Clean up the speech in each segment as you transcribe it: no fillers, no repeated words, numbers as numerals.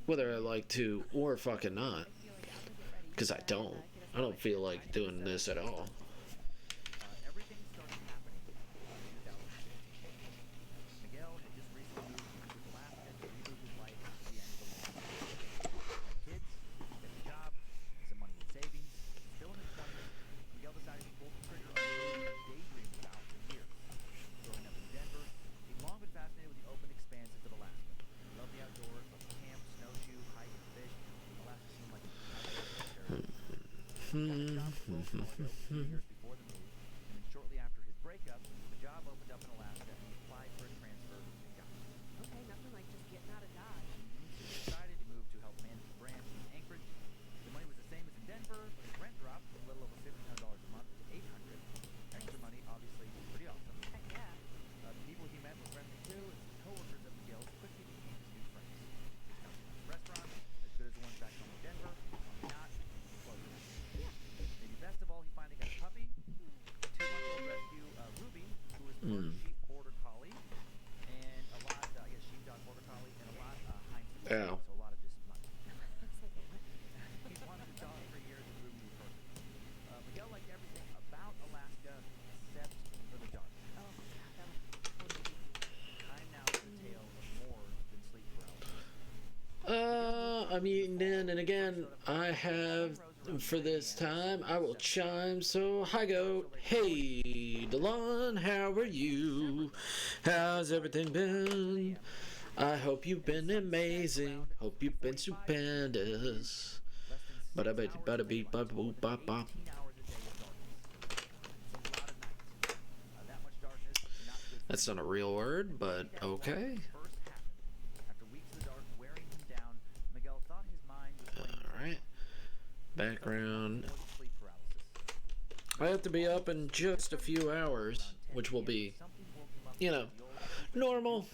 whether I like to or fucking not. Because I don't. I don't feel like doing this at all. Everything started happening in 2006. Miguel had just recently moved to Alaska to reboot his life at the end of a long time. Kids, steady job, some money in savings, still in his 20s, Miguel decided to pull the trigger on a move he daydreamed about for years. Growing up in Denver, he'd long been fascinated with the open expanses of Alaska. He loved the outdoors, loved to camp, snowshoe, hike, and fish. Alaska seemed like an ideal paradise. Got a job at Wells Fargo 2 years before the move, and then shortly after his breakup, a job opened up in Alaska, and he applied for a transfer and got it. Okay, nothing like just getting out of Dodge. So he decided to move to help manage the branch in Anchorage. The money was the same as in Denver, but his rent dropped from a little over $1,500 a month to $800. Extra money, obviously, pretty awesome. Heck yeah. The people he met were friendly too, and some coworkers of Miguel's quickly became his new friends. Restaurants, as good as the ones back home in Denver, not close. Maybe best of all, he finally got a puppy, 2-month-old rescue Ruby, who was part sheep border collie, and a lot, I guess sheepdog border collie, and a lot Heinz. Ow. So a lot of just money. Looks like it. He's wanted a dog for years, and Ruby was perfect. Miguel liked everything about Alaska except for the dark. Oh, God, that was totally easy. Time now for the tale of more than sleep paralysis. I mean, then and again, I have, for this time, I will chime. So, hi, Goat. Hey, Delon, how are you? How's everything been? I hope you've been amazing. Hope you've been stupendous. Bada beat, bada boop, bop, bop. That's not a real word, but okay. Alright. Background. I have to be up in just a few hours, which will be, you know, normal.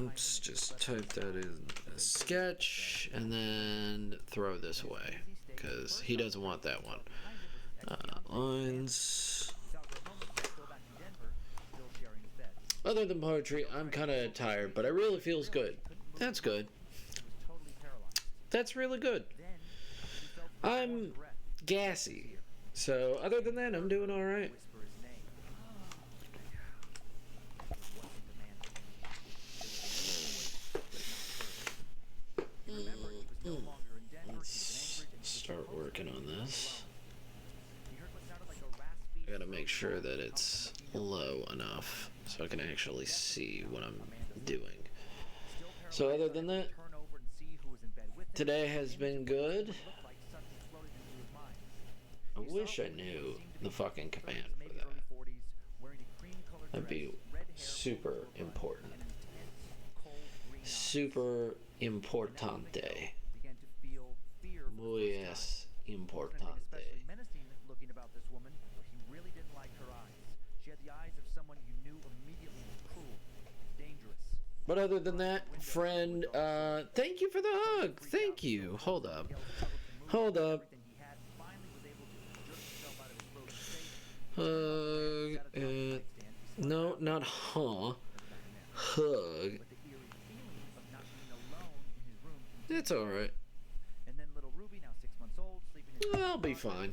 Oops, just type that in a sketch and then throw this away because he doesn't want that one. Lines. Other than poetry, I'm kind of tired, but I really feels good. That's good. That's really good. I'm gassy. So, other than that, I'm doing alright. Let's start working on this. I gotta make sure that it's low enough so I can actually see what I'm doing. So other than that, today has been good. I wish I knew the fucking command for that. That'd be super important. Super importante. Muy es importante. Looking about this woman, but he really didn't like her eyes. She had the eyes of someone you knew immediately was cruel, dangerous. But other than that, friend, thank you for the hug. Thank you. Hold up. Hold up. No, not huh. Hug. It's alright. I'll be fine.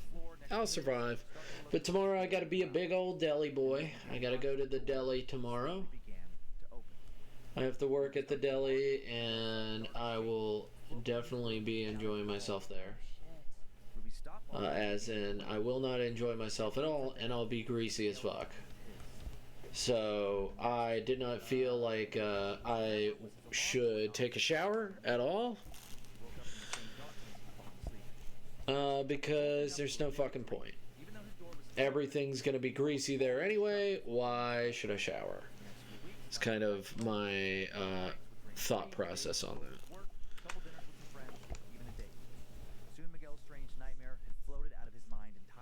I'll survive. But tomorrow I gotta be a big old deli boy. I gotta go to the deli tomorrow. I have to work at the deli, and I will definitely be enjoying myself there. As in, I will not enjoy myself at all, and I'll be greasy as fuck. So, I did not feel like I should take a shower at all. Because there's no fucking point. Everything's gonna be greasy there anyway. Why should I shower? It's kind of my thought process on that.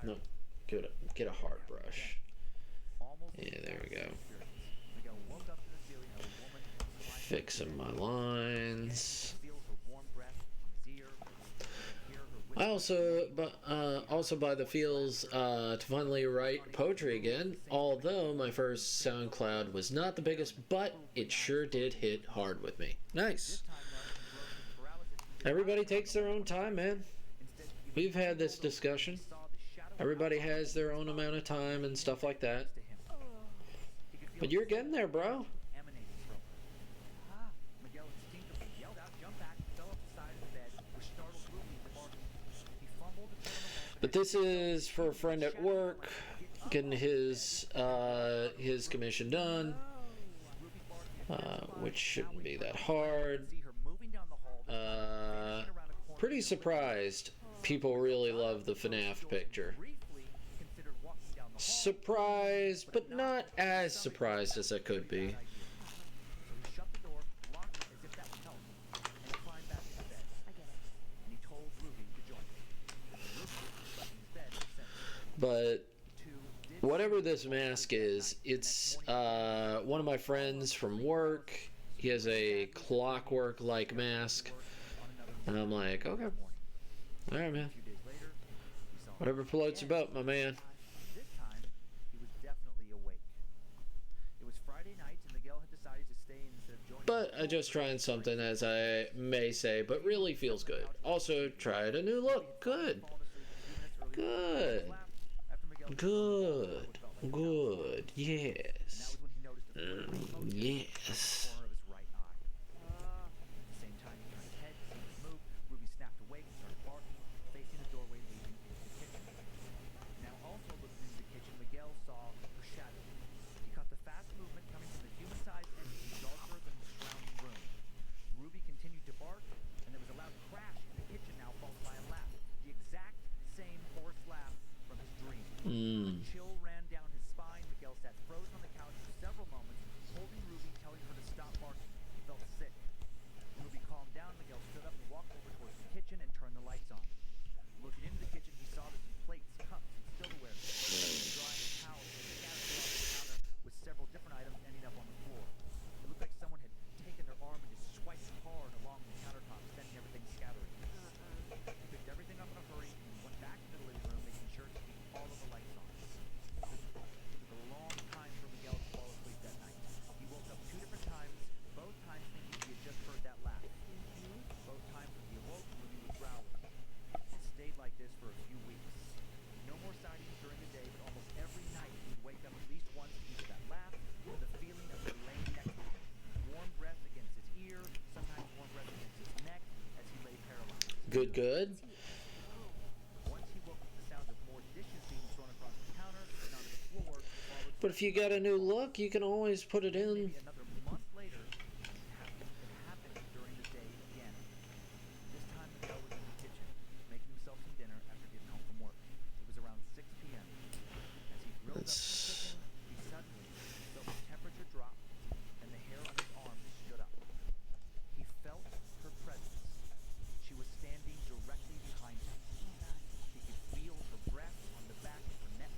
No, get a hard brush. Yeah, there we go. Fixing my lines. I also by the feels to finally write poetry again. Although my first SoundCloud was not the biggest, but it sure did hit hard with me. Nice. Everybody takes their own time, man. We've had this discussion. Everybody has their own amount of time and stuff like that. But you're getting there, bro. But this is for a friend at work, getting his commission done, which shouldn't be that hard. Pretty surprised people really love the FNAF picture. Surprised, but not as surprised as I could be. But whatever this mask is, it's one of my friends from work. He has a clockwork-like mask. And I'm like, okay. Alright, man. Whatever floats your boat, my man. But I just tried something, as I may say, but really feels good. Also, tried a new look. Good. Good. Good. Good. Yes. Yes. Chill ran down his spine. Miguel sat frozen on the couch for several moments, holding Ruby, telling her to stop barking. He felt sick. Ruby calmed down. Miguel stood up and walked over towards the kitchen and turned the lights on. Looking into the kitchen, he saw that some plates, cups, and silverware, drying towels, scattered across the counter, with several different items ending up on the floor. It looked like someone had taken their arm and just swiped hard along the countertop, sending everything scattering. He picked everything up in a hurry and went back to the living room, making sure to keep all of the lights on. It took a long time for Miguel to fall asleep that night. He woke up 2 different times, both times thinking he had just heard that laugh. Both times when he awoke, Ruby was growling. It stayed like this for a few weeks. No more sightings during the day, but almost every night he'd wake up at least once to hear that laugh, with the feeling of her laying next to him. Warm breath against his ear, sometimes warm breath against his neck as he lay paralyzed. Good, good. Once he woke up to the sounds of more dishes being thrown across the counter and onto the floor, followed But if you got a new look, you can always put it in. maybe another month later, it happened during the day again. This time Miguel was in the kitchen, making himself some dinner after getting home from work. It was around 6 p.m. As he grilled up some chicken, he suddenly felt the temperature drop and the hair on his arms stood up. He felt her presence. She was standing directly behind him. He could feel her breath on the back of her neck.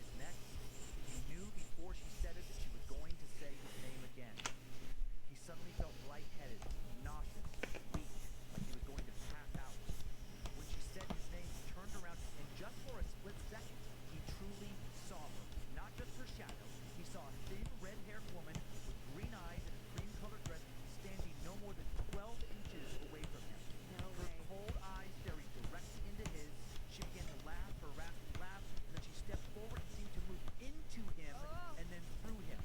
He knew before she said it that she was going to say his name again. He suddenly felt lightheaded, nauseous, weak, like he was going to pass out. When she said his name, he turned around, and just for a split second, he truly saw her. Not just her shadow. He saw a thin, red-haired woman with green eyes and a cream-colored dress standing no more than 12 inches away from him. Her cold eyes staring directly into his. She began to laugh her raspy laugh, and then she stepped forward and seemed to move into him and then through him.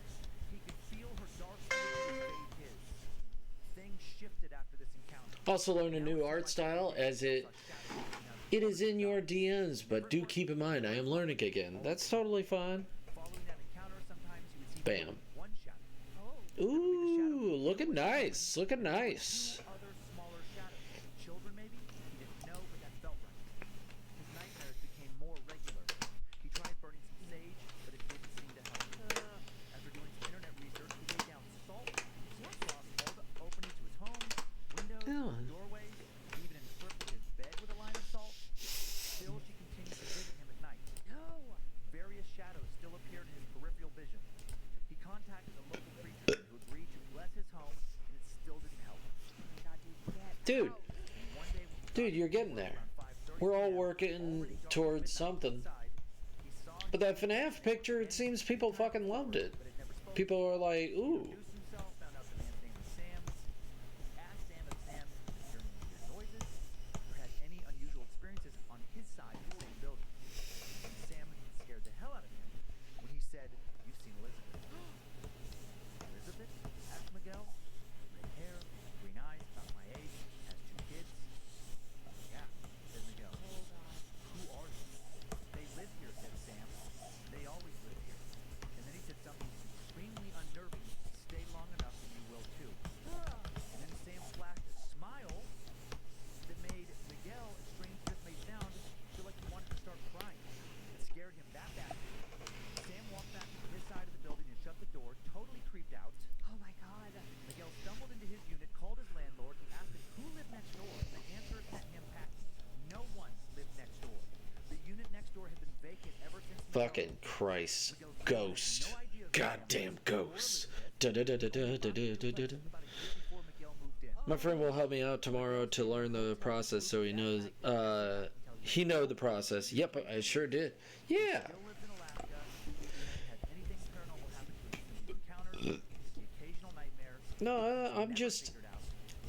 He could feel her dark gaze evade his. Things shifted after this encounter. Also learn a new art style, as it is in your DMs, but do keep in mind I am learning again. That's totally fine. Following that encounter, sometimes he would see Bam. one shadow. Ooh, looking nice. Looking nice. Other smaller shadows. Children, maybe? He didn't know, but that felt right. His nightmares became more regular. He tried burning some sage, but it didn't seem to help. After doing some internet research, he laid down salt across all the openings to his home, windows, Yeah. doorways, even encircled his bed with a line of salt. Still, she continued to visit him at night. Various shadows still appeared in his peripheral vision. He contacted a local preacher who agreed to bless his home, and it still didn't help. Dude, One day when he dude, you're getting there. around 5:30, We're all working towards something. But that FNAF picture, it seems people fucking loved it. People are like, ooh. Oh my god. Miguel stumbled into his unit, called his landlord, and asked him who lived next door. The answer sent him packing. No one lived next door. The unit next door had been vacant ever since Fucking Christ. Ghost. Goddamn ghost. Da-da-da-da-da-da-da-da-da. My friend will help me out tomorrow to learn the process so he knows, he know the process. Yep, I sure did. Yeah. No,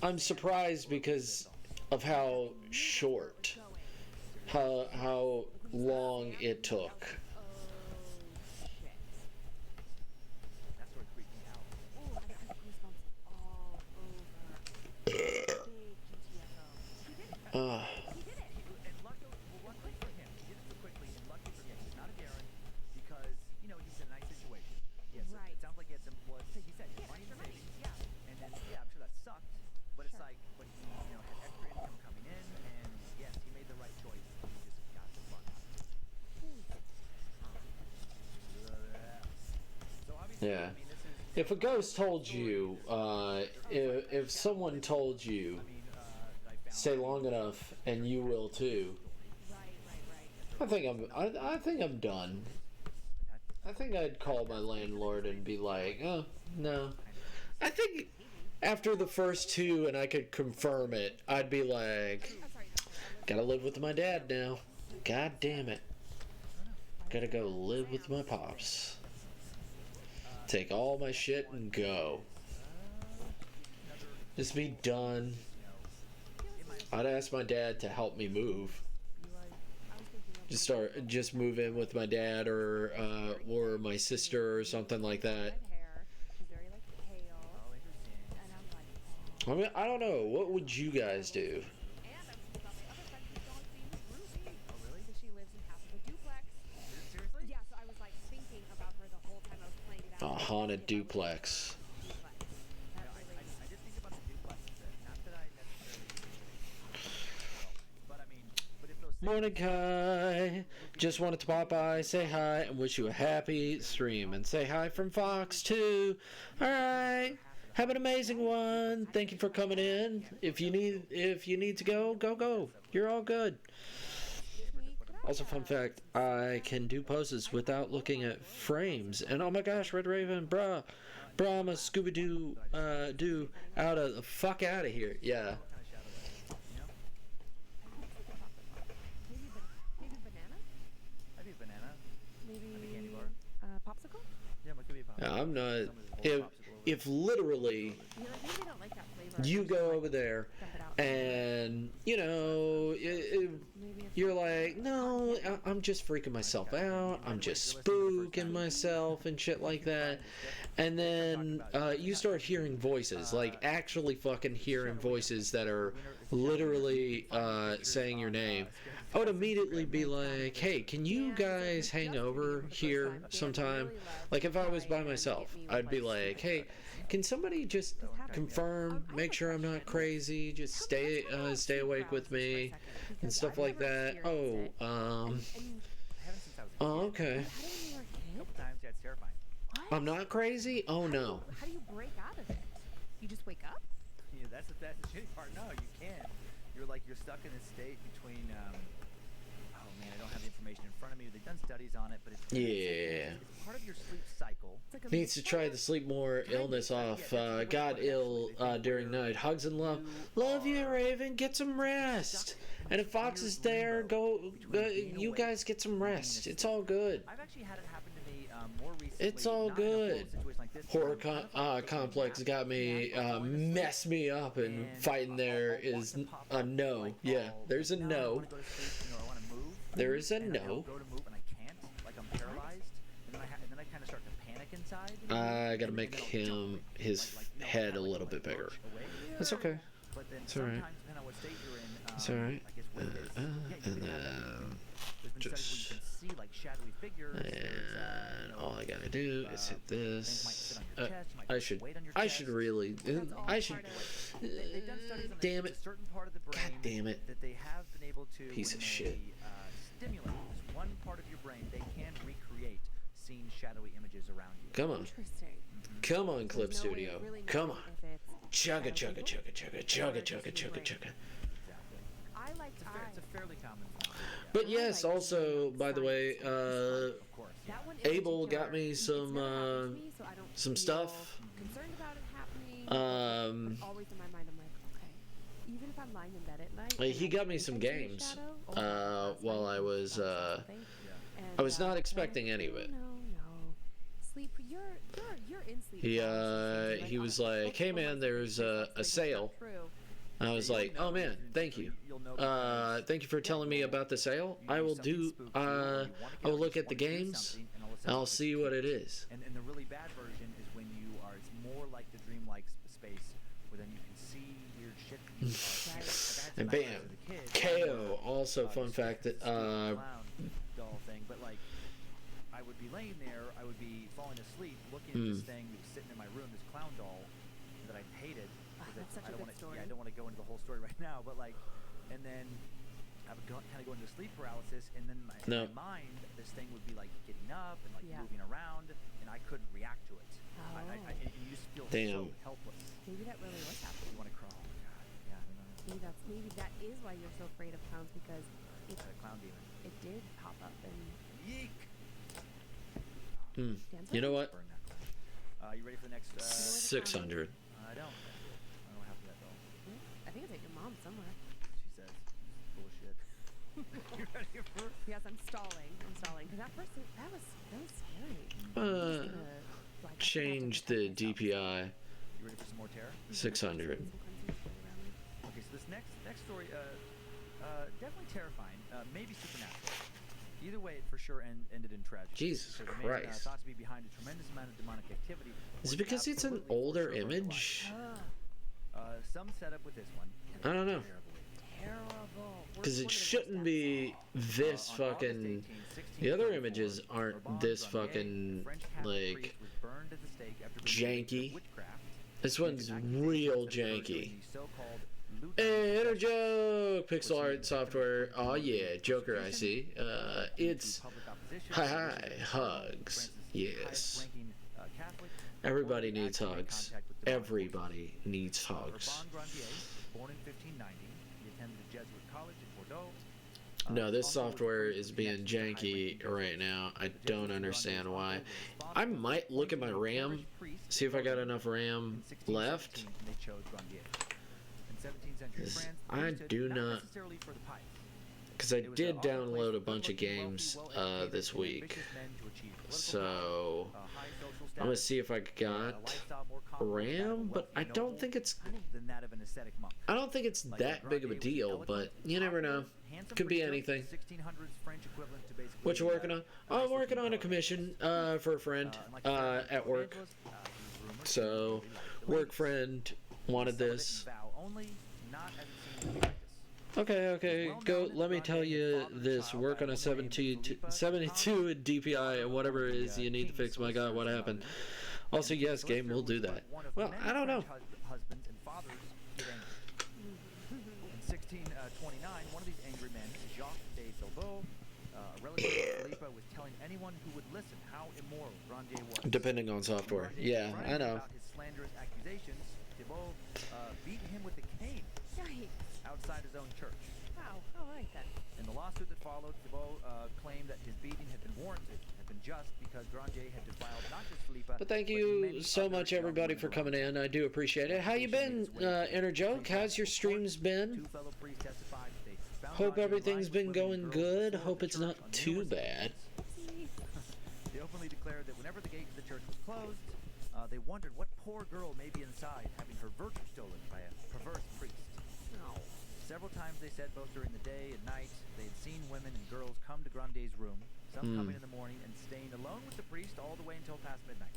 I'm surprised because of how short, how long it took. Oh shit. That started freaking me out. Oh, I got goosebumps all over. Big GTFO. He did it. Uh, He did it. And luckily for him, he did it so quickly, and lucky for him, he's not a Darren, because, you know, he's in a nice situation. Yes, Right. it sounds like he had some, well, he said, Yeah, money in extra money. savings. Yeah. And then, yeah, I'm sure that sucked, but it's Sure. like, but he, you know, had extra income coming in, and yes, he made the right choice, and he just got the fuck out. So obviously, Yeah. I mean, this is, if a ghost told you, if someone told you, that I found stay long enough and you will too, Right. I think I'm done. I think I'd call my landlord and be like, oh, no. I think after the first two and I could confirm it, I'd be like, I'm sorry. gotta live with my dad now. God damn it. Gotta go live with my pops. Take all my shit and go. Just be done. I'd ask my dad to help me move. Just move in with my dad or my sister or something like that. Red hair. He's very like pale. And I'm like, oh. I mean, I don't know. What would you guys do? And I was thinking about my other friend whose dog's name is Ruby. Oh, really? Because she lives in half of a duplex. seriously? Yeah, so I was like thinking about her the whole time I was playing it A out. haunted duplex. That really. I did think about the duplex a bit. Not that I necessarily, but I mean, but if those Morning, Kai. Just wanted to pop by, say hi, and wish you a happy stream. And say hi from Fox, too. Alright. Have an amazing one. Thank you for coming in. If you need to go, go. You're all good. Also, fun fact, I can do poses without looking at frames. And oh my gosh, Red Raven, bruh, I'm a Scooby-Doo, out of the fuck out of here. Yeah. Maybe banana? maybe a banana. Maybe candy bar. popsicle? Yeah, it could be a pop. Yeah, I'm not. Some of If literally You know, maybe they don't like that flavor. you go over there Dump it out. and you're like, no, I'm just freaking myself out. I'm just spooking myself and shit like that. And then you start hearing voices, like actually fucking hearing voices that are literally saying your name. I would immediately be like, hey, can you guys hang over here sometime? Like if I was by myself, I'd be like, hey, can somebody just confirm, make sure I'm not crazy, just stay awake with me and stuff like that. Oh, I haven't since I was a kid. oh, okay. A couple times, yeah, it's terrifying. I'm not crazy? Oh no. How do you break out of it? You just wake up? Yeah, that's the shitty part. No, you can't. You're stuck in this state between. Oh man, I don't have the information in front of me. They've done studies on it, but it's Yeah. it's part of your sleep cycle. It's like a Needs to try to sleep more illness off. Got ill during night. Hugs and love. Love you, Raven. Get some rest. And if Fox is there, go you guys get some rest. It's all good. I've actually had it happen to me more recently. It's all not in a full good. situation like this, Horror but I'm kind of like complex looking got me back, messed me up, and and fighting there I'll want is to pop a up, no. like, Yeah, there's a now I no. wanna go to sleep, I want to move. There is a and I'll no. go to move and I can't, like I'm paralyzed, and then I kind of start to panic inside. I gotta and make then I'll jump, him his no, head kinda a like little bit bigger. lurch away. That's okay. But then It's all right. sometimes, depending on what state you're in, It's all right. I guess what it is. Yeah, you And can have that. then There's been studies where just you can see like shadowy figures. and all I gotta do is hit things might sit this. on your chest, you might I put should weight on your I chest. should really That's all I should part of They've done studies on damn a it. certain part of the brain God damn it. that they have been able to Piece when of shit. they, stimulate this one part of your brain, they can recreate seeing shadowy images around you. Come on. Interesting. Come on, Clip There's no way of Studio. really Come knowing on. if it's Chugga shadow chugga people chugga chugga or chugga just chugga your chugga brain. chugga. Exactly. I like It's a fairly common phenomenon. But I yes, like also the by the way, Of course. Yeah. that one in Abel particular, got me it's some, never happened to me, so I don't some feel stuff. concerned about it happening. Um, Always in my mind, I'm like, okay, even if I'm lying in bed at night. he and I got me think some I see a games, shadow, oh my God, last while night I was, saw something, I was and, not I'm expecting like, any of it. No. Sleep. You're in sleep. He, paralysis, he oh, was oh, like, hey oh, man, my there's goodness, a that's sale. not true. I was like, oh man, thank you. Thank you for telling me about the sale. I will do, I will look at the games, and I'll see what it is. And the really bad version is when you are, it's more like the dreamlike space, where then you can see weird shit that you are. Like, And I had some bam, nightmares as a kid, KO. Also, fun this fact that, clown doll thing, but like, I would be laying there, I would be falling asleep, looking at this thing that was sitting in my room, this clown doll that I hated. That's such a good story. Yeah, I don't want to go into the whole story right now, but like, and then I would kind of go into sleep paralysis, and then my mind, this thing would be like getting up and like moving around, and I couldn't react to it. Oh. And you just feel Damn. so helpless. Maybe that really was happening. You want to crawl. Oh my god. Yeah, I don't know. Maybe that is why you're so afraid of clowns, because It's a clown demon. it did pop up and Yeek. You know what? Burn that clown. You ready for the next? 600. I don't know what happened to that doll. I think it's at your mom somewhere. She says, bullshit. You ready for? Yes, I'm stalling. Because at first that was scary. Change the DPI. You ready for some more terror? 600. Okay, so this next story, definitely terrifying, maybe supernatural. Either way, it for sure ended in tragedy. Jesus So the man, Christ. thought to be behind a tremendous amount of demonic activity. Is it was because it's an absolutely for older sure burned alive. image? Some setup with this one. I don't know. Terrible. Because it shouldn't be this fucking. The other images aren't this fucking, like, janky. This one's real janky. Hey, inner joke! Pixel art software. Oh yeah, Joker, I see. It's. Hi, hugs. Yes. Everybody needs hugs. Everybody needs hugs. Born in 1590, he attended a Jesuit college in Bordeaux. No, this software is being janky right now. I don't understand why. I might look at my RAM, see if I got enough RAM left. I do not, because I did download a bunch of games this week. So I'm gonna see if I got RAM, but I don't think it's that big of a deal. But you never know. Could be anything. What you working on? Oh, I'm working on a commission for a friend at work. So, work friend wanted this. Okay, go. Let me tell you this. Work on a 72 in DPI and whatever it is you need to fix. My God, what happened? Also, yes, game will do that. Well, I don't know. In 1629, one of these angry men, Jacques de Bilbao, a relative of Philippa, was telling anyone who would listen how immoral Grandier was. Depending on software. Yeah, I know. About his slanderous accusations, Thibault beat him with a cane Yikes. outside his own church. Wow. All right then. In the lawsuit that followed, Thibault claimed that his beating had been warranted, had been just, because Grandier had defiled not just Philippa, But thank you so much, everybody, for coming in. I do appreciate it. How you been, Inner Joke? How's your streams been? Two fellow priests testified that they Hope Grandier everything's lined with been women and going girls good. before Hope the it's church not on too numerous bad. occasions. They openly declared that whenever the gate to the church was closed, they wondered what poor girl may be inside having her virtue stolen by a perverse priest. No. Several times they said, both during the day and night, they had seen women and girls come to Grandier's room, some coming in the morning and staying alone with the priest all the way until past midnight.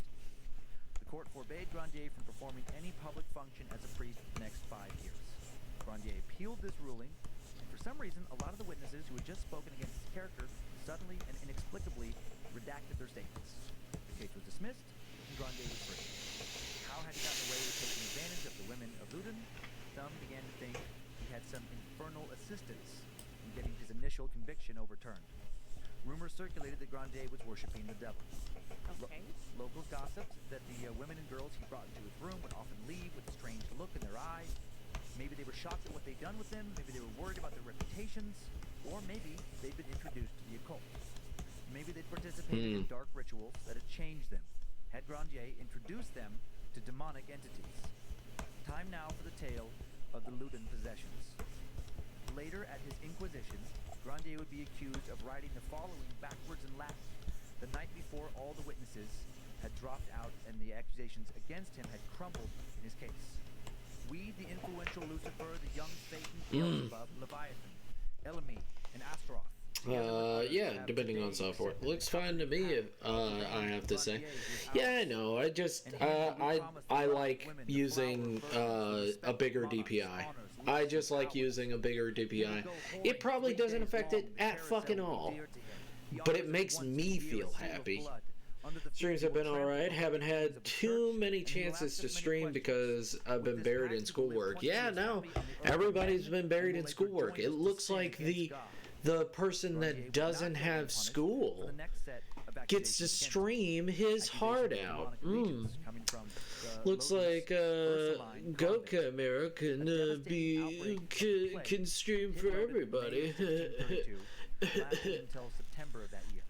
The court forbade Grandier from performing any public function as a priest for the next 5 years. Grandier appealed this ruling, and for some reason, a lot of the witnesses who had just spoken against his character suddenly and inexplicably redacted their statements. The case was dismissed, and Grandier was free. How had he gotten away with taking advantage of the women of Loudun? Some began to think he had some infernal assistance in getting his initial conviction overturned. Rumors circulated that Grandier was worshipping the devil. Okay. Locals gossiped that the women and girls he brought into his room would often leave with a strange look in their eye. Maybe they were shocked at what they'd done with them, maybe they were worried about their reputations, or maybe they'd been introduced to the occult. Maybe they'd participated in dark rituals that had changed them. Had Grandier introduced them to demonic entities. Time now for the tale of the Loudun possessions. Later, at his inquisition, Grandier would be accused of writing the following backwards in Latin, the night before all the witnesses had dropped out and the accusations against him had crumbled in his case. We, the influential Lucifer, the young Satan, Beelzebub, Leviathan, Elami, and Astaroth. Yeah, depending on software. Looks fine to me, if, I have to say. Yeah, I know. I just, I like using a bigger DPI. I just like using a bigger DPI. It probably doesn't affect it at fucking all, but it makes me feel happy. Streams have been alright. Haven't had too many chances to stream because I've been buried in schoolwork. Yeah, no, everybody's been buried in schoolwork. It looks like the person that doesn't have school gets to stream his heart out. Looks like Goka American can stream for everybody. Lasted until September of that year.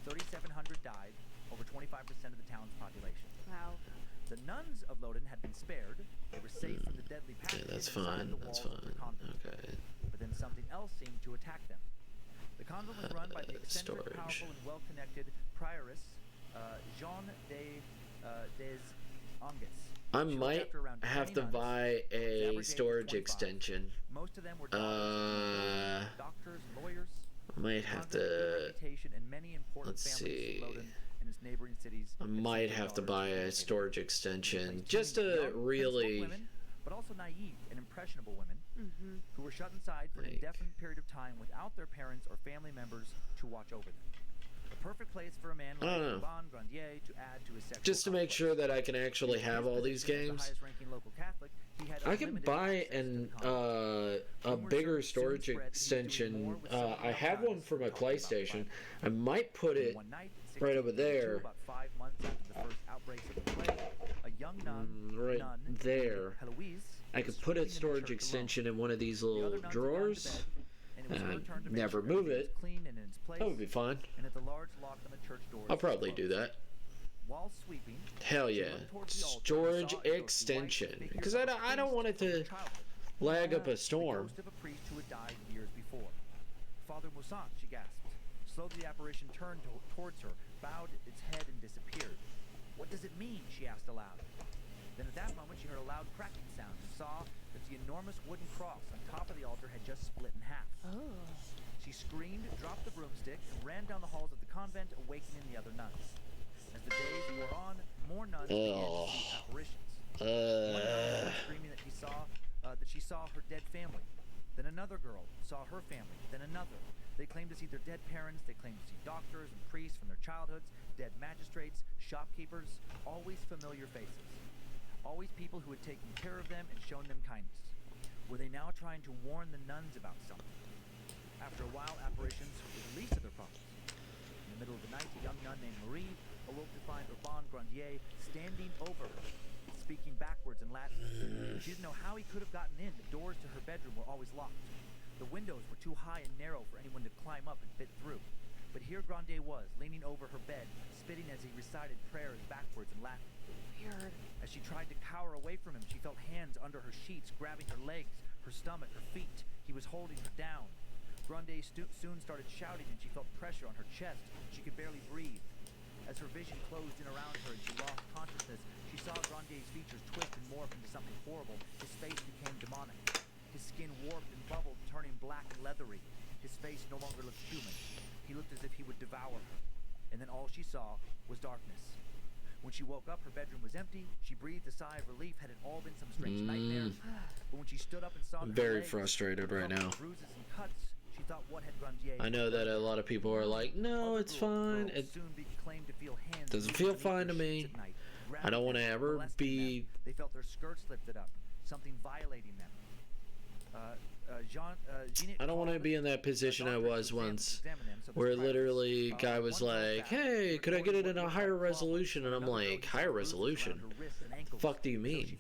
3,700 died, over 25% of the town's population. Wow. The nuns of Loudun had been spared. They were safe from the deadly Yeah, pathogen that's inside fine. the That's walls of the fine. convent. Okay. But then something else seemed to attack them. The convent was run by the eccentric, Storage. powerful, and well-connected prioress Jean des Anges. I She lived might after around have 20 to nuns. buy His average a age was storage 25. extension. Most of them were daughters of doctors, lawyers. I might have Convent had a good to. reputation in many important Let's families see. in Loudun and its neighboring cities. I had might sent their have to daughters buy a educated. storage They extension placed just two young, to principled really. women, but also naive and impressionable women Mm-hmm. who were shut inside for an Like- indefinite period of time without their parents or family members to watch over them. The perfect place for a man I like don't know. Bon Grandier to add to his sexual Just to make complex. sure that I can actually In have his all these position as the games. highest-ranking local Catholic, he had I can unlimited buy access to an the convent. a Rumors bigger soon storage spread that he was doing extension. more with someone I have else one for my talking about the PlayStation. Bible. I might put And it one night, in right over 1682, there. about 5 months after the first outbreaks of the plague, a young right nun there. named Heloise I was could put sleeping a in the storage church alone. extension in one of these The other little nuns had gone to drawers. bed, and it was her and turn to make never sure move everything was it. clean and in its place, That would be fine. and that the large lock on the church door I'll was probably do closed. that. While sweeping, Hell she yeah. looked towards the altar and Storage saw a ghostly white extension. figure Because of I a don't, I don't priest want it from her to childhood. lag up a The storm. ghost of a priest who had died years before. Father Moussan, she gasped. Slowly the apparition turned towards her, bowed its head and disappeared. What does it mean? She asked aloud. Then at that moment she heard a loud cracking sound and saw that the enormous wooden cross on top of the altar had just split in half. Oh. She screamed, dropped the broomstick, and ran down the halls of the convent, awakening the other nuns. As the days wore on, more nuns began to see apparitions. One nun was screaming that she saw her dead family. Then another girl saw her family. Then another. They claimed to see their dead parents. They claimed to see doctors and priests from their childhoods, dead magistrates, shopkeepers, always familiar faces. Always people who had taken care of them and shown them kindness. Were they now trying to warn the nuns about something? After a while, apparitions were released to their problems. In the middle of the night, a young nun named Marie awoke to find Urban Grandier standing over her, speaking backwards in Latin. She didn't know how he could have gotten in. The doors to her bedroom were always locked. The windows were too high and narrow for anyone to climb up and fit through. But here Grandier was, leaning over her bed, spitting as he recited prayers backwards in Latin. Weird. As she tried to cower away from him, she felt hands under her sheets, grabbing her legs, her stomach, her feet. He was holding her down. Grande soon started shouting and she felt pressure on her chest. She could barely breathe. As her vision closed in around her and she lost consciousness, she saw Grande's features twist and morph into something horrible. His face became demonic. His skin warped and bubbled, turning black and leathery. His face no longer looked human. He looked as if he would devour her. And then all she saw was darkness. When she woke up, her bedroom was empty. She breathed a sigh of relief. Had it all been some strange nightmare? But when she stood up and saw I'm her very legs, frustrated right now. bruises and cuts, she thought, what had Grandier I know that a lot of people are like, no, it's fine. It claimed to feel hands doesn't feel beneath fine their to me. sheets at night, I don't want to grabbing them, ever molesting be. them. They felt their skirts lifted up, something violating them. I don't want to be in that position I was once, where literally guy was like, hey, could I get it in a higher resolution? And I'm like, higher resolution? The fuck do you mean?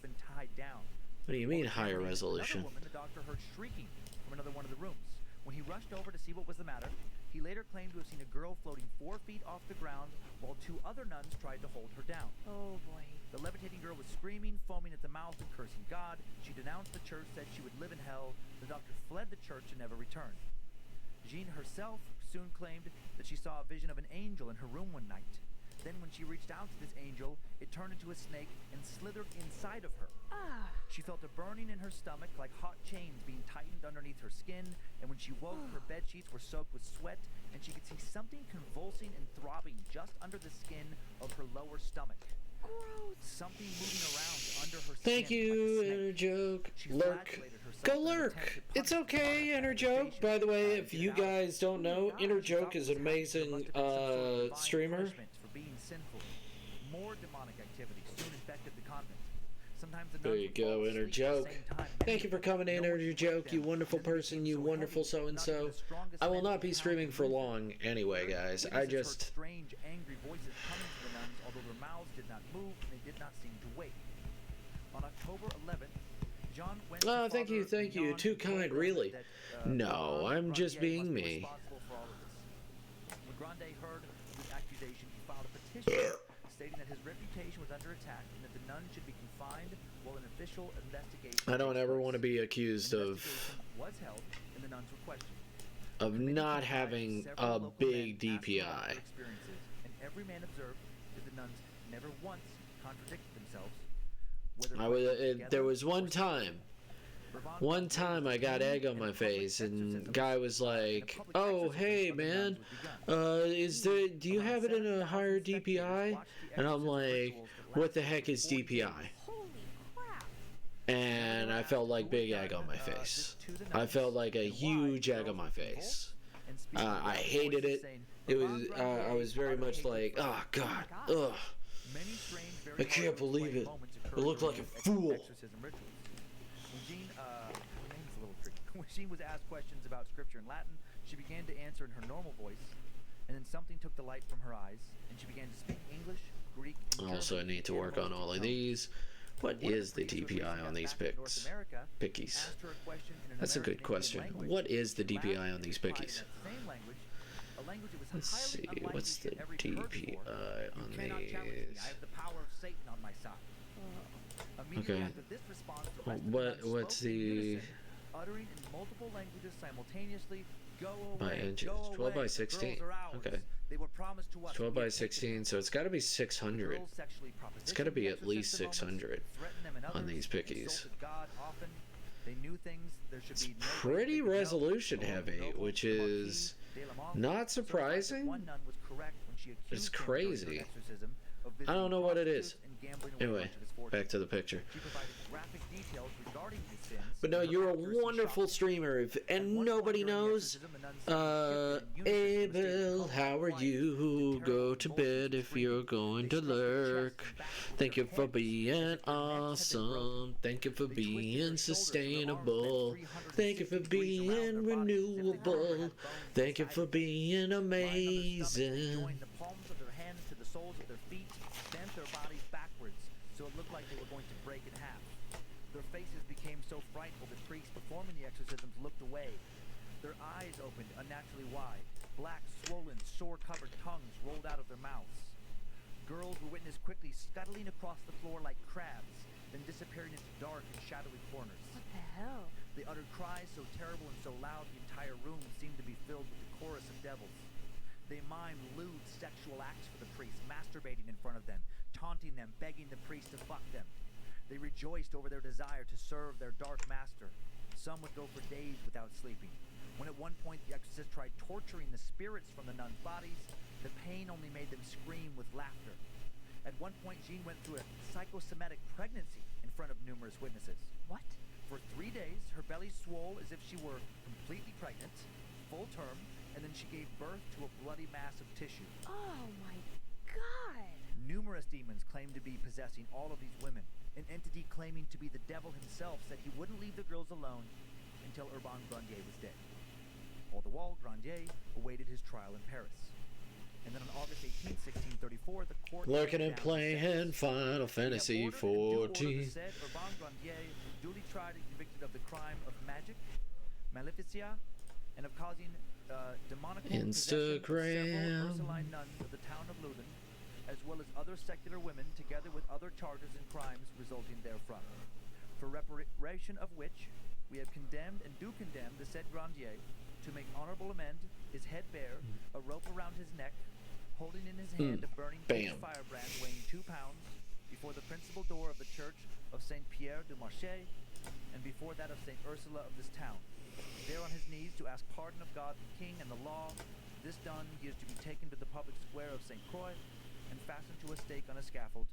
What do you mean higher resolution? Another woman the doctor heard shrieking from another one of the rooms. When he rushed over to see what was the matter, he later claimed to have seen a girl floating 4 feet off the ground while 2 other nuns tried to hold her down. Oh boy. The levitating girl was screaming, foaming at the mouth, and cursing God. She denounced the church, said she would live in hell. The doctor fled the church and never returned. Jean herself soon claimed that she saw a vision of an angel in her room one night. Then when she reached out to this angel, it turned into a snake and slithered inside of her. Ah. She felt a burning in her stomach like hot chains being tightened underneath her skin, and when she woke, her bed sheets were soaked with sweat, and she could see something convulsing and throbbing just under the skin of her lower stomach. Gross. Something moving around under her skin. Thank you, like a snake. inner joke. She Lurk. flagellated herself Go in an lurk. attempt to It's punish okay, herself. inner joke. By the way, if you guys don't know, inner She thought joke is what an was happening amazing must have been some sort of divine streamer. punishment for being sinful. More demonic activity soon infected the convent. Sometimes the There nuns you would fall go, asleep inner at the joke. same time. Thank you for coming in, No one inner could wake joke, you them. wonderful And then they person, became you so wonderful heavy, so and not even so. the strongest I will men not could be pound streaming them for moving. long anyway, guys. I Witnesses heard just. strange, angry voices coming from the nuns, although their mouths did not move and they did not seem to wake. On October 11th, Jean went Oh, to thank you, Father thank you. Mignon Too and told kind, him really. that, No, Laurent I'm just Grandier being must be me. responsible for all of this. When Grandet heard the accusation, he filed a petition stating that his reputation was under attack and that the nun should be confined while an official investigation. I don't takes ever place. want to be accused The of investigation was held and the nuns were questioned. not having a big DPI. And every man observed that the nuns never once contradicted themselves. There was one time I got egg on my face, and guy was like, "Oh, hey, man, do you have it in a higher DPI?" And I'm like, "What the heck is DPI?" Holy crap. And I felt like big egg on my face. I felt like a huge egg on my face. I hated it. It was. I was very much like, "Oh God, ugh." I can't believe it. I look like a fool. When Jean was asked questions about scripture in Latin, she began to answer in her normal voice, and then something took the light from her eyes, and she began to speak English, Greek, and Also, I German need to in work on all of tones. these. What One of is the priests who had DPI recently on got these back from North picks? America Pickies. asked her a question in an That's a good American question. Indian language. What is the She laughed DPI on and these replied in pickies? that same language, a language that was Let's highly see. unlikely What's she the had ever heard before. DPI You on cannot challenge me. these? I have the power of Satan on my side. Immediately Okay. after this response, the Well, rest of the nuns what's spoke in the unison, uttering in multiple languages simultaneously, "Go away, by inches? go 12 by away, the 16. girls are ours. Okay. They were promised to us. 12 we by have taken 16, them." so it's got to be The 600. girls sexually It's got to be propositioned at the least exorcist in moments, 600 threatened them in on others, these pickies. insulted God often. They knew things there should It's be no way pretty they could know. resolution The heavy, noble, which the Marquis is de la Mothe not certified that surprising. one nun was correct when she accused It's him during her crazy. exorcism of I don't visiting know what it is. prostitutes and gambling away Anyway, much of his fortune. back to the picture. She provided graphic details regarding his sins. But no, and her you're a accuracy wonderful shocked. streamer, At and one nobody point during the knows. exorcism, the nuns shifted in unison from a state of Abel, calm how to are quiet. you? The Go terrible to convulsions bed and if screaming. you're going They to struck their lurk. chests and backs with Thank their you for heads being as if their necks had been broken. awesome. Thank you for They twisted being their shoulders and their arms sustainable. bent Thank you for 360 degrees being around their bodies as if they renewable. had bones Thank you inside for of them. being Lying on their stomachs, they amazing. joined the palms of their hands to the soles of their feet, bent their bodies backwards so it looked like they were going to break in half. Their faces became so frightful that priests performing the exorcisms looked away. Their eyes opened unnaturally wide. Black, swollen, sore-covered tongues rolled out of their mouths. Girls were witnessed quickly scuttling across the floor like crabs, then disappearing into dark and shadowy corners. What the hell? They uttered cries so terrible and so loud the entire room seemed to be filled with the chorus of devils. They mimed lewd sexual acts for the priest, masturbating in front of them, taunting them, begging the priest to fuck them. They rejoiced over their desire to serve their dark master. Some would go for days without sleeping. When at one point the exorcist tried torturing the spirits from the nuns' bodies, the pain only made them scream with laughter. At one point, Jean went through a psychosomatic pregnancy in front of numerous witnesses. What? For 3 days, her belly swole as if she were completely pregnant, full term, and then she gave birth to a bloody mass of tissue. Oh my god! Numerous demons claimed to be possessing all of these women. An entity claiming to be the devil himself said he wouldn't leave the girls alone until Urbain Grandier was dead. All the while, Grandier awaited his trial in Paris. And then on August 18, 1634, the court... Looking and playing Final Fantasy 14. Said Urbain Grandier, duly tried and convicted of the crime of magic, maleficia, and of causing demonical possession of several Ursuline nuns of the town of Loudun, as well as other secular women, together with other charges and crimes resulting therefrom. For reparation of which, we have condemned and do condemn the said Grandier to make honorable amend, his head bare, a rope around his neck, holding in his hand a burning firebrand weighing 2 pounds, before the principal door of the church of Saint Pierre du Marché, and before that of Saint Ursula of this town. There on his knees to ask pardon of God the King and the law. This done, he is to be taken to the public square of Saint Croix, and fastened to a stake on a scaffold,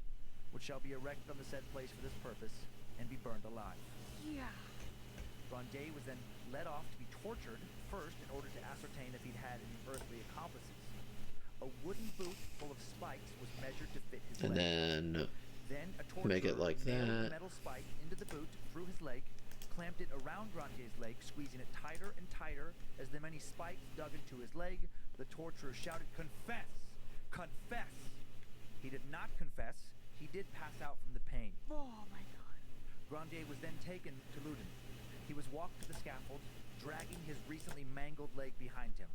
which shall be erected on the said place for this purpose, and be burned alive. Yeah. Grandier was then led off to be tortured first in order to ascertain if he'd had any earthly accomplices. A wooden boot full of spikes was measured to fit his leg. And then a torturer make it like nailed that. a metal spike into the boot through his leg, clamped it around Grandier's leg, squeezing it tighter and tighter. As the many spikes dug into his leg, the torturer shouted, "Confess! Confess!" He did not confess. He did pass out from the pain. Oh my god. Grandier was then taken to Loudun. He was walked to the scaffold, dragging his recently mangled leg behind him.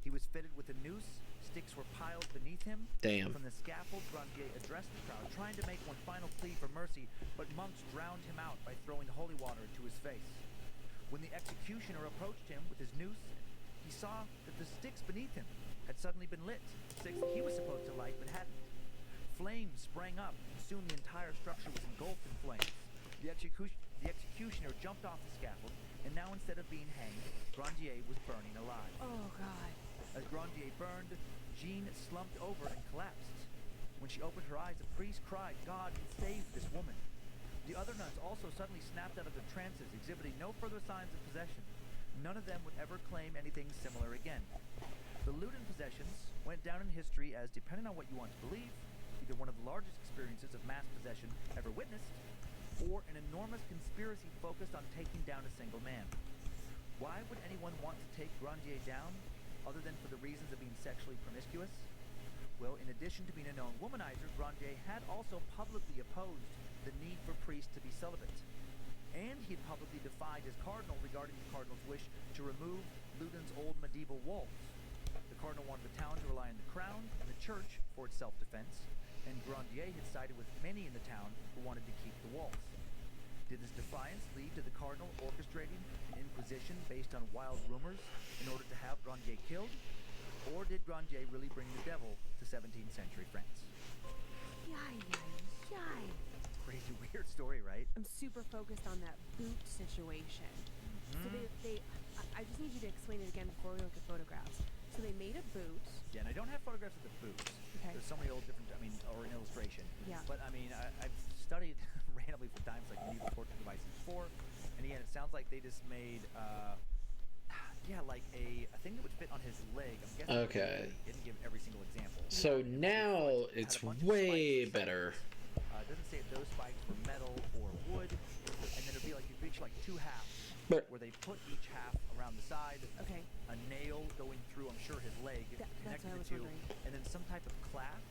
He was fitted with a noose. Sticks were piled beneath him. Damn. From the scaffold, Grandier addressed the crowd, trying to make one final plea for mercy, but monks drowned him out by throwing holy water into his face. When the executioner approached him with his noose, he saw that the sticks beneath him had suddenly been lit, sticks that he was supposed to light but hadn't. Flames sprang up, and soon the entire structure was engulfed in flames. The executioner jumped off the scaffold, and now instead of being hanged, Grandier was burning alive. Oh god. As Grandier burned, Jean slumped over and collapsed. When she opened her eyes, the priest cried, "God, save this woman." The other nuns also suddenly snapped out of their trances, exhibiting no further signs of possession. None of them would ever claim anything similar again. The Loudun possessions went down in history as, depending on what you want to believe, either one of the largest experiences of mass possession ever witnessed, or an enormous conspiracy focused on taking down a single man. Why would anyone want to take Grandier down, other than for the reasons of being sexually promiscuous? Well, in addition to being a known womanizer, Grandier had also publicly opposed the need for priests to be celibate. And he had publicly defied his cardinal regarding the cardinal's wish to remove Loudun's old medieval walls. The cardinal wanted the town to rely on the crown and the church for its self-defense, and Grandier had sided with many in the town who wanted to keep the walls. Did this defiance lead to the cardinal orchestrating an inquisition based on wild rumors in order to have Grandier killed? Or did Grandier really bring the devil to 17th century France? Yay. Crazy weird story, right? I'm super focused on that boot situation. So I just need you to explain it again before we look at photographs. So they made a boot. Yeah, and I don't have photographs of the boots. Okay. There's so many old different, or an illustration. Yeah. But I've studied randomly for times like medieval torture devices before, and again, it sounds like they just made, like a thing that would fit on his leg. I'm guessing Okay. They didn't give every single example. So now it's way better. It doesn't say if those spikes were metal or wood, and then it'd be like you reach like 2 halves, But where they put each half around the side. Okay. A nail going through, I'm sure, his leg, That's connecting what I the was two, wondering. and then some type of clasp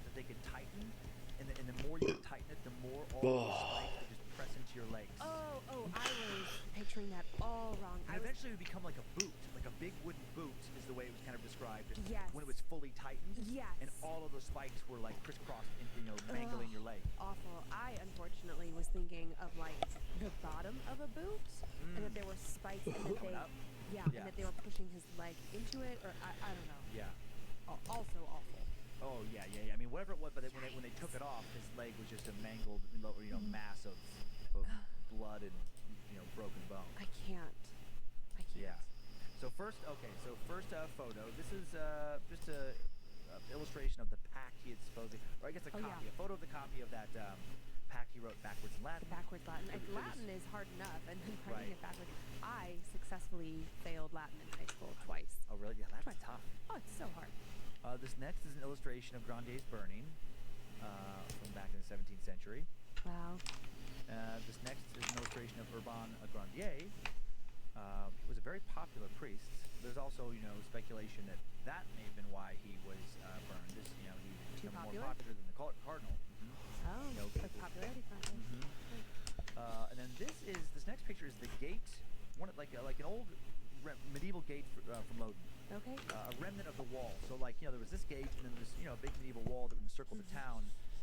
that they could tighten, and the more you tighten it, the more all the spikes would just press into your legs. Oh, I was picturing that all wrong. And eventually it would become like a boot, like a big wooden boot is the way it was kind of described. Yes. When it was fully tightened. Yes. And all of those spikes were like crisscrossed, mangling your leg. Awful. I unfortunately was thinking of like the bottom of a boot. and that there were spikes, and that Coming they, up? yeah, Yeah. and that they were pushing his leg into it, or I don't know. Yeah. Also awful. Oh yeah. I mean, whatever it was, but when they took it off, his leg was just a mangled, mass of blood and broken bone. I can't. Yeah. So first photo. This is just a illustration of the pact he had supposedly, or I guess a Oh, copy, yeah. a photo of the copy of that pact he wrote backwards in Latin. The backwards Latin. It was- Latin is hard enough, and then writing Right. it backwards. I successfully failed Latin in high school twice. Oh really? Yeah, that's Twice. tough. Oh, it's so hard. This next is an illustration of Grandier's burning from back in the 17th century. Wow. This next is an illustration of Urban Grandier. He was a very popular priest. There's also, speculation that may have been why he was burned. Just, he Too became more popular? popular than the cardinal. Oh, You know, like popularity contest. And then this next picture is the gate, like an old medieval gate from Loden. Okay. A remnant of the wall. So there was this gate, and then there's a big medieval wall that would encircle the town,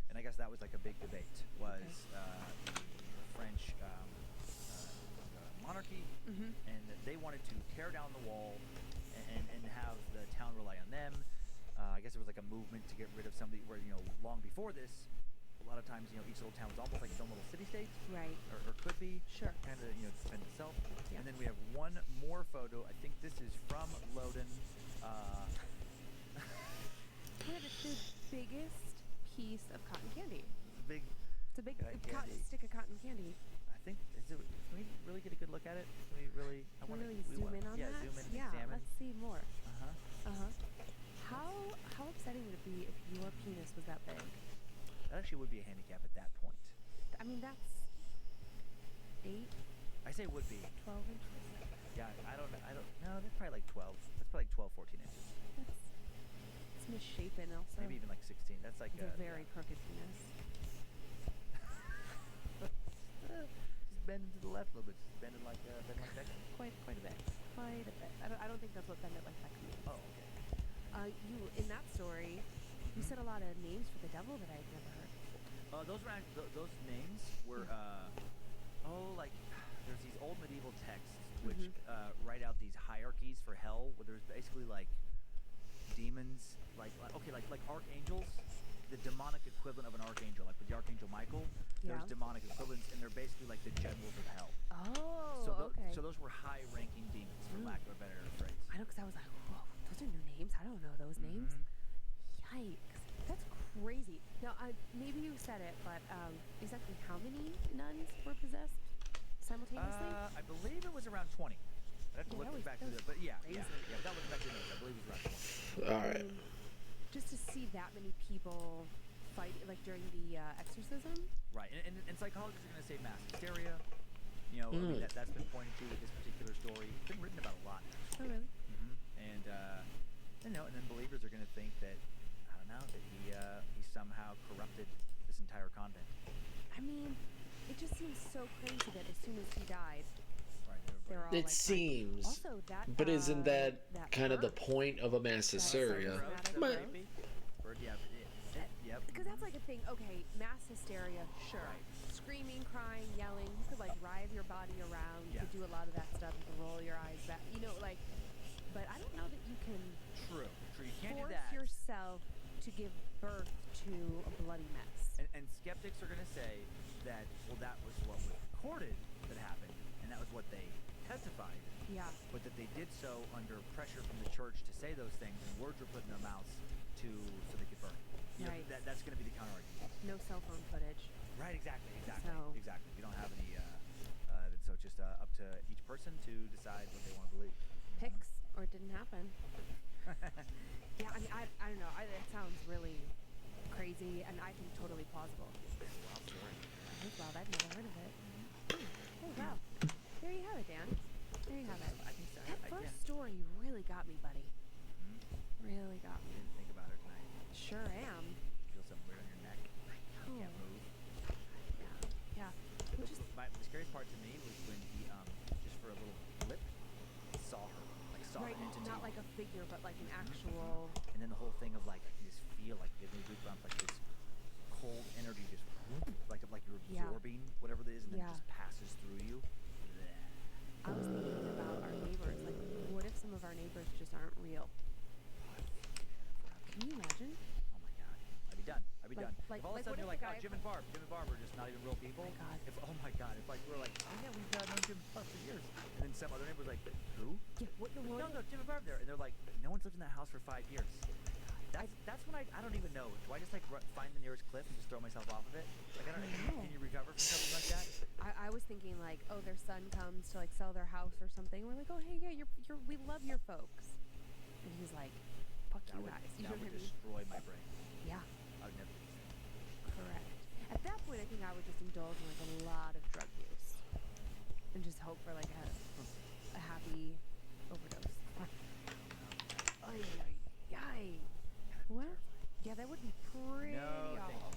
and I guess that was like a big debate. Was the French monarchy, and that they wanted to tear down the wall and have the town rely on them. I guess it was like a movement to get rid of somebody where long before this, a lot of times each little town was almost like its own little city-state. Right. Or could be. Sure. Kind of, defend itself. Yeah. And then we have one more photo. I think this is from Loden. Yeah, it's the biggest piece of cotton candy. Big. It's a big Cotton candy. stick of cotton candy. I think. Can we really get a good look at it? Can we really? I Can want we really zoom in on that? zoom in and Yeah, examine. let's see more. Uh huh. How upsetting would it be if your penis was that big? That actually would be a handicap at that point. I mean, that's 8, I say would be. 12 inches. Yeah. I don't. No, that's probably like 12. That's probably like 12, 14 inches. It's misshapen also. Maybe even like 16. That's like It's a very crooked penis. Just bend to the left a little bit. Just bend it like Beckham. Quite a bit. Quite a bit. I don't think that's what bend it like Beckham means. Oh, okay. You in that story, you said a lot of names for the devil that I had never heard. Those names were like there's these old medieval texts which write out these hierarchies for hell, where there's basically like demons, like archangels, the demonic equivalent of an archangel, like with the archangel Michael. Yeah. There's demonic equivalents, and they're basically like the generals of hell. Oh, So okay. so those were high-ranking demons, for lack of a better phrase. I know, because I was like, whoa, those are new names. I don't know those names. Yikes. That's crazy. Now, maybe you said it, but exactly how many nuns were possessed simultaneously? I believe it was around 20. I have to Yeah, look back through that was but yeah, crazy. without looking back through the notes, I believe it was around 20. All right. Just to see that many people fight, like during the exorcism. Right, and psychologists are going to say mass hysteria. I mean, that's been pointed to with this particular story. It's been written about a lot. Oh, really? And and then believers are going to think that that he somehow corrupted this entire convent. I mean, it just seems so crazy that as soon as he died, Right, they were all It like, seems. Also, that. But isn't that kind of the birth, point of a mass hysteria? That But- maybe. Yep. Because that's like a thing. Okay, mass hysteria, sure. Screaming, crying, yelling. You could like writhe your body around. You Yeah. could do a lot of that stuff. You could roll your eyes back. But I don't know that you can True. You can't do force that. yourself to give birth to a bloody mess. And skeptics are going to say that, well, that was what was recorded that happened, and that was what they testified, Yeah. but that they did so under pressure from the church to say those things, and words were put in their mouths so they could burn. Right. That's going to be the counter argument. No cell phone footage. Right, exactly. So- Exactly. We don't have any, so it's just up to each person to decide what they want to believe. Pics, or it didn't happen. Yeah, I mean, I don't know. It sounds really crazy, and I think totally plausible. Wild story. That's wild. I've never heard of it. Oh, wow. There you have it, Dan. There you have it. I think so. That first story really got me, buddy. Really got me. Didn't think about her tonight. Sure am. Feel something weird on your neck. Oh, Can't move. yeah. Well, just The scariest part to me was when he, just for a little blip, saw her. Saw right, an entity. not like a figure, but like an actual. And then the whole thing of like, I can just feel like giving me goosebumps, like this cold energy just whoop, like you're Yeah. absorbing whatever it is, and then Yeah. it just passes through you. Bleh. be Like- done. like- if all of like, a what sudden you're if like, the oh, guy- Jim and Barb are just not even real people. Oh my God. If oh my god, if like we're like, oh yeah, we've known Jim and Barb for years, and then some other neighbor's like, who? Yeah, what in the No, world? no, Jim and Barb there, and they're like, no one's lived in that house for 5 years. That's when I don't even know. Do I just like find the nearest cliff and just throw myself off of it? Like I don't know. Can you recover from something like that? I was thinking like, oh, their son comes to like sell their house or something. We're like, oh, hey, yeah, we love your folks. And he's like, fuck That you would, guys. You that know would what I mean? destroy my brain. Yeah, I would never. correct. At that point, I think I would just indulge in like a lot of drug use and just hope for like a happy overdose. Ay, ay, ay. What? Yeah, that would be pretty No, thank awful.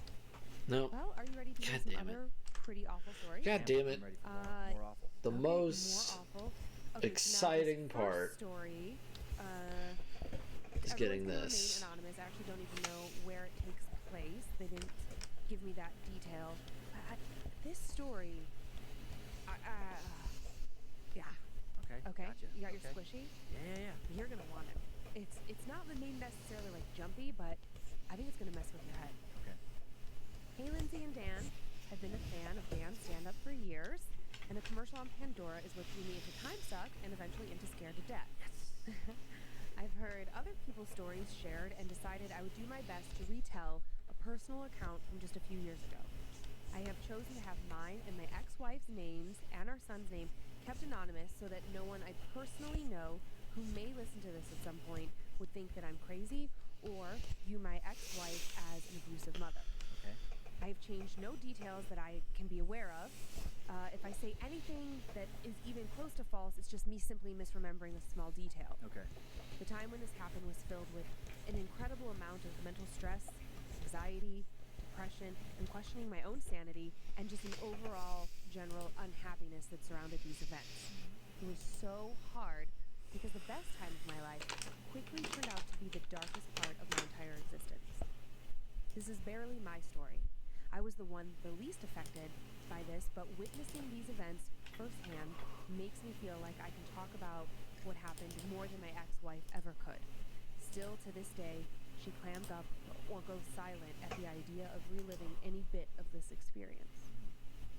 No. Well, are you ready to hear God some damn it. other pretty awful stories? God damn it. I'm ready for Uh, more awful. The Okay, most more awful. Okay, exciting so now this part first story, is everyone's getting gonna this. remain anonymous. I actually don't even know where it takes place. They didn't give me that detail. This story, yeah. Okay. Okay. Gotcha. You got your okay. squishy. Yeah. You're gonna want it. It's not the name necessarily like jumpy, but I think it's gonna mess with your head. Okay. Hey, Lindsay and Dan. I've been a fan of Dan's stand-up for years, and a commercial on Pandora is what drew me into Time Suck and eventually into Scared to Death. Yes. I've heard other people's stories shared and decided I would do my best to retell a personal account from just a few years ago. I have chosen to have mine and my ex-wife's names and our son's name kept anonymous so that no one I personally know who may listen to this at some point would think that I'm crazy or view my ex-wife as an abusive mother. Okay. I have changed no details that I can be aware of. If I say anything that is even close to false, it's just me simply misremembering a small detail. Okay. The time when this happened was filled with an incredible amount of mental stress, anxiety, depression, and questioning my own sanity, and just an overall general unhappiness that surrounded these events. It was so hard because the best time of my life quickly turned out to be the darkest part of my entire existence. This is barely my story. I was the one the least affected by this, but witnessing these events firsthand makes me feel like I can talk about what happened more than my ex-wife ever could. Still to this day, she clams up or goes silent at the idea of reliving any bit of this experience.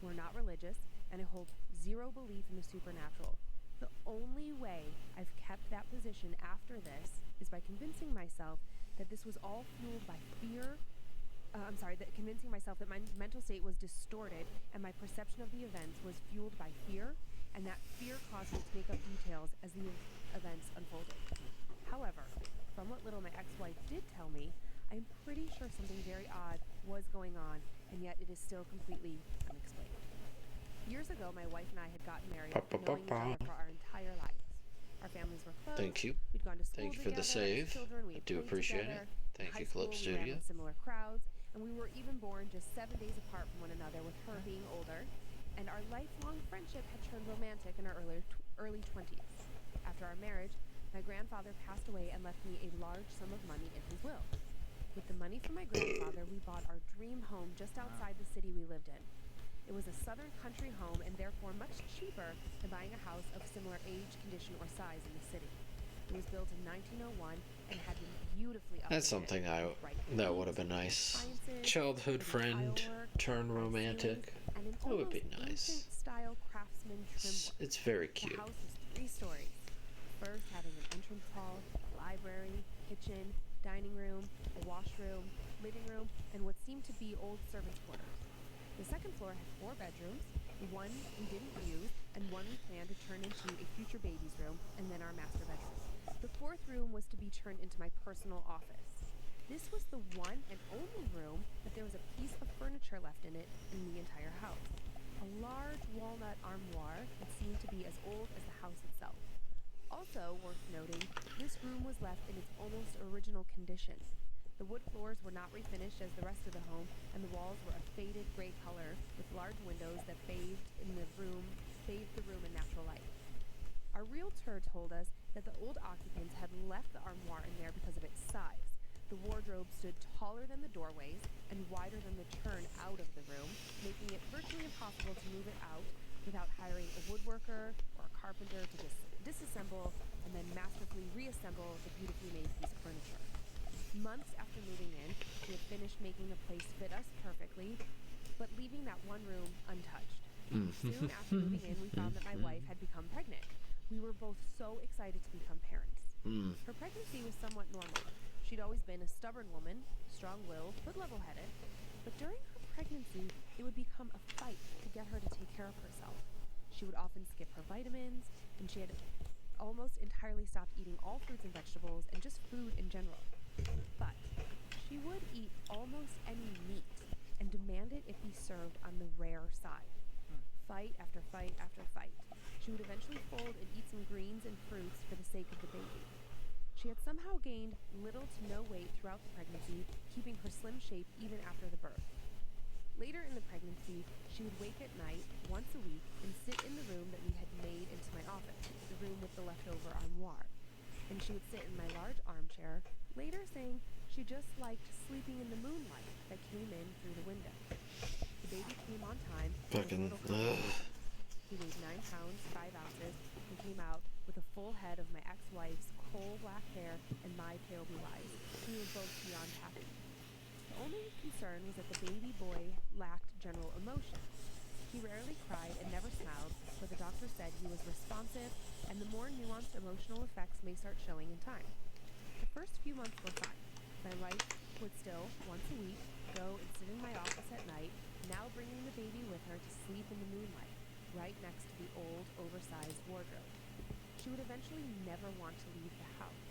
We're not religious, and I hold zero belief in the supernatural. The only way I've kept that position after this is by convincing myself that this was all fueled by fear. Convincing myself that my mental state was distorted and my perception of the events was fueled by fear, and that fear caused me to make up details as the events unfolded. However, from what little my ex-wife did tell me, I'm pretty sure something very odd was going on, and yet it is still completely unexplained. Years ago, my wife and I had gotten married, knowing each other for our entire lives. Our families were close. Thank you. We'd gone to school Thank you for the together as save. children. We I had do played appreciate together. it. Thank In you, high Club school, we ran Studio. in similar crowds, and we were even born just 7 days apart from one another, with her being older. And our lifelong friendship had turned romantic in our early 20s. After our marriage, my grandfather passed away and left me a large sum of money in his will. With the money from my grandfather, we bought our dream home just outside the city we lived in. It was a southern country home and therefore much cheaper than buying a house of similar age, condition, or size in the city. It was built in 1901 and had been beautifully updated. That's something that would have been nice. Childhood friend turned romantic. And an That would be almost nice. ancient-style craftsman trim work. It's very The cute. house is 3 stories. First, having an entrance hall, library, kitchen, dining room, a washroom, living room, and what seemed to be old servants' quarters. The second floor had 4 bedrooms, one we didn't use, and one we planned to turn into a future baby's room, and then our master bedroom. The 4th room was to be turned into my personal office. This was the one and only room that there was a piece of furniture left in it in the entire house. A large walnut armoire that seemed to be as old as the house itself. Also worth noting, this room was left in its almost original condition. The wood floors were not refinished as the rest of the home, and the walls were a faded gray color with large windows that bathed the room in natural light. Our realtor told us that the old occupants had left the armoire in there because of its size. The wardrobe stood taller than the doorways and wider than the turn out of the room, making it virtually impossible to move it out without hiring a woodworker or a carpenter to disassemble and then masterfully reassemble the beautifully made piece of furniture. Months after moving in, we had finished making the place fit us perfectly, but leaving that one room untouched. Soon after moving in, we found that my wife had become pregnant. We were both so excited to become parents. Her pregnancy was somewhat normal. She'd always been a stubborn woman, strong-willed, but level-headed. But during her pregnancy, it would become a fight to get her to take care of herself. She would often skip her vitamins, and she had almost entirely stopped eating all fruits and vegetables and just food in general. But she would eat almost any meat and demanded it be served on the rare side. Fight after fight after fight. She would eventually fold and eat some greens and fruits for the sake of the baby. She had somehow gained little to no weight throughout the pregnancy, keeping her slim shape even after the birth. Later in the pregnancy, she would wake at night, once a week, and sit in the room that we had made into my office, the room with the leftover armoire. And she would sit in my large armchair, later saying she just liked sleeping in the moonlight that came in through the window. The baby came on time. Fucking, He weighed 9 pounds, 5 ounces, and came out with a full head of my ex-wife's coal black hair and my pale blue eyes. We were both beyond happy. The only concern was that the baby boy lacked general emotion. He rarely cried and never smiled, but the doctor said he was responsive, and the more nuanced emotional effects may start showing in time. The first few months were fine. My wife would still, once a week, go and sit in my office at night, now bringing the baby with her to sleep in the moonlight, right next to the old, oversized wardrobe. She would eventually never want to leave the house.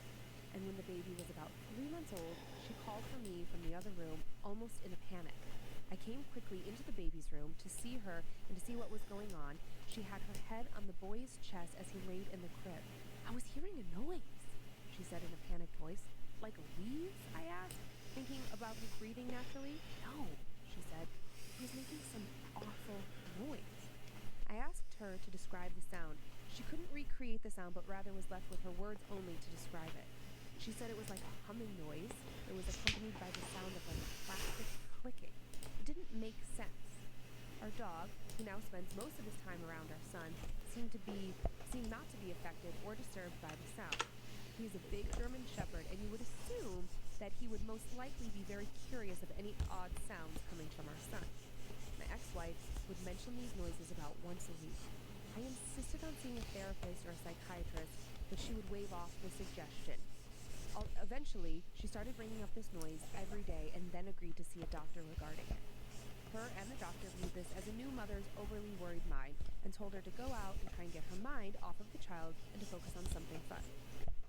And when the baby was about 3 months old, she called for me from the other room, almost in a panic. I came quickly into the baby's room to see her and to see what was going on. She had her head on the boy's chest as he laid in the crib. "I was hearing a noise," she said in a panicked voice. "Like a wheeze?" I asked, thinking about his breathing naturally. "No," she said. "He was making some awful noise." I asked her to describe the sound. She couldn't recreate the sound, but rather was left with her words only to describe it. She said it was like a humming noise. It was accompanied by the sound of like plastic clicking. It didn't make sense. Our dog, who now spends most of his time around our son, seemed not to be affected or disturbed by the sound. He is a big German Shepherd, and you would assume that he would most likely be very curious of any odd sounds coming from our son. My ex-wife would mention these noises about once a week. I insisted on seeing a therapist or a psychiatrist, but she would wave off the suggestion. Eventually, she started bringing up this noise every day and then agreed to see a doctor regarding it. Her and the doctor viewed this as a new mother's overly worried mind and told her to go out and try and get her mind off of the child and to focus on something fun.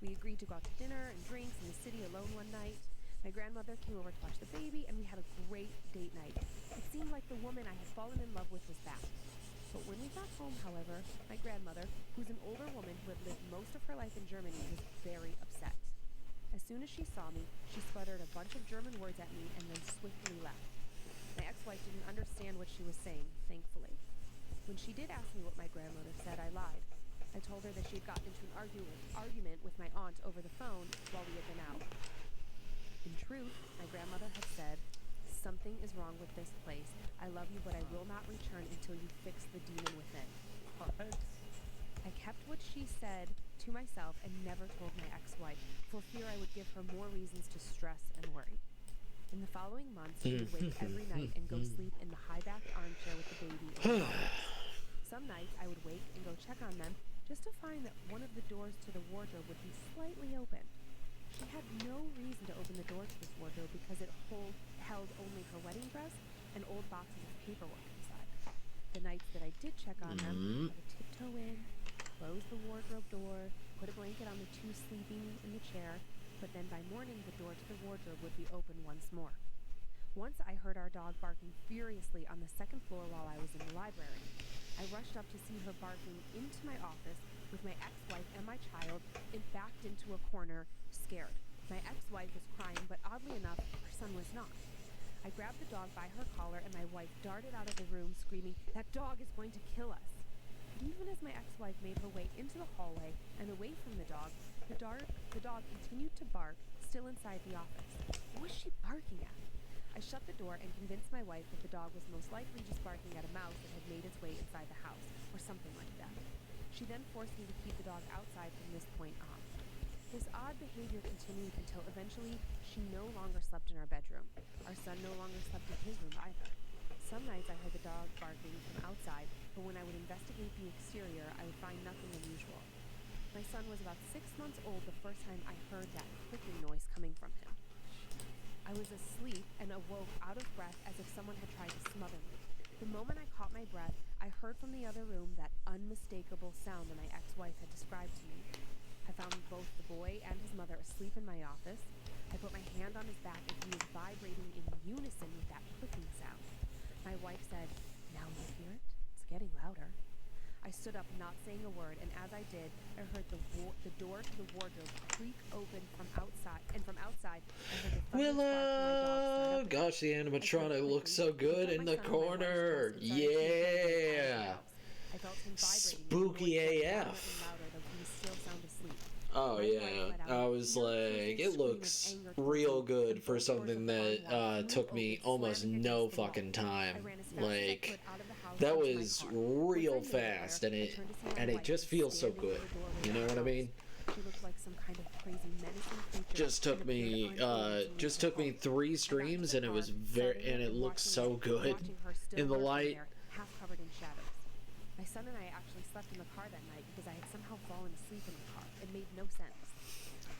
We agreed to go out to dinner and drinks in the city alone one night. My grandmother came over to watch the baby, and we had a great date night. It seemed like the woman I had fallen in love with was back. But when we got home, however, my grandmother, who's an older woman who had lived most of her life in Germany, was very upset. As soon as she saw me, she sputtered a bunch of German words at me and then swiftly left. My ex-wife didn't understand what she was saying, thankfully. When she did ask me what my grandmother said, I lied. I told her that she had gotten into an argument with my aunt over the phone while we had been out. In truth, my grandmother had said, "Something is wrong with this place. I love you, but I will not return until you fix the demon within." What? I kept what she said to myself and never told my ex-wife, for fear I would give her more reasons to stress and worry. In the following months, she would wake every night and go sleep in the high-backed armchair with the baby. Some nights, I would wake and go check on them, just to find that one of the doors to the wardrobe would be slightly open. She had no reason to open the door to this wardrobe because it held only her wedding dress and old boxes of paperwork inside. The nights that I did check on them, I would tiptoe in, close the wardrobe door, put a blanket on the two sleeping in the chair, but then by morning the door to the wardrobe would be open once more. Once I heard our dog barking furiously on the second floor while I was in the library. I rushed up to see her barking into my office with my ex-wife and my child backed into a corner, scared. My ex-wife was crying, but oddly enough, her son was not. I grabbed the dog by her collar and my wife darted out of the room screaming, "That dog is going to kill us." But even as my ex-wife made her way into the hallway and away from the dog continued to bark, still inside the office. What was she barking at? I shut the door and convinced my wife that the dog was most likely just barking at a mouse that had made its way inside the house, or something like that. She then forced me to keep the dog outside from this point on. This odd behavior continued until eventually she no longer slept in our bedroom. Our son no longer slept in his room either. Some nights I heard the dog barking from outside, but when I would investigate the exterior, I would find nothing unusual. My son was about 6 months old the first time I heard that clicking noise coming from him. I was asleep and awoke out of breath as if someone had tried to smother me. The moment I caught my breath, I heard from the other room that unmistakable sound that my ex-wife had described to me. I found both the boy and his mother asleep in my office. I put my hand on his back and he was vibrating in unison with that clicking sound. My wife said, "Now you hear it? It's getting louder." I stood up, not saying a word, and as I did, I heard the door to the wardrobe creak open from outside, and from outside, I heard the thunderous bark of my dog Willow! start up. Gosh, the I turned animatronic looks so quickly, good picked in up the my son and my wife's corner. dress and started taking them Yeah! out of the house. I felt him vibrating. Spooky and the noise got AF. louder and louder, though he was still sound asleep. Oh My yeah, wife let out I a was piercing like, scream it of looks anger towards real me, good and for both doors something of the that barn wall flew took me open, almost slamming no against the wall. fucking I time. ran as fast as I Like, could out of the house that into my was car. real Once I made it fast, there, and I turned to see my it wife just who was feels so standing in good. the doorway You of know the what I house. mean? She looked like some kind of crazy menacing creature Just took and appeared me, unable to just leave took her me home. 3 I got into streams, the and it car, was started it, and it and looked so watching good her still in the lurking light. there, half covered in shadows. My son and I actually slept in the car that night because I had somehow fallen asleep in the car. It made no sense.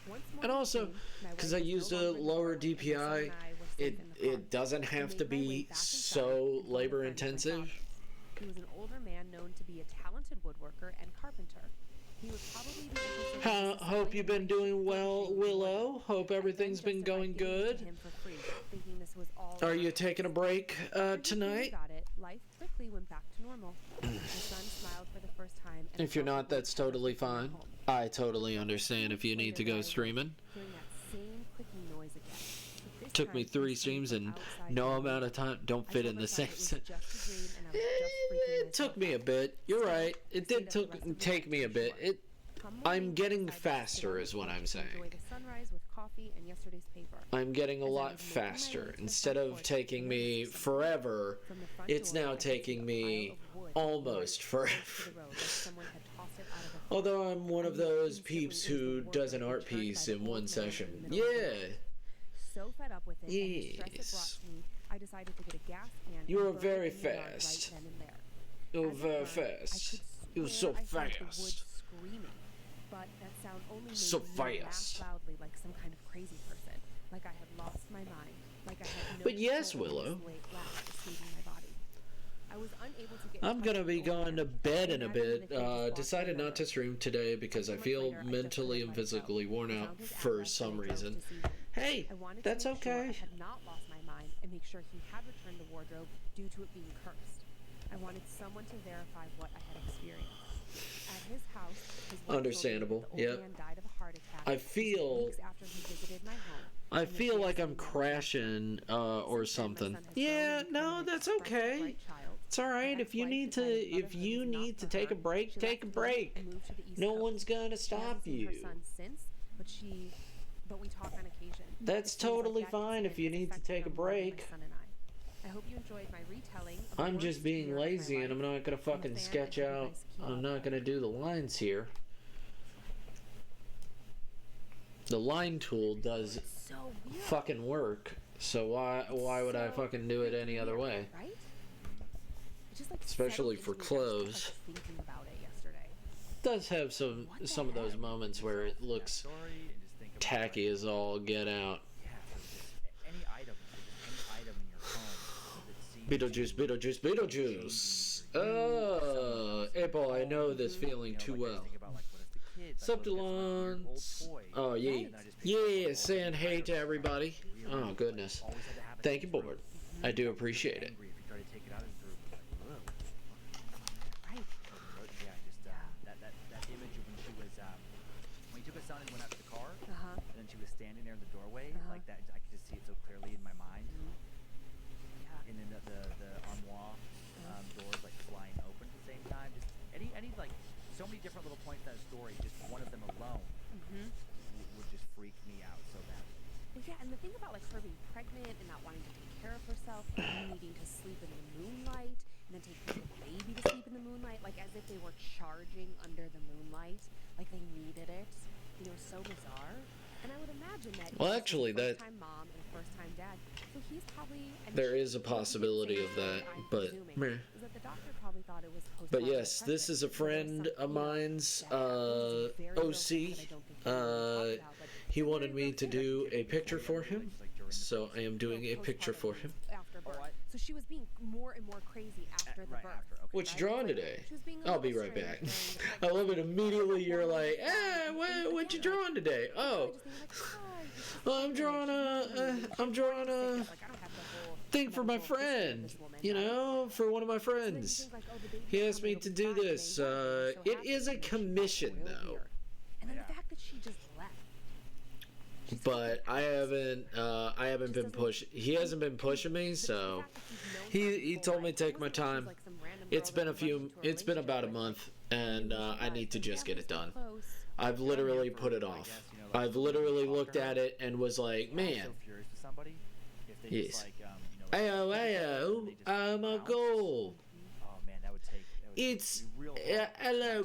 Once And morning also, came, my because wife I was no used a longer in the lower doorway, and my son DPI, and I were safe in the car. it doesn't I have made to my way be back inside so and phoned a friend labor for my intensive. father. He was an older man known to be a talented woodworker and carpenter. He would probably be interested in Hope you've been doing well, Willow. Hope everything's been going good. him for free, thinking this was all Are in you our taking a hands. break After he tonight? got it, life quickly went back to normal. My son smiled for the first time. And If you're felt not, the that's weight of totally everything at fine. home. I totally understand if you need to go Later, I streaming. awoke, hearing that same clicking noise again. But this Took me time, 3 it came streams from and outside no my amount of window. time don't I fit told in the myself same it was set. just a dream, and I was just freaking It took myself me a out. bit. You're Still, right. I It stayed did up the rest of the take night me a too bit. short. Come I'm morning, getting I decided to sit on faster the is what porch I'm to saying. enjoy the sunrise with coffee and yesterday's paper. I'm getting a As I lot was making my way faster. to the Instead front of porch, taking I me noticed something. forever, From the front it's door, now I could see taking a me pile of wood almost lying close to forever. the road, like someone had tossed it out of a farm. Although I'm one I of knew those instantly peeps it was the who does an wardrobe art returned by piece the in old one man session. in the middle of the Yeah. night. So fed up with it and the stress it Yes. brought to me, I decided to get a gas can You and were burn very it in the yard fast. right then and there. You were As it very burned, I fast. could You were swear so I heard the wood fast. screaming, but that sound only made So me laugh fast. loudly like some kind of crazy person, like I had lost my mind, like I had no But yes, control over Willow. this late laugh escaping my body. I was unable to get in I'm touch gonna with be the old going to man. bed I in a imagined bit. that he had just walked Decided away not to early. stream today because I 2 months feel later, I just mentally couldn't and let it go. physically worn I out found his for address some and I drove reason. to see him. Hey, I wanted that's to make sure I okay. had not lost my mind and make sure he had returned the wardrobe due to it being cursed. I wanted someone to verify what I had experienced. At his house, his wife Understandable, told me that the yep. old man died of a heart attack I just feel- weeks after he visited my home. I and that feel he like had I'm seen him. crashing or Since then, my something. son has grown Yeah, and become no, an that's expressive, okay. bright child. It's all My right. If you ex-wife need to, decided if motherhood you was not need to for take a her. break, She take a left me break. and moved to the East No Coast. one's gonna She stop hasn't seen her you. son since, but we talk on occasion. That's It seems like totally that fine if incident you has need to affected take her a more than my break. son and I hope you enjoyed my retelling of the I'm just worst being year of my lazy and I'm life. not gonna I'm a fucking fan and sketch hope you out. guys keep I'm up. not gonna do the lines here. The line tool does It's so weird. fucking work, so why would I So fucking do it any other weird, way? Right? It just like Especially settled for into me. I was clothes. just like thinking about it yesterday. Does have some What the of those heck? moments where it looks Story and just think about tacky as all get out. Yeah, so just any item, so just any item in your home that seems Beetlejuice, to Beetlejuice, Beetlejuice. April, I know this feeling too well. Subdolons. Oh, yeah. Yeah, saying hey to everybody. Oh, goodness. Thank you, board. I do appreciate it. If you try to take it out of the group, like, whoa. Right. Yeah, just that image of when she was when he took his son and went out to the car, Uh-huh. and then she was standing there in the doorway, Uh-huh. like that. I could just see it so clearly in my mind. Yeah. And then the armoire doors like flying open at the same time. Just any like so many different little points in that story. Just one of them alone would just freak me out so bad. Well, yeah, and the thing about like her being pregnant and not wanting to take care of herself, and needing to sleep in the moonlight, and then taking the baby to sleep in the moonlight, like as if they were charging under the moonlight, like they needed it. so bizarre. And I would imagine that Well, he's actually, a that first-time mom and a first-time dad. So he's probably there is a possibility of that, but meh. is that the doctor probably thought it was But postpartum yes, this depression. is a So there's friend some, of mine's, that happens. It's very real OC. things that I don't think we really talk about, but He it's wanted very me real to thing. do a picture for him, so I am doing a picture for him. After birth. So she was being more and more crazy after the right birth. after, okay. What you drawing today? She was being a I'll be little right back. strange I during the love it. Immediately you're like, what you drawing today? Oh, well, I'm drawing a thing for my friend. You know, for one of my friends. He asked me to do this. It is a commission though, And then the fact that she just left. but I haven't been pushed. He hasn't been pushing me, so he told me to take my time. It's been about a month, and I need to just get it done. I've literally put it off. I've literally looked at it and was like, man, yes. Ayo, I'm a goal. Oh man, that would take. It's hello,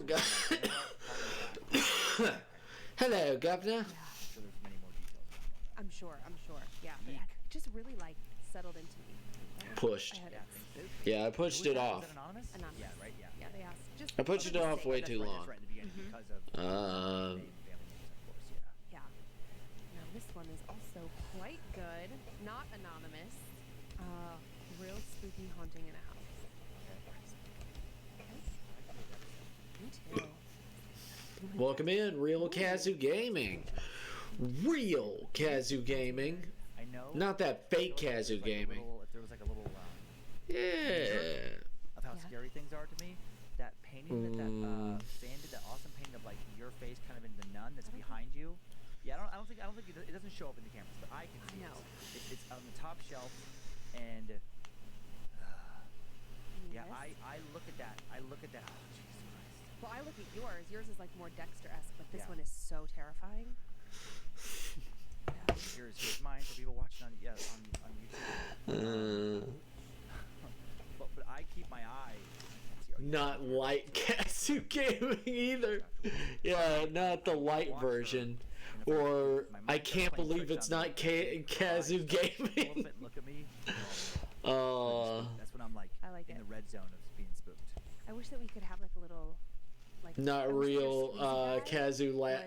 hello, governor. I'm sure. Yeah, but it just really settled into me. Pushed. Yeah, I pushed it off. Anonymous? Anonymous. Yeah, right. Yeah. Yeah, they asked. Just I pushed it off way too long. That's right at the beginning because of family names, of course. Yeah. Yeah. Now this one is also quite good. Not anonymous. Real spooky haunting in a house. Me too. Welcome in, Real Kazoo Gaming. Real Kazoo Gaming. I know. Not that fake Kazoo Gaming. If there was like a little Yeah. of how scary things are to me, that painting that fan did, that awesome painting of like your face kind of in the nun that's behind you. Yeah, I don't think it doesn't show up in the cameras, but I can see it. It's on the top shelf, and yeah, I look at that. Oh, Jesus Christ. Well, I look at yours. Yours is like more Dexter-esque, but this Yeah. one is so terrifying. Here's mine for people watching on YouTube. But I keep my eye. Not light Kazoo Gaming either. Yeah, not the light version. Or I can't believe it's not Kazoo Gaming. Look at me. That's when I'm like, I like in it. the red zone of being spooked. I wish that we could have like a little, like Not I wish their real squeezy guy Kazoo was,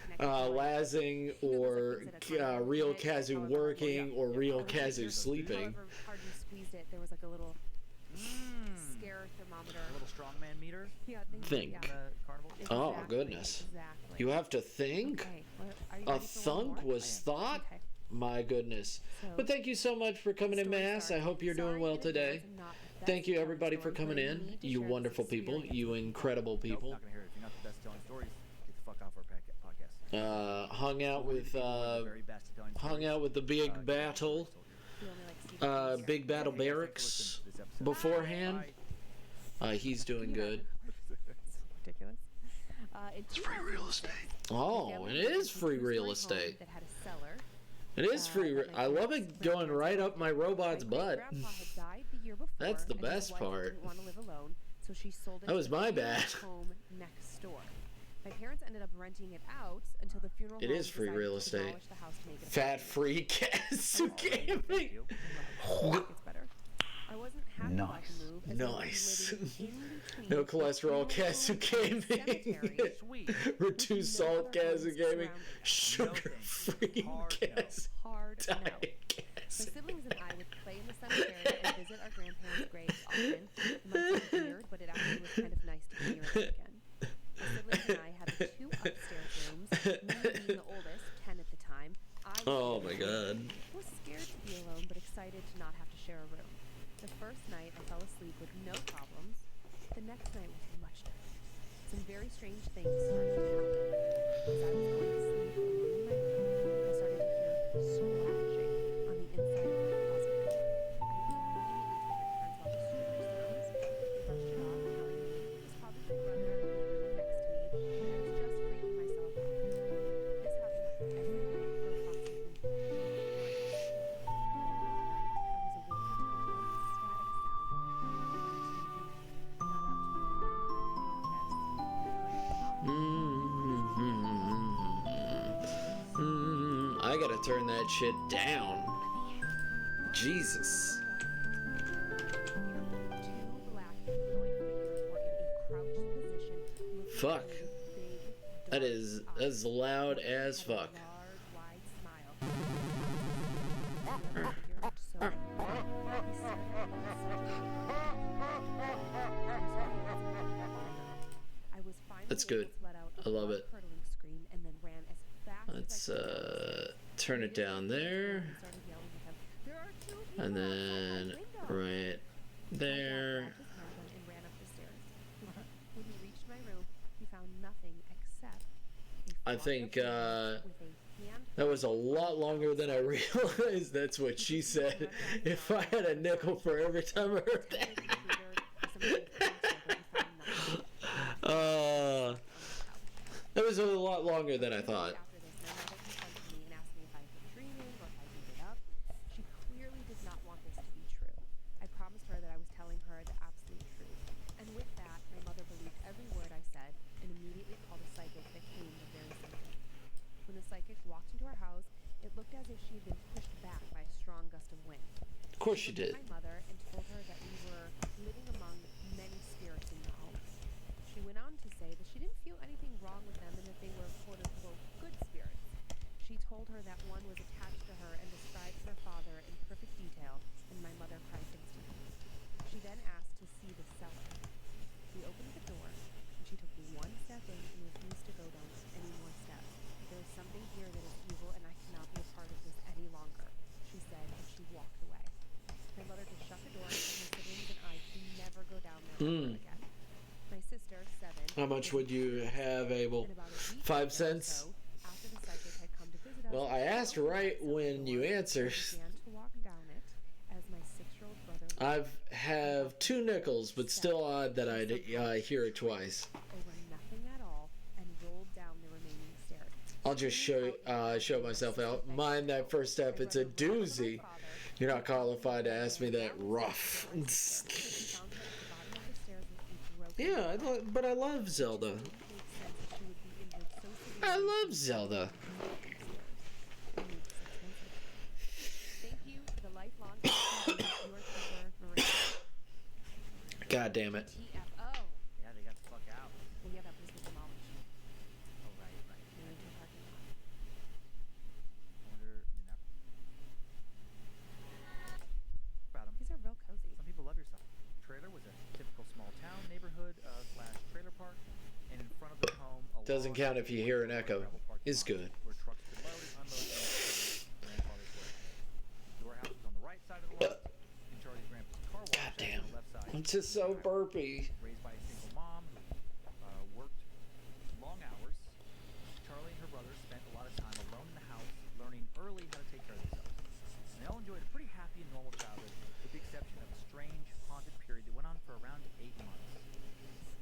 connected to, like, Lazing or real Kazoo working or real Kazoo sleeping. However hard you squeezed it, there was like a little scare thermometer. A little strongman meter. Yeah, Think. On the carnival. Oh, Exactly, goodness. Exactly. You have to think? Okay, well, are you A ready for one thunk more? was thought? Okay. My goodness. So, But thank you so much for coming in, story Mass. I started. hope you're doing Sorry well in today. advance, I'm not the Thank you, best everybody, for storyteller, coming but I in. need to You share this wonderful people. experience. You incredible Nope, people. not gonna hear it. If you're not the best telling stories, get the fuck off our podcast. Hung out with Very best at telling hung stories. out with the big battle, You only, like, see the things Big Battle Hey, guys, thanks for Barracks listening to this episode. beforehand. Bye. He's doing good. It's ridiculous. It's free real estate. Oh, it is free real estate. That had a cellar. It is free. I love it going right up my robot's My butt. grandpa had died the year before. That's the and his best wife part. Didn't want to live alone, so she sold it. That was to the my funeral bad. Home next door. My parents ended up renting it out until the funeral. It home is free decided real to estate. demolish the house to make it a Fat family. free Kazoo Gaming. It's better. I wasn't happy about the move. As Nice. I was living in between No the cholesterol funeral Kazoo home and the Gaming. cemetery, Sweet. Reduced no salt other Kazoo homes Gaming. surrounding us. Sugar free Hard no. Kazoo. Hard no. Diet My Kazoo. siblings and I would play in the cemetery and visit our grandparents' graves often. It might sound weird, but it actually was kind of nice to be near them again. My siblings and I had the two upstairs rooms, me being the oldest, 10 at the time. I Oh was my god. was scared to be alone, but excited to not have to share a room. The first night, I fell asleep with no problems. The next night was much different. Some very strange things started to happen. As I was going to sleep alone in my room, I started to hear splashing on the inside of the closet door. I immediately told my parents about the strange sounds. They brushed it off, telling me it was probably my brother who lived next to me, and I was just freaking myself out. This happened every night for approximately 4 months. Mm-hmm. gotta turn that shit down. Jesus. Fuck. That's loud as fuck. That's good. I love it. Let's turn it down there. And then right there. I think that was a lot longer than I realized. That's what she said. If I had a nickel for every time I heard that. That was a lot longer than I thought. Of course she did. My mother and told her that we were living among many spirits in the home. She went on to say that she didn't feel anything wrong with them and that they were quote unquote good spirits. She told her that one was attached to her and described her father in perfect detail, and my mother cried instantly. She then asked to see the cellar. We opened the door, and she took one step in and refused to go down any more steps. There is something here that is evil, and I cannot be a part of this any longer, she said, and she walked away. My mother just shut the door and told my siblings and I to never go down there ever again. My sister, 7. How much would you have, Abel? 5 cents? After the psychic had come to visit us, Well, I asked right when you answered. began to walk down it as my 6-year-old brother I have 2 nickels, but still odd that I'd hear it twice. over nothing at all and rolled down the remaining stairs. I'll just show myself out. Mine, that first step, it's a doozy. You're not qualified to ask me that rough. Yeah, but I love Zelda. I love Zelda. Thank you for the lifelong your keeper, Maria. God damn it. TFO. Yeah, they got the fuck out. Well, yeah, that was the demolished. Oh, right. They went to a parking lot. I wonder, about 'em. These are real cozy. Some people love your side. Trailer was a typical small town neighborhood slash trailer park, and in front of the home, a Doesn't count if you hear an echo. gravel parking It's lot good. where trucks could load and unload grandfather's work. The warehouse was on the right side of the lot, and Charlie's grandpa's car wash God was damn. on the left side. I'm just so burpy. Raised by a single mom who worked long hours, Charlie and her brother spent a lot of time alone in the house, learning early how to take care of themselves. And they all enjoyed a pretty happy and normal childhood, with the exception of a strange, haunted period that went on for around 8 months.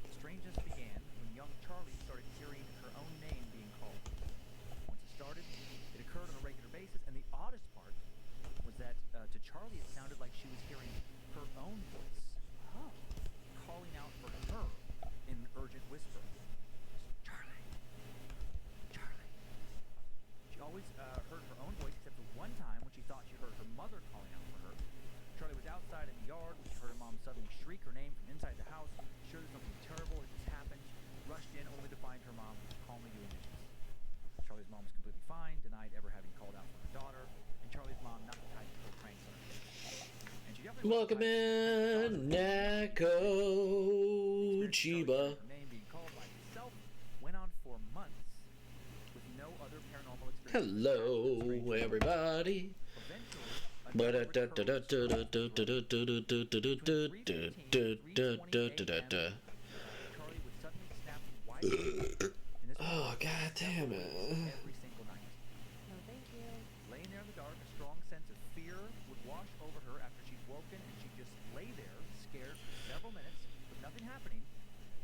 The strangeness began when young Charlie started hearing her own name being called. Once it started, it occurred on a regular basis, and the oddest part was that to Charlie it sounded like she was hearing her own voice. Oh. Calling out for her in an urgent whisper. Charlie. Charlie. She always heard her own voice except for one time when she thought she heard her mother calling out for her. Charlie was outside in the yard when she heard her mom suddenly shriek her name from inside the house. Sure that something terrible had just happened. Rushed in only to find her mom calmly doing dishes. Charlie's mom was completely fine, denied ever having called out for her daughter, and Charlie's mom not the type to pull pranks on her kids. And she definitely Welcome in, Nako Chiba. Her name being called by herself went on for months with no other paranormal experience. Hello, everybody. Charlie would suddenly snap wide awake, and this Oh, god damn it. every single night. No, thank you. Laying there in the dark, a strong sense of fear would wash over her after she'd woken, and she'd just lay there, scared for several minutes, with nothing happening,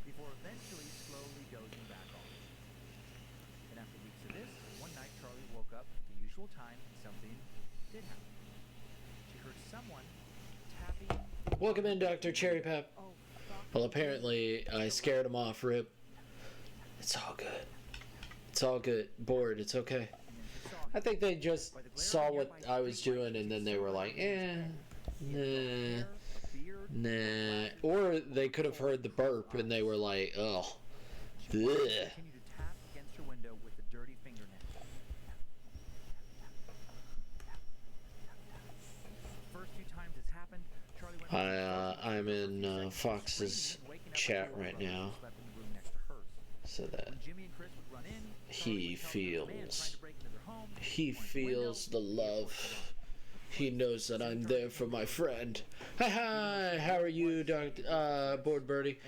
before eventually slowly dozing back off. And after weeks of this, one night Charlie woke up at the usual time, and something did happen. She heard someone tapping. Welcome in, Dr. Cherry Pep. Oh, fuck. Well, apparently I scared him off, Rip. It's all good. It's all good. Bored, it's okay. And then she saw him. I think they just saw what I was doing and then they were like, nah, nah. Or they could have heard the burp and they were like, oh, ugh. Continue to tap against your window with a dirty fingernail. First few times this happened, Charlie went I'm in Fox's chat right now, so that When Jimmy and Chris would run in, he Charlie would tell the man trying feels to break into their home, he point the window, feels the love. He knows that I'm there for my friend. Hi, how are you, Board Birdie?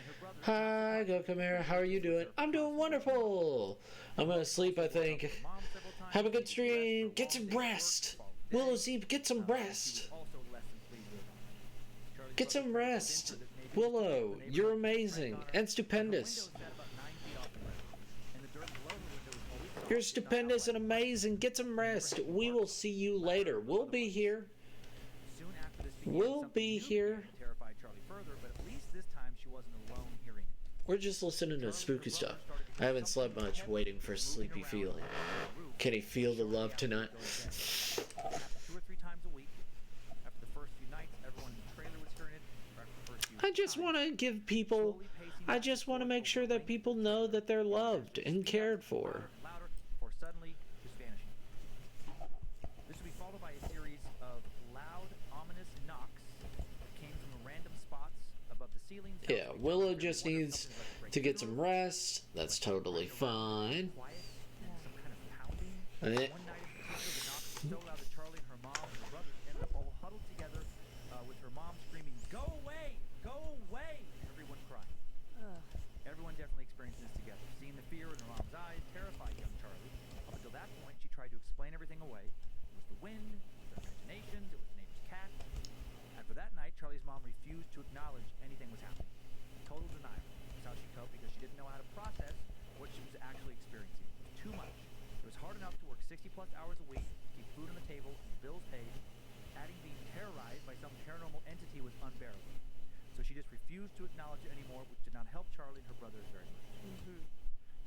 Hi, go come here. How are you doing? I'm doing wonderful. I'm gonna sleep, I think. Have a good stream. Get some rest. Willow Zeep, get some rest. Get some rest. Willow, you're amazing and stupendous. You're stupendous and amazing. Get some rest. We will see you later. We'll be here. We'll be here. Terrified Charlie further, but at least this time she wasn't alone hearing it. We're just listening to spooky stuff. I haven't slept much, waiting for a sleepy feeling. Can he feel the love tonight? 2 or 3 times a week. After the first few nights, everyone in the trailer was hearing it. After the first few I just want to give people, I just want to make sure that people know that they're loved and cared for. louder, before suddenly just vanishing. This would be followed by a series of loud, ominous knocks that came from random spots above the ceilings. Yeah, Willow just needs to get some rest. That's totally fine. Quiet and some kind of pounding. And it, One night in particular, the knocks were so loud that Charlie and her mom and her brothers ended up all huddled together with her mom screaming, "Go away! Go away!" and everyone crying. Ugh. Everyone definitely experienced this together. Seeing the fear in her mom's eyes terrified young Charlie. Up until that point, she tried to explain everything away. It was the wind, it was their imaginations, it was the neighbor's cat. And for that night, Charlie's mom refused to acknowledge anything was happening. Total denial. That's how she coped because she didn't know how to process what she was actually experiencing. It was too much. It was hard enough to work 60-plus hours a week, keep food on the table, and bills paid. Adding being terrorized by some paranormal entity was unbearable. So she just refused to acknowledge it anymore, which did not help Charlie and her brothers very much.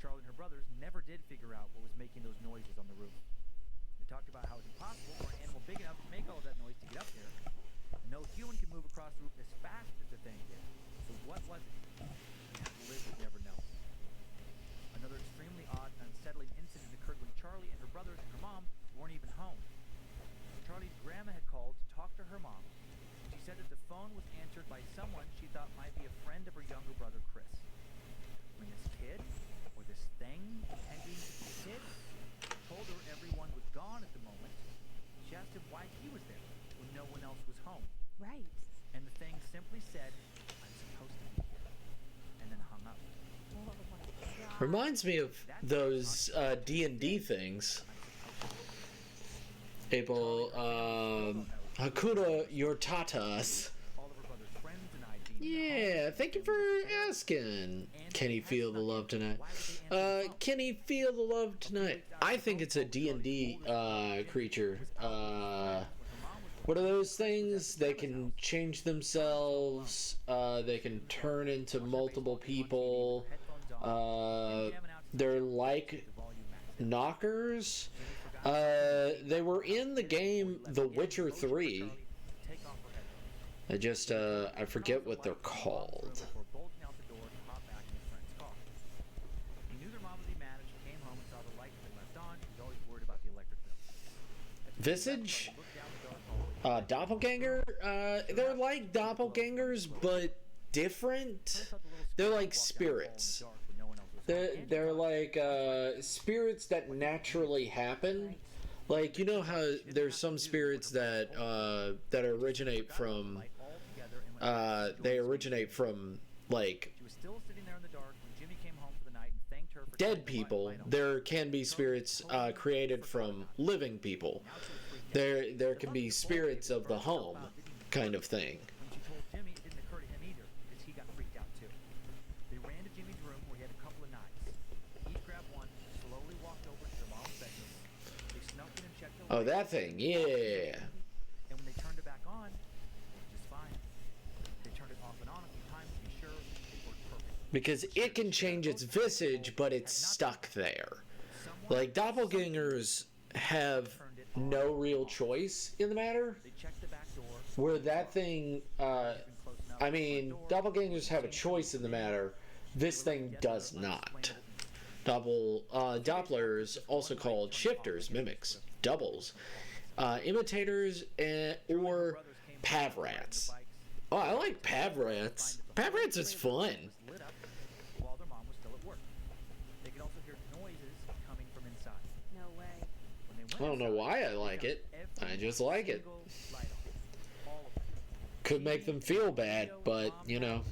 Charlie and her brothers never did figure out what was making those noises on the roof. They talked about how it's impossible for an animal big enough to make all of that noise to get up there. And no human could move across the roof as fast as the thing did. So what was it? Liz would never know. Another extremely odd and unsettling incident occurred when Charlie and her brothers and her mom weren't even home. Charlie's grandma had called to talk to her mom. She said that the phone was answered by someone she thought might be a friend of her younger brother, Chris. When this kid, or this thing pretending to be a kid, told her everyone was gone at the moment, she asked him why he was there when no one else was home. Right. And the thing simply said, "I'm supposed to be here," and then hung up. Oh my god. reminds me of those D&D things. Abel, Hakuna your tatas. All of her brother's friends and I being Yeah, thank you for asking. Can he feel the love tonight? Can he feel the love tonight? I think it's a D&D creature. What are those things? They can change themselves. They can turn into multiple people. They're like knockers. They were in the game The Witcher 3. I forget what they're called. Visage? Doppelganger? They're like doppelgangers, but different. They're like spirits. They're like spirits that naturally happen. Like, you know how there's some spirits that that originate from like dead people. There can be spirits created from living people. There can be spirits of the home kind of thing. When she told Jimmy, it didn't occur to him either, because he got freaked out too. They ran to Jimmy's room where he had a couple of knives. Each grabbed one, slowly walked over to their mom's bedroom. They snuck in and checked the Oh, that thing, yeah. And when they turned it back on, it was just fine. They turned it off and on a few times to be sure it worked perfect. Because it can change its visage, but it's stuck there. Like, doppelgangers have turned it no on real and off. choice in the matter. They checked the back door. Where that thing, Even close enough I to the mean, front door. doppelgangers have a choice in the matter. This thing does not. Dopplers, also called shifters, mimics, doubles, imitators, or pavrats. Oh, I like pavrats. Pavrats is fun. Lit up while their mom was still at work. They could also hear noises coming from inside. No way. When they I don't know why I like it. I just like it. Could make them feel bad, but you know,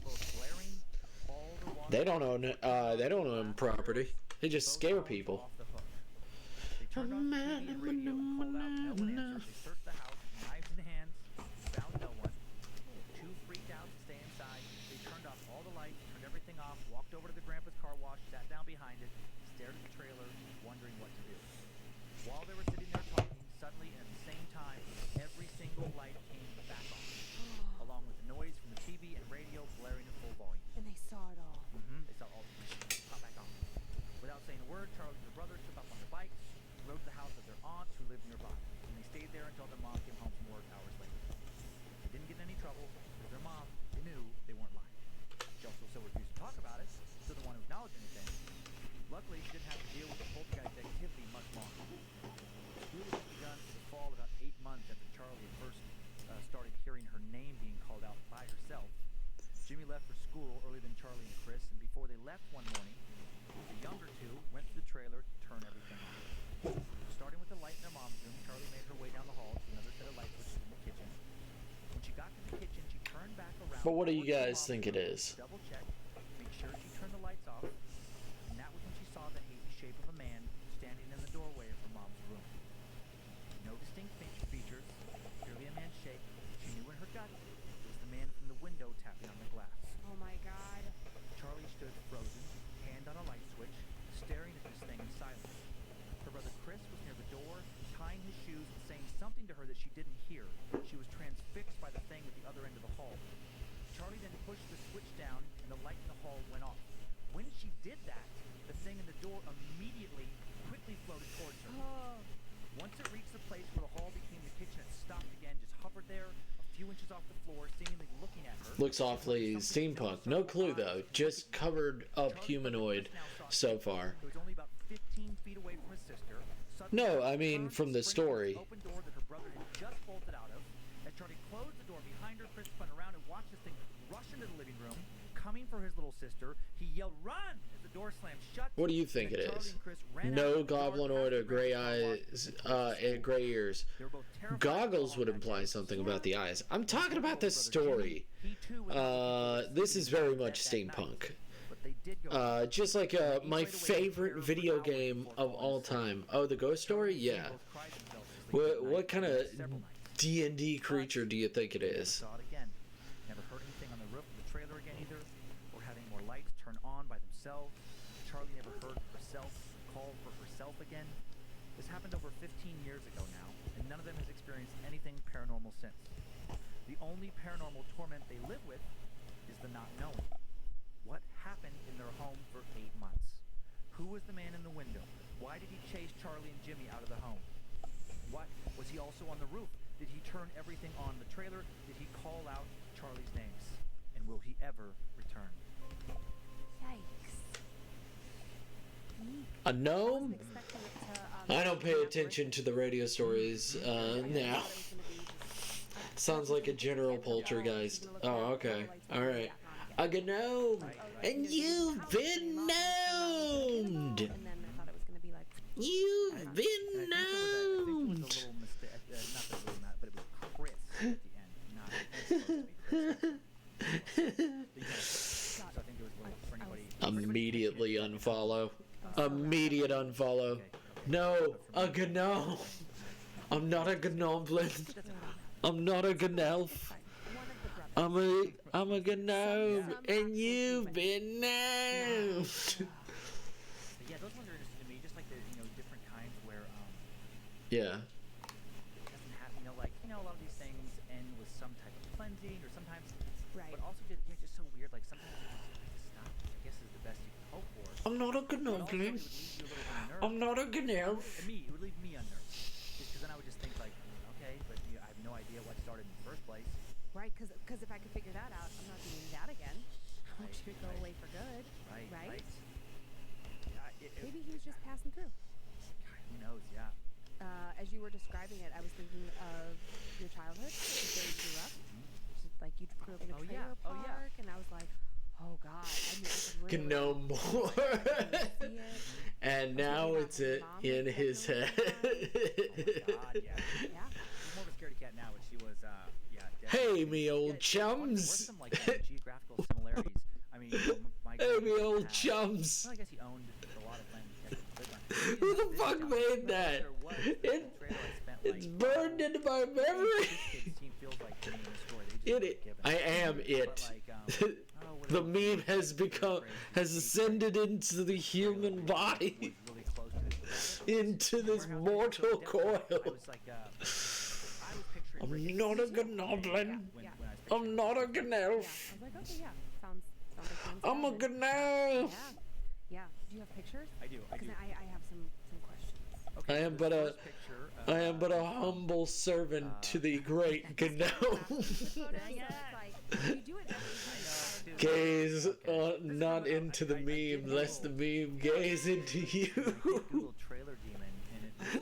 they don't own property. They just scare people. They turned off the TV and radio and called out. No one answered. They searched the house, knives in hand, found no one. Too freaked out to stay inside, they turned off all the lights, turned everything off, walked over to the grandpa's car wash, sat down behind it, stared at the trailer, wondering what to do. While they were sitting there talking, suddenly and at the same time, every single light came back on, along with the noise from the TV and radio blaring at full volume. And they saw it all. They saw all the pop back on. Without saying a word, Charlie and her brother took off on their bikes, rode to the house of their aunt who lived nearby, and they stayed there until their mom came home from work hours later. They didn't get in any trouble because their mom knew they weren't lying. She also so refused to talk about it, so didn't want to acknowledge anything. Luckily, she didn't have to deal with the poltergeist activity much longer. School had begun for the fall about 8 months after Charlie had first started hearing her name being called out by herself. Jimmy left for school earlier than Charlie and Chris, and before they left one morning, the younger two went to the trailer to turn everything on. Starting with the light in their mom's room, Charlie made her way down the hall to another set of light switches in the kitchen. When she got to the kitchen, she turned back around. But what do you guys think it is? Double check, make sure she turned the lights off, and that was when she saw the hazy shape of a man standing in the doorway of her mom's room. No distinct features, purely a man's shape. She knew in her gut it was the man from the window tapping on the glass. Oh my god. Charlie stood frozen, hand on a light switch, staring at this thing in silence. Her brother Chris was near the door, tying his shoes and saying something to her that she didn't hear. She was transfixed by the thing at the other end of the hall. Charlie then pushed the switch down and the light in the hall went off. When she did that, the thing in the door immediately, quickly floated towards her. Once it reached the place where the hall became the kitchen, it stopped again, just hovered there, a few inches off the floor, seemingly looking at her. Looks awfully steampunk. No clue though. Just covered up humanoid so far. It was only about 15 feet away from his sister. No, I mean from the story. Open door that her brother had just bolted out of. As Charlie closed the door behind her, Chris spun around and watched this thing rush into the living room, coming for his little sister. He yelled, "Run!" as the door slammed shut. What do you think it is? No goblinoid or gray eyes and gray ears. Goggles would imply something about the eyes. I'm talking about this story. This is very much steampunk. Just like my favorite video game of all time. Oh, the Ghost Story? Yeah. What kind of D&D creature do you think it is? Never heard anything on the roof of the trailer again either, or having more lights turn on by themselves. Charlie never heard herself call for herself again. This happened over 15 years ago now, and none of them has experienced anything paranormal since. The only paranormal torment they live with is the not knowing. What happened in their home for 8 months? Who was the man in the window? Why did he chase Charlie and Jimmy out of the home? What? Was he also on the roof? Did he turn everything on the trailer? Did he call out Charlie's names? And will he ever return? Yikes. A gnome? Expecting it to, I don't pay attention to the radio stories now. Sounds like a general poltergeist. Oh, okay. Alright. A gnome! And you've been gnomed! And then I thought it was going to be like... You've been gnomed! Not the little nut, but it was Chris at the end. Not supposed to be Chris. So I think it was a little for anybody. Immediately unfollow. Immediate unfollow. No, a gnome. I'm not a gnoblin. I'm not a gnelf. I'm a gnome, and you've been gnomed. Yeah, those ones are interesting to me, just like the different kinds where Yeah. doesn't have a lot of these things end with some type of cleansing or sometimes, Right. but also just so weird. Like sometimes you just have to stop. I guess is the best you can hope for. I'm not a But also, it would gnoblin. leave you a little unnerved. I'm not a gnelf. Me, it would leave me unnerved. Right, because if I could figure that out, I'm not doing that again. I want you to go away for good. Right? Maybe he was just passing through. Who knows? Yeah. As you were describing it, I was thinking of your childhood, where you grew up. Just like you grew up in a Oh, trailer yeah. Oh, park, yeah. and I was like, oh God, I mean, I could Can know more. see it. And now it's in his head. Oh my God, yeah. Yeah. She's more of a scaredy cat now, but she was, yeah. Hey, definitely. me Yeah, old it's funny, there were chums. some like geographical similarities. I mean, my Hey, me grandfather old had- chums. Well, I guess he owned a lot of land. He lived on. Who the This fuck town, made but that? there was the It- trailer I spent, It's like, burned into my memory. This kid's team feels like to me in the story. They just It. given I am But, it. like, The meme has ascended into the human body, was really close to this. into this mortal coil. I was like, I was picturing I'm Rick not a when goblin. I was I'm not a picturing Yeah. I gnome. was like, okay, yeah, sounds like sounds I'm a valid. gnome. Yeah. Do you have pictures? I do. Because I have some questions. Okay, I so am this but a- first picture, I am but a humble servant to the great gnome. You do it every Gaze not into the meme, lest the meme gaze into you. Google trailer demon, and this is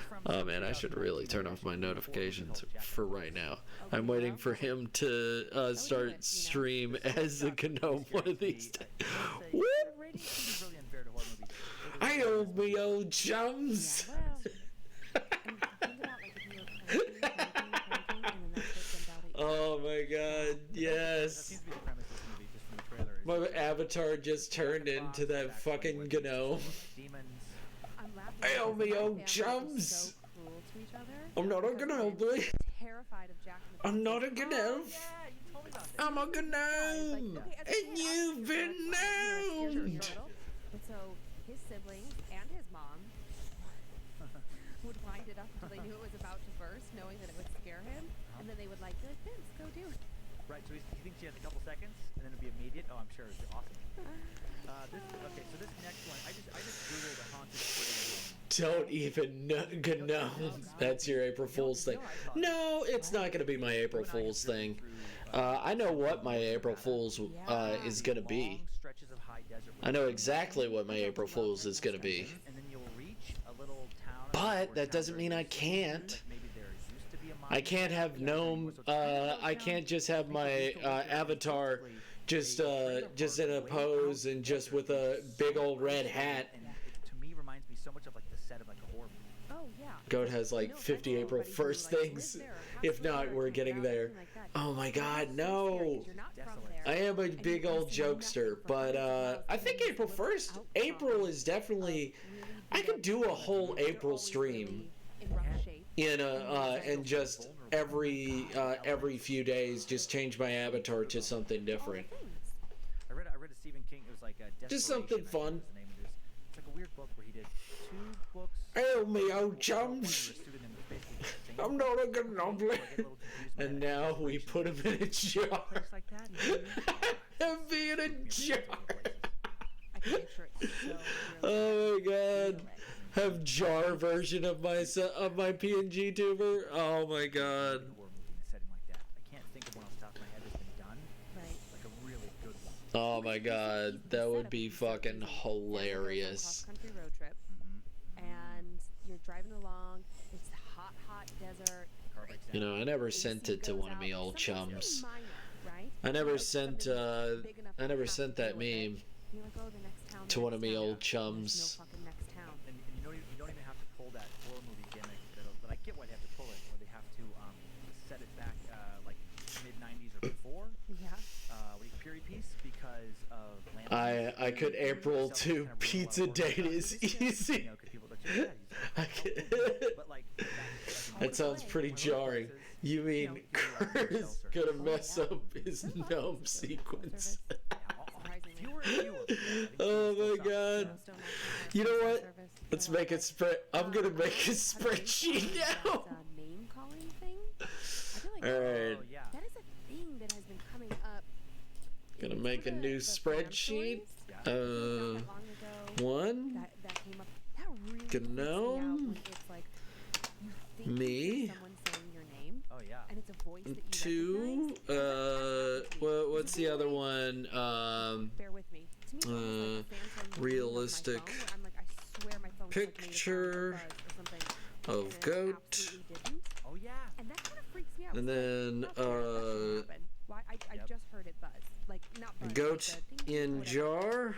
from Oh man, I should really turn off my notifications for right now. I'm waiting for him to start stream as a gnome one of these days. Woo! I owe me old chums. Oh my god, That yes. seems to be the premise of this movie, just from the trailer. is My that avatar just turned into that fucking gnome. demons. I owe me old So chums. cruel to each other. I'm not a because gnome, they're boy. Terrified of Jack and the I'm not a Beanstalk. gnome. Yeah, you told me about that. I'm a gnome. Okay, as a And kid, you've I been was scared when you were gnomed. little. And so his siblings and his mom would wind it up until they knew it was about to burst, knowing that it would scare him. And then they would be like, Vince, go do it. Right, so he thinks he has a couple seconds, and then it'll be immediate. Oh, I'm sure it's awesome. Okay, so this next one, I just googled a haunted trailer. Don't even gnome. That's your April Fool's thing. No, it's not going to be my April Fool's thing. I know what my April Fool's is going to be. I know exactly what my April Fool's is going to be. And then you'll reach a little town. But that doesn't mean I can't. I can't have gnome. I can't just have my avatar just in a pose and just with a big old red hat. And it, to me, reminds me so much of like the set of like a horror movie. Oh, yeah. Goat has like 50 April 1st things. If not, we're getting there. Oh my god, no. I am a big old jokester, but I think April 1st, April is definitely, I could do a whole April stream in and just every few days just change my avatar to something different. I read a Stephen King. It was like a Just something Desperation, I fun. think was the name of this. It's like a weird book where he did 2 books. Hey, me old One chums. where a pseudonym was basically the same. I'm not a So I get goblin. a little confused when And I now have we put him in a jar. place like that. Him being a jar. I can picture it so Oh my god. Have jar version of my PNGtuber. Oh my god. Horror movie in a setting like that. I can't think of one off the top of my head that's been done. Right. Like a really good one. Oh my god. That would be fucking hilarious. Cross-country road trip, and you're driving along. It's hot, hot desert. Car breaks You down. know, I never AC sent it to goes one of me out. old Something chums. minor, right? I never Like sent something big enough I to never have sent to that deal with it. meme You're like, oh, the next town. to the one of next me town. old There's chums. no fucking next town. And you don't even have to pull that horror movie gimmick. But I get why they have to pull it, where they have to set it back like mid '90s or before. Yeah. Period piece because of land. I could April to pizza date is easy. You know, 'cause people like, yeah, I could- but like That sounds pretty jarring. You mean Kurt's gonna mess up his gnome sequence? Oh my god. You know what? Let's make it spread. I'm gonna make a spreadsheet now. Name calling thing. I feel like Alright. Oh, yeah. that is a thing that has been coming up. Gonna in make a some of new the fan spreadsheet. stories. Not that long ago, One. that came up. That really freaks me out Gnome. when it's like you think Me. it's someone saying your name, Oh yeah. and it's a voice that you two. recognize, and that happened to me. What's the other one? Bear with me. To me, it's almost like a phantom Realistic ringing of my phone, where I'm like, I swear my phone picture like made a sound or something, of and it goat. absolutely didn't. Oh yeah. And that kind of freaks me out. And then, That's weird. That shouldn't happen. Why? I Yep. just heard it buzz. Like, not buzz. Goat like the ding, in whatever. jar.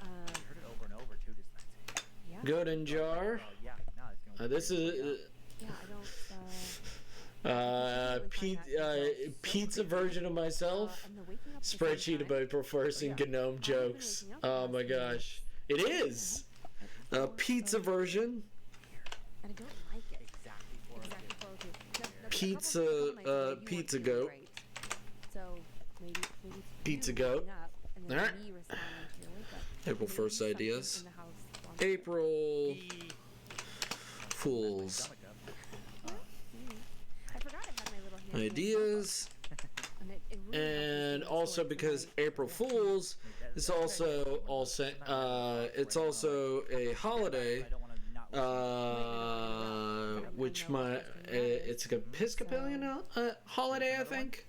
I heard it over and over too this night. Yeah. Goat in jar. Oh yeah. No, it's gonna be This weird. is Yeah, I don't. pizza version of myself. And the waking up at the same Spreadsheet time. about perforcing GNOME jokes. Oh my gosh, it is a pizza version. And I don't like it. Exactly 402. Exactly 402. Now, Pizza, the couple nights ago, you pizza weren't feeling goat. great. So maybe it's Pizza you goat. waking up and then Alright. me responding to your wake up. April Maybe 1st something ideas. in the house wants- April E. Fools Stomach up. Maybe. I forgot I had my little hand ideas, and it really and helps me also sort of because like- April Fools is also it's also a holiday. I don't wanna not Which it's an Episcopalian holiday, I think.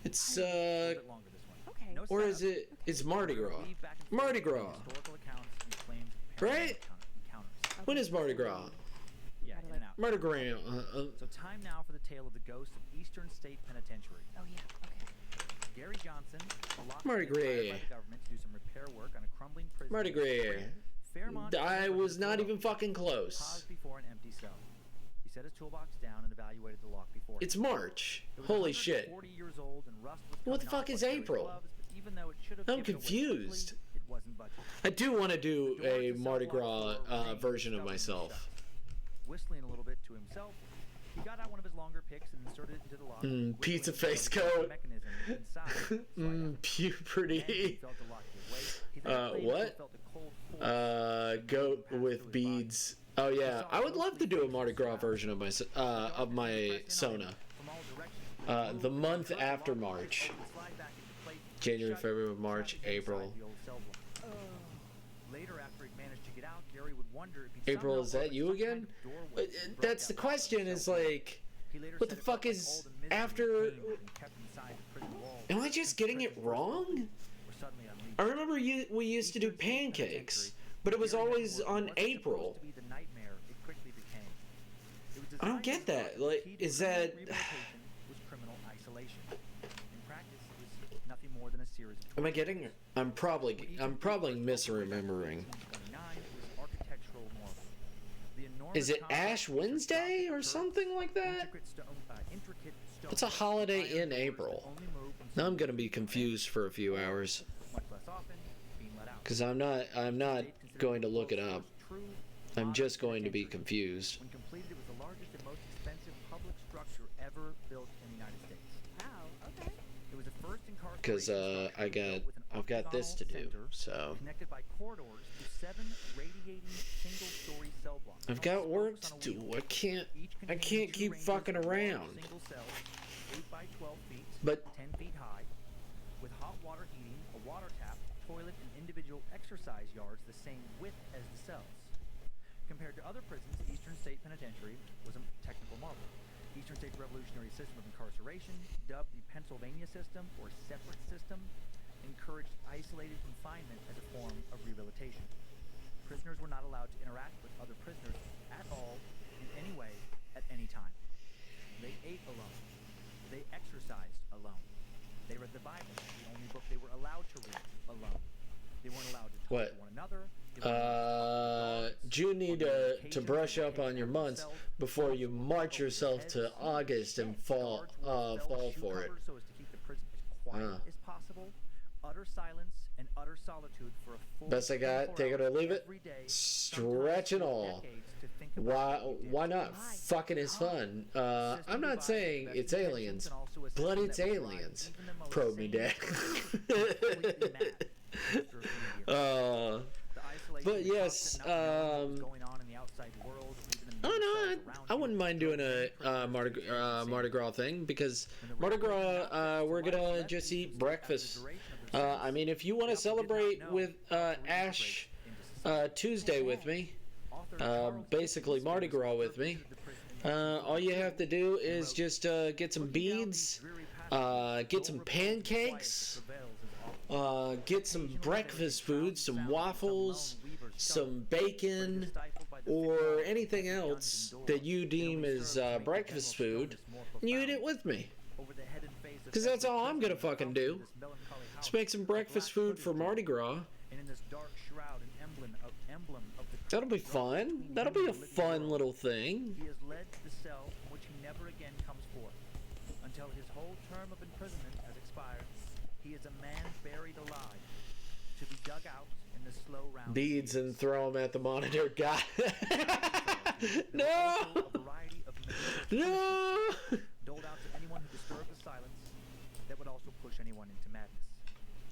It's a little bit longer this one. Okay. No or is setup. it? It's Mardi Gras. Weave back and forth Mardi between Gras. historical accounts and claims of Right? paranormal encounters. When is Mardi Gras? Yeah, in and out. Mardi Gras. So time now for the tale of the ghost of Eastern State Penitentiary. Oh yeah. Okay. Gary Johnson, a locksmith Mardi hired by Gras. the government to do some repair work on a crumbling prison. Mardi in Gras. Fairmont, I was not Minnesota. even fucking close. Paused before an empty cell. He set his toolbox down and evaluated the lock before him. It's March. It was Holy shit. 140 years old and rust was What the coming off fuck is like Gary's April? gloves, but even though it should have I'm given away confused. quickly, it wasn't budging. I do want to do The door a to cell Mardi block Gras door remained version of stubbornly myself. shut. Whistling a little bit to himself, he got out one of his longer picks and inserted it into the lock. whistling Pizza until face the coat. mechanism inside slid out. Then he Puberty. felt the lock give way. He then played What? until felt a cold force Goat pass with through his beads. Oh yeah, I would love to do a Mardi Gras version of my Sona. The month after March. January, February, March, April. Later, after he managed to get out, Gary would wonder if he April, somehow is that opened you some again? kind of doorway and broke That's the that lock question. Is himself. like, He later what the said it fuck felt like is all the misery after? and pain that he kept inside the prison walls Am I just getting it and wrong? were suddenly unleashed. I remember we used to do pancakes, but it was Gary had always worked on what was April. supposed to be the nightmare it quickly became. It was I don't designed get to that. block Like, the key to is criminal that? rehabilitation was criminal isolation. In practice, it was nothing more than a series of Am I getting? I'm probably misremembering. Is it Ash Wednesday or something like that? What's a holiday in April? Now I'm gonna be confused for a few hours, because I'm not going to look it up. I'm just going to be confused. When completed, it was the largest and most expensive public structure ever built in the United States. Wow. Okay. It was the first Because incarceration structure built with an I've got this to do. octagonal center So connected by corridors to 7 radiating single-story cell blocks. I've got work Spokes to on a do. wheel. I can't Each I containing can't 2 keep ranges fucking of large around. Single cells, 8 by 12 feet, But 10 feet high, with hot water heating, a water tap, toilet, and individual exercise yards the same width as the cells. Compared to other prisons, Eastern State Penitentiary was a technical marvel. Eastern State's revolutionary system of incarceration, dubbed the Pennsylvania system or separate system, encouraged isolated confinement as a form of rehabilitation. Prisoners were not allowed to interact with other prisoners at all, in any way, at any time. They ate alone. They exercised alone. They read the Bible, the only book they were allowed to read, alone. They weren't allowed to talk What? to one another. They weren't allowed to talk to dogs, you need or to occasionally brush up take on your out months themselves, before you close march over yourself their to heads, August and fall guards wore felt fall shoe for it. covers so as to keep the prison as quiet as possible. Utter silence and utter solitude for a full Best I got, 24 take it or hours leave it. every day, Stretch and sometimes all. decades to think about Why what you did. why not? Fucking is fun. I'm not saying it's aliens, but it's aliens. Probe me, Dad. But yes, I don't know. I wouldn't mind doing a Mardi Gras thing, because Mardi Gras, we're gonna just eat breakfast. I mean, if you want to celebrate with Ash Tuesday with me, basically Mardi Gras with me, All you have to do is just get some beads, get some pancakes, get some breakfast food, some waffles, some bacon, or anything else that you deem as breakfast food, and you eat it with me. Because that's all I'm gonna fucking do. Let's make some breakfast food for Mardi Gras. That'll be fun. That'll be a fun little thing. He is led to the cell from which he never again comes forth. Until his whole term of imprisonment has expired, he is a man buried alive, to be dug out in the slow round. Beads and throw them at the monitor. God. No! No! Doled out to anyone who disturbed the silence that would also push anyone into madness.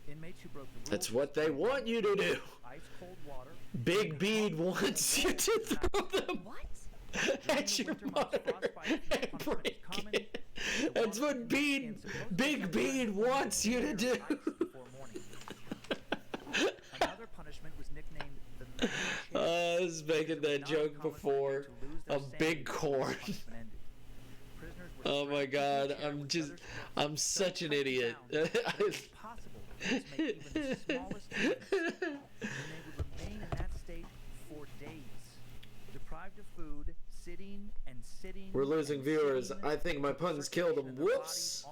Inmates who broke the rules. That's what they want you to do. Ice cold water. Big Bead wants you to throw them What? at your monitor and break it. That's what Big Bead wants you to do. Another punishment was nicknamed the Man I was making that joke before. A big corn. Oh my god, I'm such an idiot. Impossible to make even the smallest movements, and they would remain in that state for days, deprived of food, sitting and sitting. We're losing viewers. I think my puns killed them. Whoops.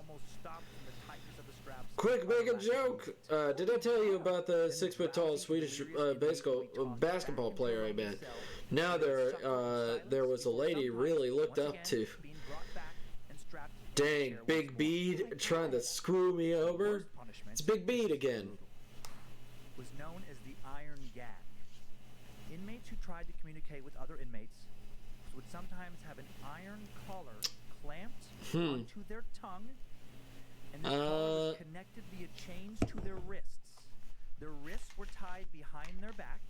Quick, make a joke. Did I tell you about the 6-foot-tall Swedish basketball player I met? Now there was a lady really looked up to. Dang, Big Bead trying to screw me over. It's Big Bead again. Was known as the iron gag. Inmates who tried to communicate with other inmates would sometimes have an iron collar clamped onto their tongue, and the collar was connected via chains to their wrists. Their wrists were tied behind their back.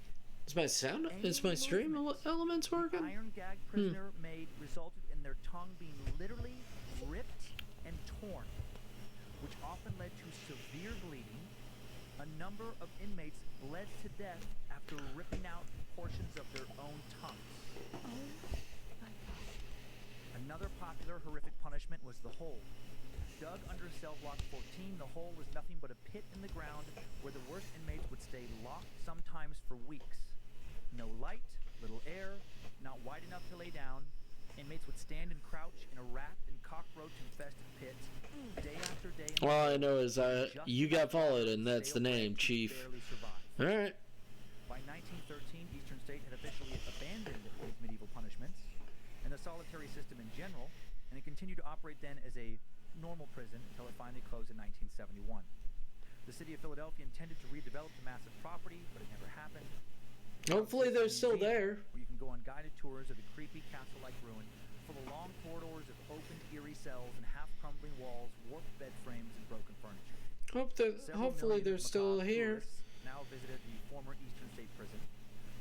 Is my stream elements working? The iron gag prisoner made resulted in their tongue being literally ripped and torn, which often led to severe bleeding. A number of inmates bled to death after ripping out portions of their own tongues. Another popular horrific punishment was the hole. Dug under cell block 14, the hole was nothing but a pit in the ground where the worst inmates would stay locked, sometimes for weeks. No light, little air, not wide enough to lay down. Inmates would stand and crouch in a rat and cockroach-infested pit, day after day. All I know is you got followed, and that's the name, Chief. All right. By 1913, Eastern State had officially abandoned these medieval punishments and the solitary system in general, and it continued to operate then as a normal prison until it finally closed in 1971. The city of Philadelphia intended to redevelop the massive property, but it never happened. Hopefully they're still there. Where you can go on guided tours of the creepy castle-like ruin, full of long corridors of open, eerie cells and half-crumbling walls, warped bed frames, and broken furniture. Hopefully they're still here. Now visited the former Eastern State Prison,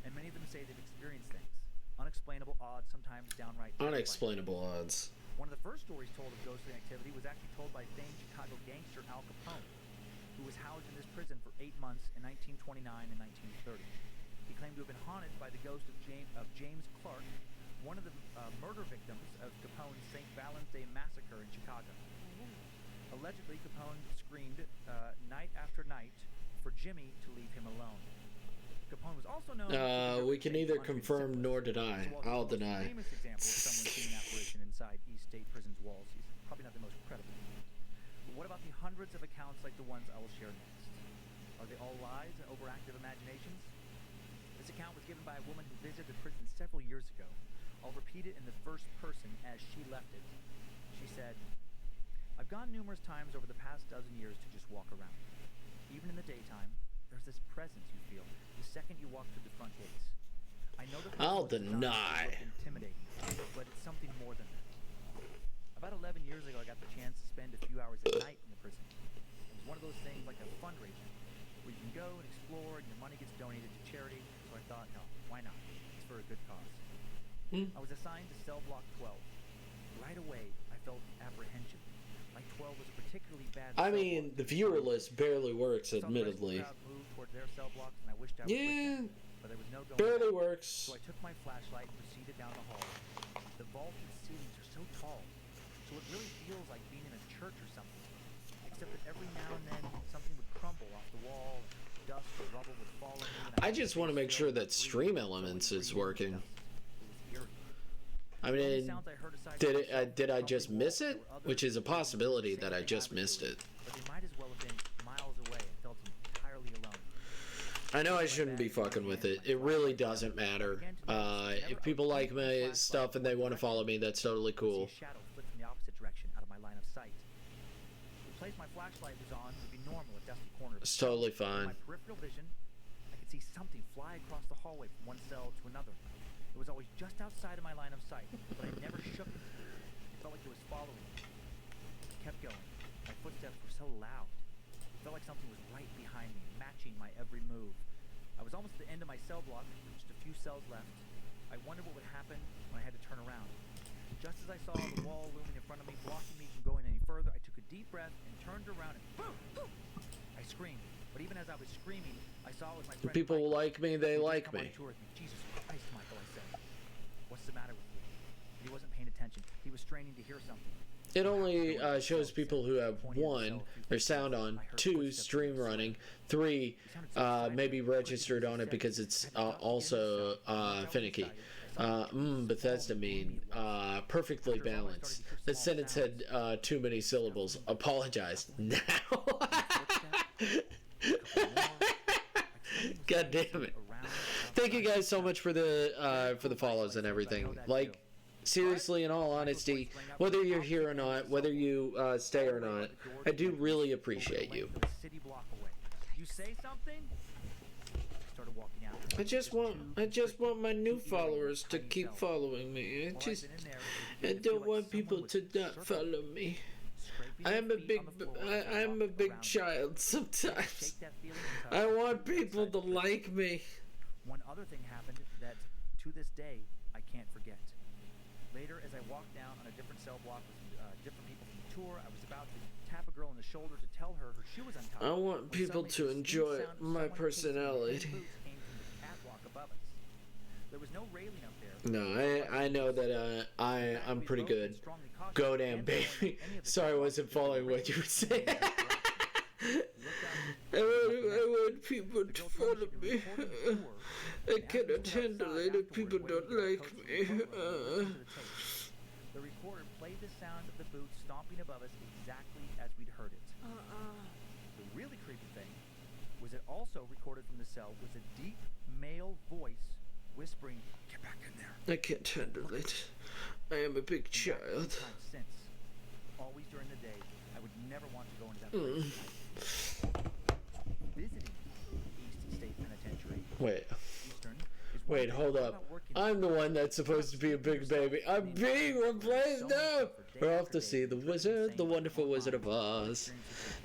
and many of them say they've experienced things. Unexplainable, odd, sometimes downright Unexplainable odds. One of the first stories told of ghostly activity was actually told by famed Chicago gangster Al Capone, who was housed in this prison for 8 months in 1929 and 1930. He claimed to have been haunted by the ghost of James Clark, one of the murder victims of Capone's St. Valentine's Day massacre in Chicago. Allegedly, Capone screamed night after night for Jimmy to leave him alone. Capone was also known. We can neither confirm nor deny. I'll deny. Famous example of someone seeing an apparition inside East State Prison's walls. He's probably not the most credible. But what about the hundreds of accounts like the ones I will share next? Are they all lies and overactive imaginations? This account was given by a woman who visited the prison several years ago. I'll repeat it in the first person as she left it. She said, "I've gone numerous times over the past dozen years to just walk around. Even in the daytime, there's this presence you feel the second you walk through the front gates. I know that I'll deny. Intimidating, but it's something more than that. About 11 years ago, I got the chance to spend a few hours at night in the prison. It was one of those things like a fundraiser, where you can go and explore and your money gets donated to charity. So I thought, no, why not? It's for a good cause. I was assigned to cell block 12. Right away, I felt apprehension. Like 12 was a particularly bad. I mean, the viewer list barely works, admittedly. Moved toward their cell blocks, and I wished I was with them. but there was no going Barely back. works. So I took my flashlight and proceeded down the hall. The vaulted ceilings are so tall, so it really feels like being in a church or something. Except that every now and then something would crumble off the wall, dust or rubble would fall on me. I just want to make sure that Stream Elements is working. I mean, did I just miss it? Which is a possibility that I just missed it. But they might as well have been miles away. I felt entirely alone. I know I shouldn't be fucking with it. It really doesn't matter. If people like my stuff and they want to follow me, that's totally cool. A shadow flit from the opposite direction out of my line of sight. The place my flashlight was on would be normal at dusty corners. It's totally In fine. my peripheral vision, I could see something fly across the hallway from one cell to another. It was always just outside of my line of sight, but I never shook it. It felt like it was following me. I kept going. My footsteps were so loud. It felt like something was right behind me, matching my every move. I was almost at the end of my cell block, just a few cells left. I wondered what would happen when I had to turn around. Just as I saw the wall looming in front of me, blocking me from going any further, I took a deep breath and turned around and boom! I screamed. But even as I was screaming, I saw it was my friend People Michael. like me, they He didn't like come on me. tour with me. Jesus Christ, Michael, I said. What's the matter with you? He wasn't paying attention. He was straining to hear something. It only shows people who have 1, their sound on, 2, stream running, 3, maybe registered on it because it's also finicky. Bethesda mean, perfectly balanced. The sentence had too many syllables. Apologize now. God damn it. Thank you guys so much for the follows and everything. Like, seriously, in all honesty, whether you're here or not, whether you stay or not, I do really appreciate you. You say something? I started walking out. I just want my new followers to keep following me. I don't want people to not follow me. I am a big child sometimes. I want people to like me. One other thing happened that, to this day, I can't forget. Later, as I walked down on a different cell block with different people from the tour, I was about to tap a girl on the shoulder to tell her her shoe was untied. I want people to enjoy my personality. Came from the catwalk above us. There was no railing up there. No, I know that I'm pretty good. Go damn baby. Sorry, I wasn't following what you were saying. I want people to follow me. I cannot handle it if people don't like me. The recorder played the sound of the boots stomping above us exactly as we'd heard it. The really creepy thing was it also recorded from the cell was a deep male voice whispering, "Get back in there." I can't handle it. I am a big child. Since, always during the day, I would never want to go into that place. Visiting East State Penitentiary. Wait. Eastern Wait, hold up. I'm the one that's supposed to be a big baby. I'm being replaced now. We're off to see the wizard, the wonderful Wizard of Oz.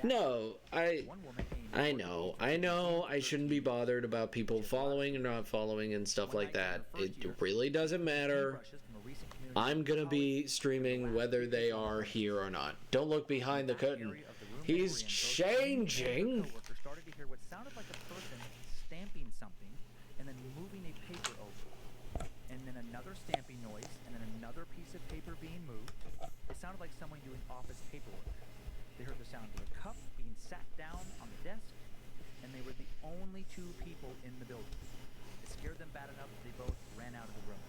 No, I know. I shouldn't be bothered about people following and not following and stuff like that. It really doesn't matter. I'm gonna be streaming whether they are here or not. Don't look behind the curtain. He's changing. Started to hear what sounded like a person stamping something and then moving a paper over. And then another stamping noise and then another piece of paper being moved. It sounded like someone doing office paperwork. They heard the sound of a cup being sat down on the desk, and they were the only 2 people in the building. It scared them bad enough that they both ran out of the room.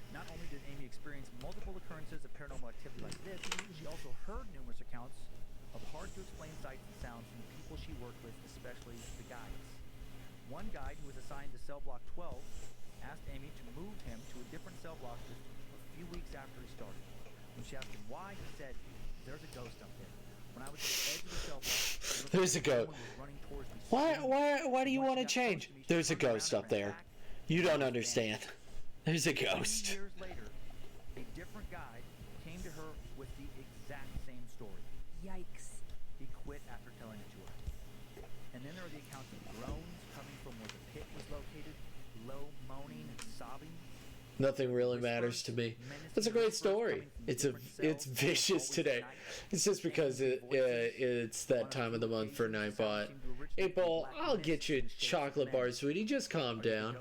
Not only did Amy experience multiple occurrences of paranormal activity like this, she also heard numerous accounts of hard-to-explain sights and sounds from the people she worked with, especially the guides. One guide who was assigned to cell block 12 asked Amy to move him to a different cell block just a few weeks after he started. When she asked him why, he said, "There's a ghost up there. When I was at the edge of the cell block, There's a ghost. Why do you want to change? There's a ghost up there. You don't understand. There's a ghost. 2 years later, a different guide came to her with the exact same story. Yikes. He quit after telling it to her. And then there are the accounts of groans coming from where the pit was located, low moaning and sobbing. Nothing really matters to me. That's a great story. It's vicious today. It's just because it's that time of the month for Nightbot. Hey, Paul, I'll get you a chocolate bar, sweetie. Just calm down.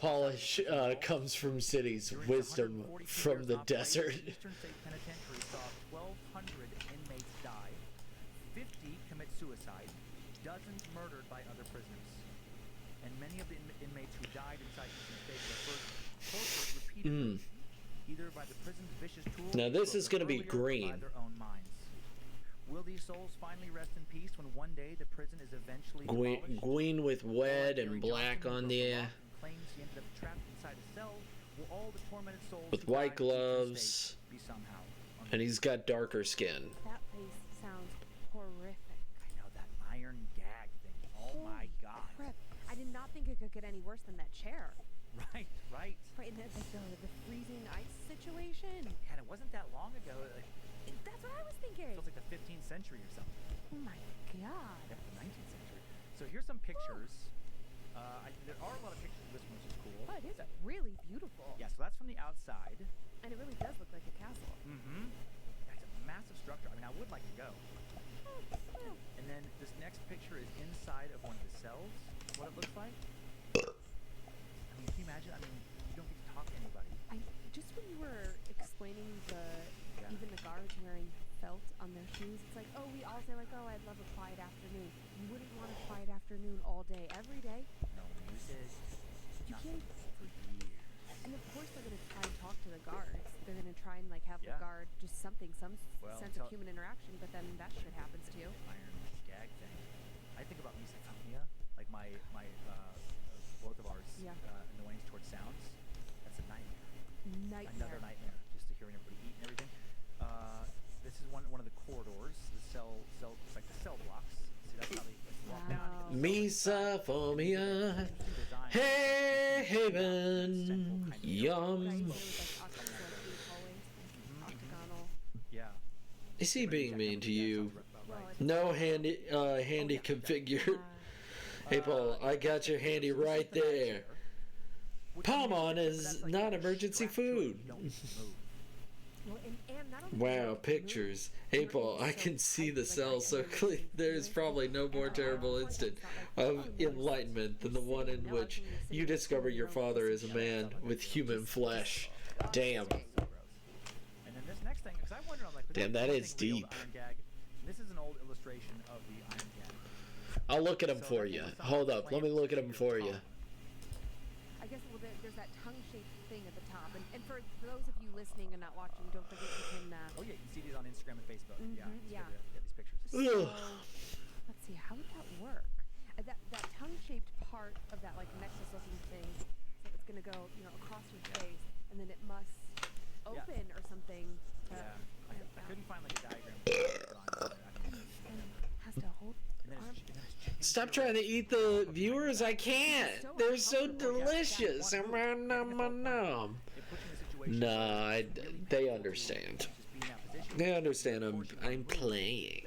Polish comes from cities, wisdom from the desert. Eastern State Penitentiary saw 1,200 inmates die, 50 commit suicide, dozens murdered by other prisoners. And many of the inmates who died inside Eastern State were first tortured repeatedly, either by the prison's vicious tools Now this is going to be or by green. their own minds. Will these souls finally rest in peace when one day the prison is eventually demolished? Green with red and black on there. Claims he ended up trapped inside a cell. Will all the tormented souls With who white died in Eastern gloves. State be somehow And he's got darker skin. That place sounds horrific. I know that iron gag thing. Oh my Holy god. crap. I did not think it could get any worse than that chair. Right, right. Right, and the freezing ice situation. And it wasn't that long ago. That's what I was thinking. It feels like the 15th century or something. Oh my god. Yeah, the 19th century. So here's some pictures. There are a lot of pictures of this one, which is cool. Oh, it is really beautiful. Yeah, so that's from the outside. And it really does look like a castle. Mm-hmm. That's a massive structure. I mean, I would like to go. Oh. And then this next picture is inside of one of the cells. What it looks like. I mean, can you imagine? I mean, you don't get to talk to anybody. Just when you were explaining even the guards wearing felt on their shoes, it's like, oh, we all say like, oh, I'd love a quiet afternoon. You wouldn't want a quiet afternoon all day, every day. No music. You Nothing can't. for years. And of course they're gonna try and talk to the guards. They're gonna try and like have Yeah. the guard just some Well, sense of human interaction. But then that shit happens to you. Iron gag thing. I think about misophonia, like my both of ours, Yeah. annoyance towards sounds. That's a nightmare. Nightmare. Another nightmare, just to hearing everybody eat and everything. This is one of the corridors, the cell, it's like the cell blocks. See, that's how they walk down. Misophonia. Hey, Haven. Yum. Right, so it was like octagonal. Yeah. Is he being mean to you? Well, it's No handy configured. Hey, Paul, I got your handy right there. Palmon is not emergency food. well, and not only Wow, do you pictures. Hey, Paul, I can see the cells so clearly. There's probably no more terrible instant of enlightenment than the one in which you discover your father is a man with human flesh. Damn. And then this next thing, because I wonder, I'm like, but Damn, this that thing is real, deep. the iron gag. This is an old illustration of the iron gag. I'll look at them for you. Hold up, let me look at them for you. I guess there's that tongue-shaped thing at the top, and for those of you listening and not watching, don't forget you can. Oh yeah, you can see these on Instagram and Facebook. Yeah, yeah. these pictures. So, let's see, how would that work? That tongue-shaped part of that like nexus-looking thing, so it's gonna go across your face, and then it must open or something. To, Yeah, I couldn't find like a diagram. And has to hold And then your arm. Stop trying to eat the viewers. I can't. They're so delicious. Nom, nom, nom, nom. Nah, they understand. They understand. I'm playing.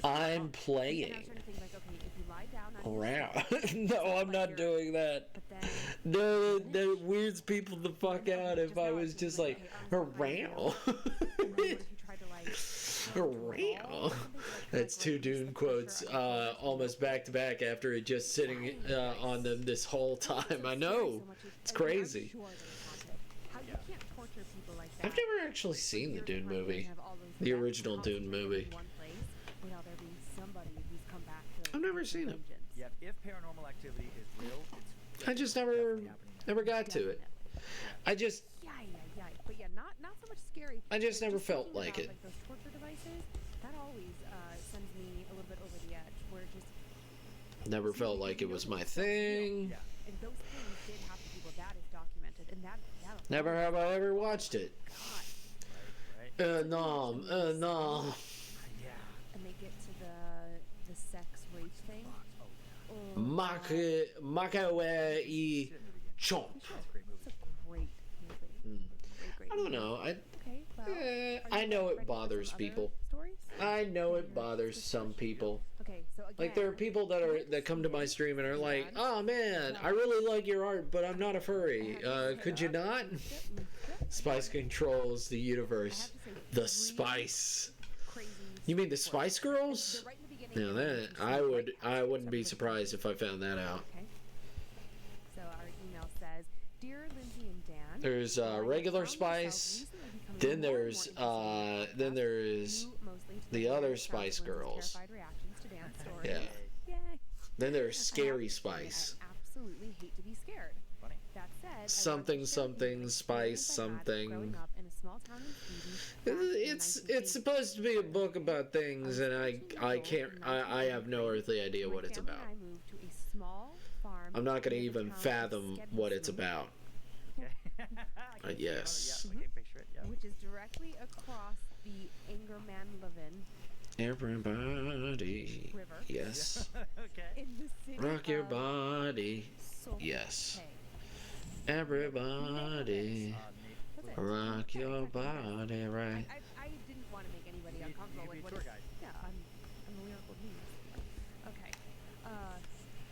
I'm playing. And I was trying to think, like, okay, if you lie down on your Around. No, I'm not doing that. but then No, that weirds people the fuck out if I was just like around. and then what if you tried to like Around. That's two Dune quotes, almost back to back after it just sitting on them this whole time. I know. It's crazy. How you can't torture people like that? I've never actually seen the Dune movie. The original Dune movie. Without there being somebody who's come back to I've never seen it. vengeance. Yeah, if paranormal activity is real, it's I just never got to it. I just Yeah. But yeah, not so much scary. I just never felt thinking like about, it. Like those torture devices, that always sends me a little bit over the edge. Where it just never felt like it was my thing. yeah. and those things did happen to people. That is documented, and that Never have I ever watched it. God. Right. No. Yeah. And they get to the sex rape thing. Oh, Makawe e chomp. That's a great movie. it's a great movie. Great I don't know. Okay, well, are I you know ready it for bothers some other people. Stories? I know it bothers some people. Okay, so again, Like, there are people that come to my stream and are like, "Oh man, I really like your art, but I'm not a furry. Could you not?" Spice controls the universe. The Spice. You mean the Spice Girls? No, that I wouldn't be surprised if I found that out. Okay. So our email says, "Dear Lindsay and Dan, There's regular Spice. Then there's the other Spice Girls. Yeah. Yay. Then there's Scary Spice. I absolutely hate to be scared. Funny. That said, Something something Spice something. Growing up in a small town in Sweden, It's supposed to be a book about things, and I have no earthly idea what it's about. I moved to a small farm. I'm not gonna near the even town of fathom what it's Skedmoselund, about. Okay. Yes. Yeah, I can picture it. Yeah. which is directly across the Angermanlöven Everybody. River. Yes. Okay. In the city Rock your of body. Soltke. Yes. Everybody. That's it. Rock your body right. I didn't want to make anybody You uncomfortable be with a what tour it- guide. Yeah, I'm a lyrical genius. Okay.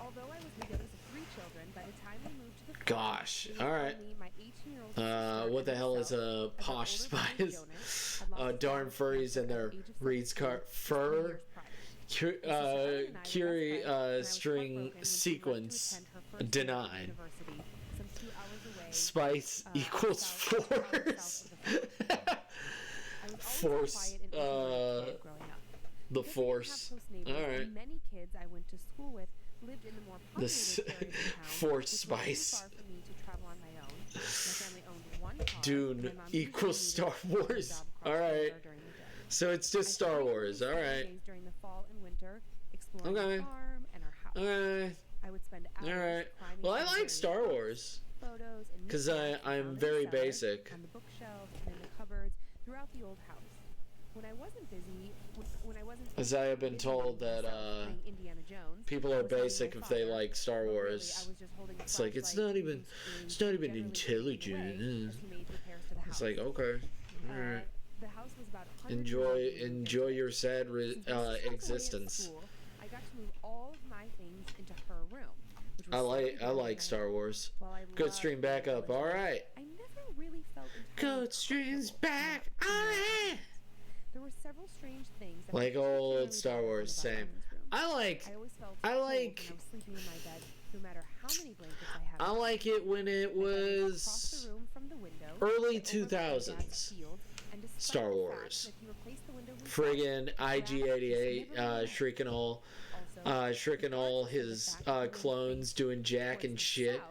Although I was the youngest of 3 children, by the time we moved to the farm, Gosh. it was Alright. only my 18-year-old sister What the and hell is myself, a as our posh older brother spice? Jonas had lost his Darn dad furries and at their the age of Reed's 17, car just 3 fur years prior. Curie string sequence denied. Spice equals force. Force. The force. Alright. Many kids I went to school with lived in the more This populated areas of town, force which was too spice. far for me to travel on my own. My family owned 1 car. Dune My mom equals usually Star needed to Wars. job across the Alright. river during the day. So it's just I Star spent Wars. these Alright. days during the fall and winter, exploring Okay. the farm and our house. Alright. I would spend hours Alright. climbing Well, I down like various Star books, Wars. photos, and 'Cause knickknacks I'm found in the very cellar, basic. on the bookshelves and in the cupboards throughout the old house. When I wasn't busy, when I wasn't As I have been busy told that myself playing Indiana Jones, people are or studying basic my if they father, like Star but really, Wars. I was just holding a It's like it's flashlight not and even using screens it's not even generally intelligent. away as he made repairs to the house. It's like okay. Alright. The house was about 100 Enjoy years old. enjoy your sad Since Mrs. was away at existence. school, I got to move all of my things into her room. Which was I slightly bigger than like my Star own. Wars. While I Good loved stream back being up. with her, Alright. I never really felt entirely Good streams comfortable back. in that Alright. There were several strange things that Like were old particularly Star bothersome Wars, about same. Ryan's room. I like I always felt I cold like- when I was sleeping in my bed, no matter how many blankets I had. I like it when it My bed was across was the room from the window early that overlooked my dad's 2000s. field, and despite Star the fact Wars. that if you replaced the window with Friggin' glass, IG88 never really shrieking all also, shrieking all regardless of the his fact that the wind clones faced doing jack towards and the shit. south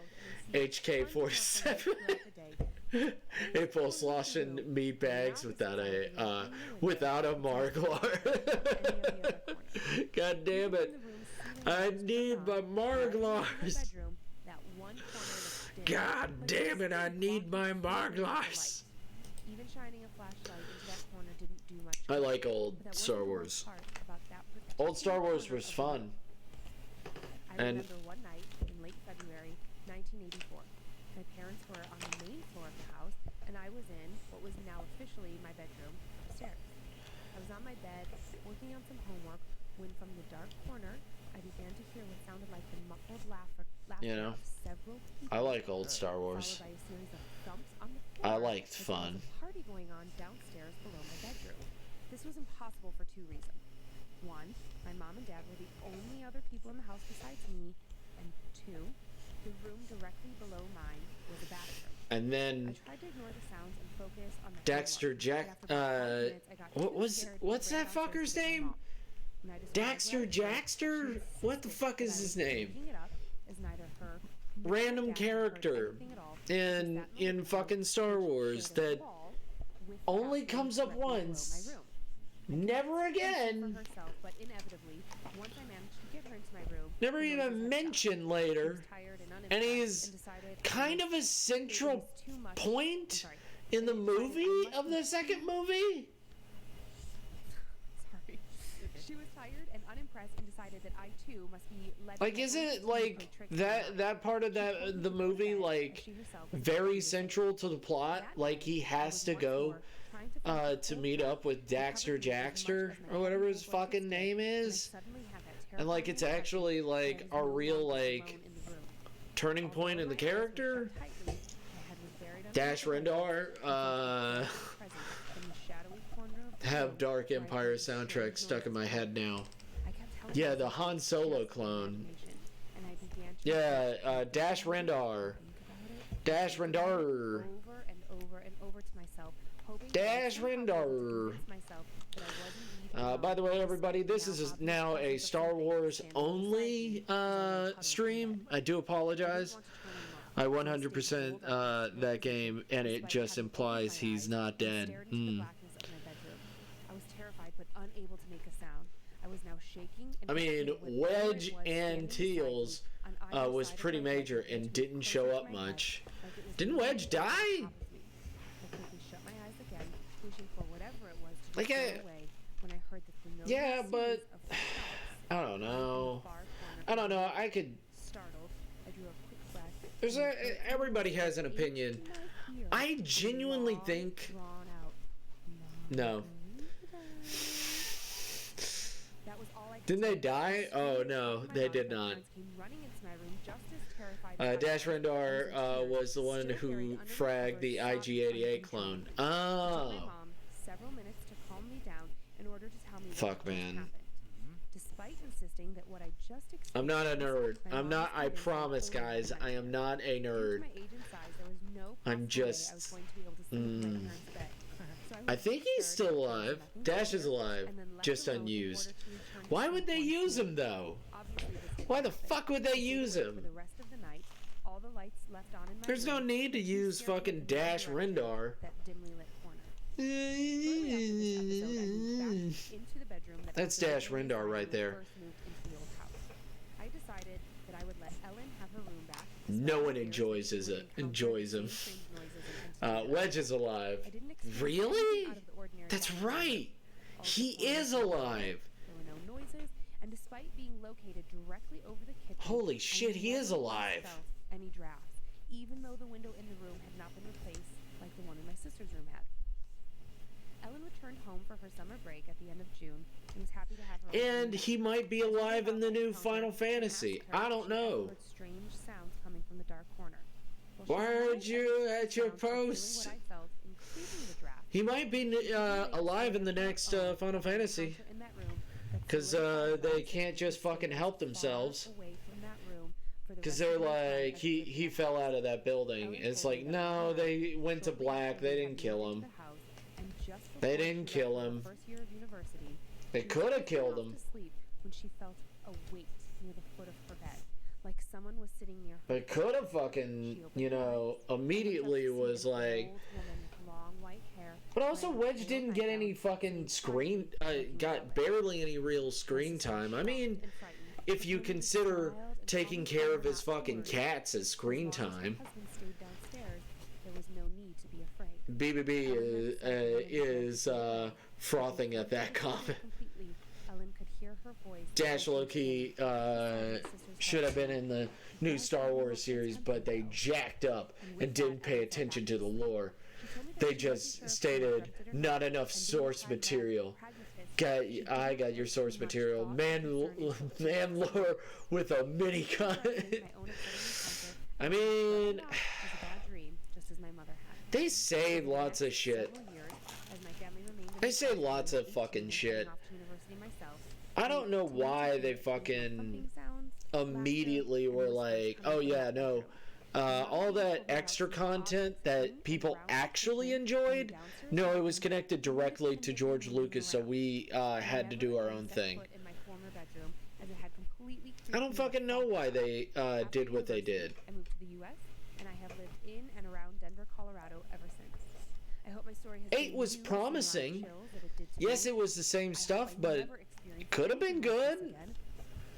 and received tons of HK47. compliments throughout the day, April sloshing meat bags without a Marglar. God damn it. I need my Marglars. God damn it, I need my Marglars. Even shining a flashlight into that corner didn't do much. I like old But that Star wasn't the Wars. worst part about that Old Star particular Wars corner was of the fun. room. I And- remember one night in late February 1984. My parents were on the main floor of the house, and I was in what was now officially my bedroom upstairs. I was on my bed, working on some homework, when from the dark corner, I began to hear what sounded like the muffled laughter You know, of several people. I like old Star Wars. Followed by a series of thumps on the I floor liked as there was fun. a party going on downstairs below my bedroom. This was impossible for 2 reasons. One, my mom and dad were the only other people in the house besides me, and 2, the room directly below mine was a bathroom. And I then tried to ignore the sounds and focus on the Dexter homework, Jack- but after about 5 minutes, I got what too was- scared and what's ran that downstairs fucker's to get my name? mom. When I decided Daxter to grab her, Jackster? she What the insisted fuck that is I his was name? making it up, as neither her nor my Random dad had heard character anything at all, in since that in moment fucking Star she Wars showed a that wall with only that comes room up directly below once. my room. Never For again. herself, but inevitably, once I managed to get her into my room, Never the noises even had stopped. mentioned She later. was tired and And unimpressed he's and decided kind of a it was central too much. point Sorry. in the They decided I movie must of the be- second movie. Sorry. She was tired and unimpressed and decided that I too must be led. Like, to my isn't own it scheme to like play tricks on her. that part of She told me the to go to movie bed, like as she herself was very telling me to central do. to the plot? That Like night, he I has was to once go more trying to finish the to whole meet plot up with and covered Daxter these as much Jackster as my or whatever head his was going to fucking stick, name when I is. suddenly had that and like it's terrifying actually that I like was a no real longer like alone in the room. turning point in the character. Dash Rendar, have Dark Empire soundtrack stuck in my head now. Yeah, the Han Solo clone. Yeah, Dash Rendar. Dash Rendar. Dash Rendar. By the way, everybody, this is now a Star Wars only stream. I do apologize. I 100% that game, and it just implies he's not dead. I was terrified but unable to make a sound. I was now shaking. I mean, Wedge and Teals was pretty major and didn't show up much. Didn't Wedge die? Like, yeah, but I don't know. I don't know. I could. There's everybody has an opinion. I genuinely think. No. Didn't they die? Oh no, they did not. Dash Rendar was the one who fragged the IG-88 clone. Oh. Fuck, man. I'm not a nerd. I'm not. I promise, guys. I am not a nerd. I'm just. I think he's still alive. Dash is alive, just unused. Why would they use him though? Why the fuck would they use him? There's no need to use fucking Dash Rendar. That's Dash Rendar right there. No one enjoys him. Wedge is alive. Really? That's right. He is alive. Holy shit, he is alive. Even though the window in the room had not been replaced like the one in my sister's room had. Ellen returned home for her summer break at the end of June and was happy to have her. And he might be alive in the new Final Fantasy. I don't know. Strange sounds coming from the dark corner. Why aren't you at your post? He might be alive in the next Final Fantasy. Because they can't just fucking help themselves. Because they're like, he fell out of that building. It's like, no, they went to black. They didn't kill him. They didn't kill him. They could have killed him. They could have fucking, you know, immediately was like... But also, Wedge didn't get any fucking screen... got barely any real screen time. I mean, if you consider taking care of his fucking cats as screen time. BBB is frothing at that comment. Dash Loki should have been in the new Star Wars series, but they jacked up and didn't pay attention to the lore. They just stated not enough source material. I got your source material. Man lore with a mini con. I mean, they say lots of shit. They say lots of fucking shit. I don't know why they fucking immediately were like, oh yeah, no. All that extra content that people actually enjoyed, no, it was connected directly to George Lucas, so we had to do our own thing. I don't fucking know why they did what they did. I moved to the U.S. and I have lived in and around Denver, Colorado ever since. I hope my story has 8 was promising. Yes, it was the same stuff, but it could have been good.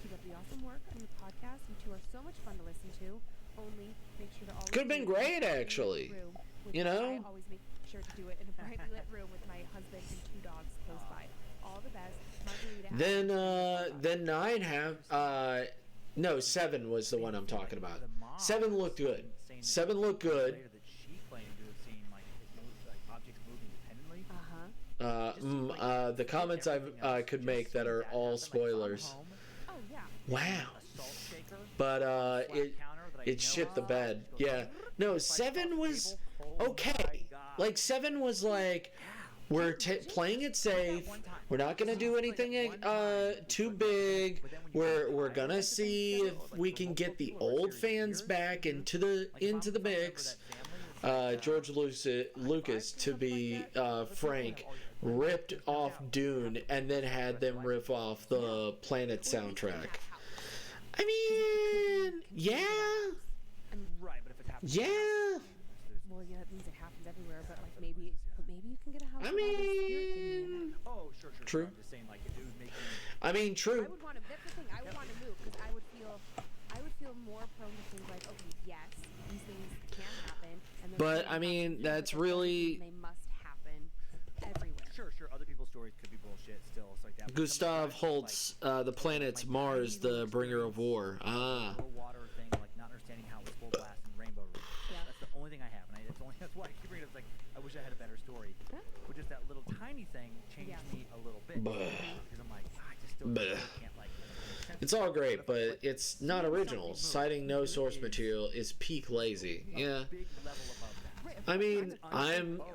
Keep up the awesome work on your podcast. You two are so much fun to listen to. Only make sure to always could have been great, actually. You know? I always make sure to do it in a brightly lit room with my husband and 2 dogs close by. All the best. Then 9 have no, 7 was the one I'm talking about. 7 looked good. 7 looked good. The comments I could make that are all spoilers. Wow. a salt shaker, But flat it counter that I it shit the know bed. goes Yeah. No, just like 7 across the was table. Oh my okay. God. Like 7 was like we're playing it safe. We're not gonna do anything too big. We're gonna see if we can get the old fans back into the mix. George Lucas, to be frank, ripped off Dune and then had them riff off the Planet soundtrack. I mean, yeah, Right, but if it happens, yeah. Well, yeah, that means it happens everywhere, but like maybe you can get a house I without a spirit thingy in it. mean, oh, sure. True. I'm just saying, like, if it was making I mean, true. I would want to. That's the thing. I would want to move because I would feel more prone to things like, okay, yes, these things can happen, and they're But, going to I mean, happen, that's but that doesn't really- mean they must happen everywhere. sure. Other people's stories could be bullshit still, so like that. But Gustav some of Holt's the planet's Mars, the bringer of war. Ah. the water thing, like not understanding how it was full blast and rainbow room. Yeah. That's the only thing I have, and that's why I keep bringing it up. Like, I wish I had a better story. Huh? But just that little tiny thing changed Yeah. me a little bit Bleh. because I'm like, I just still Bleh. can't like. It's all great, but it's not original. Citing no source material is peak lazy. Yeah. Big level above that. I mean,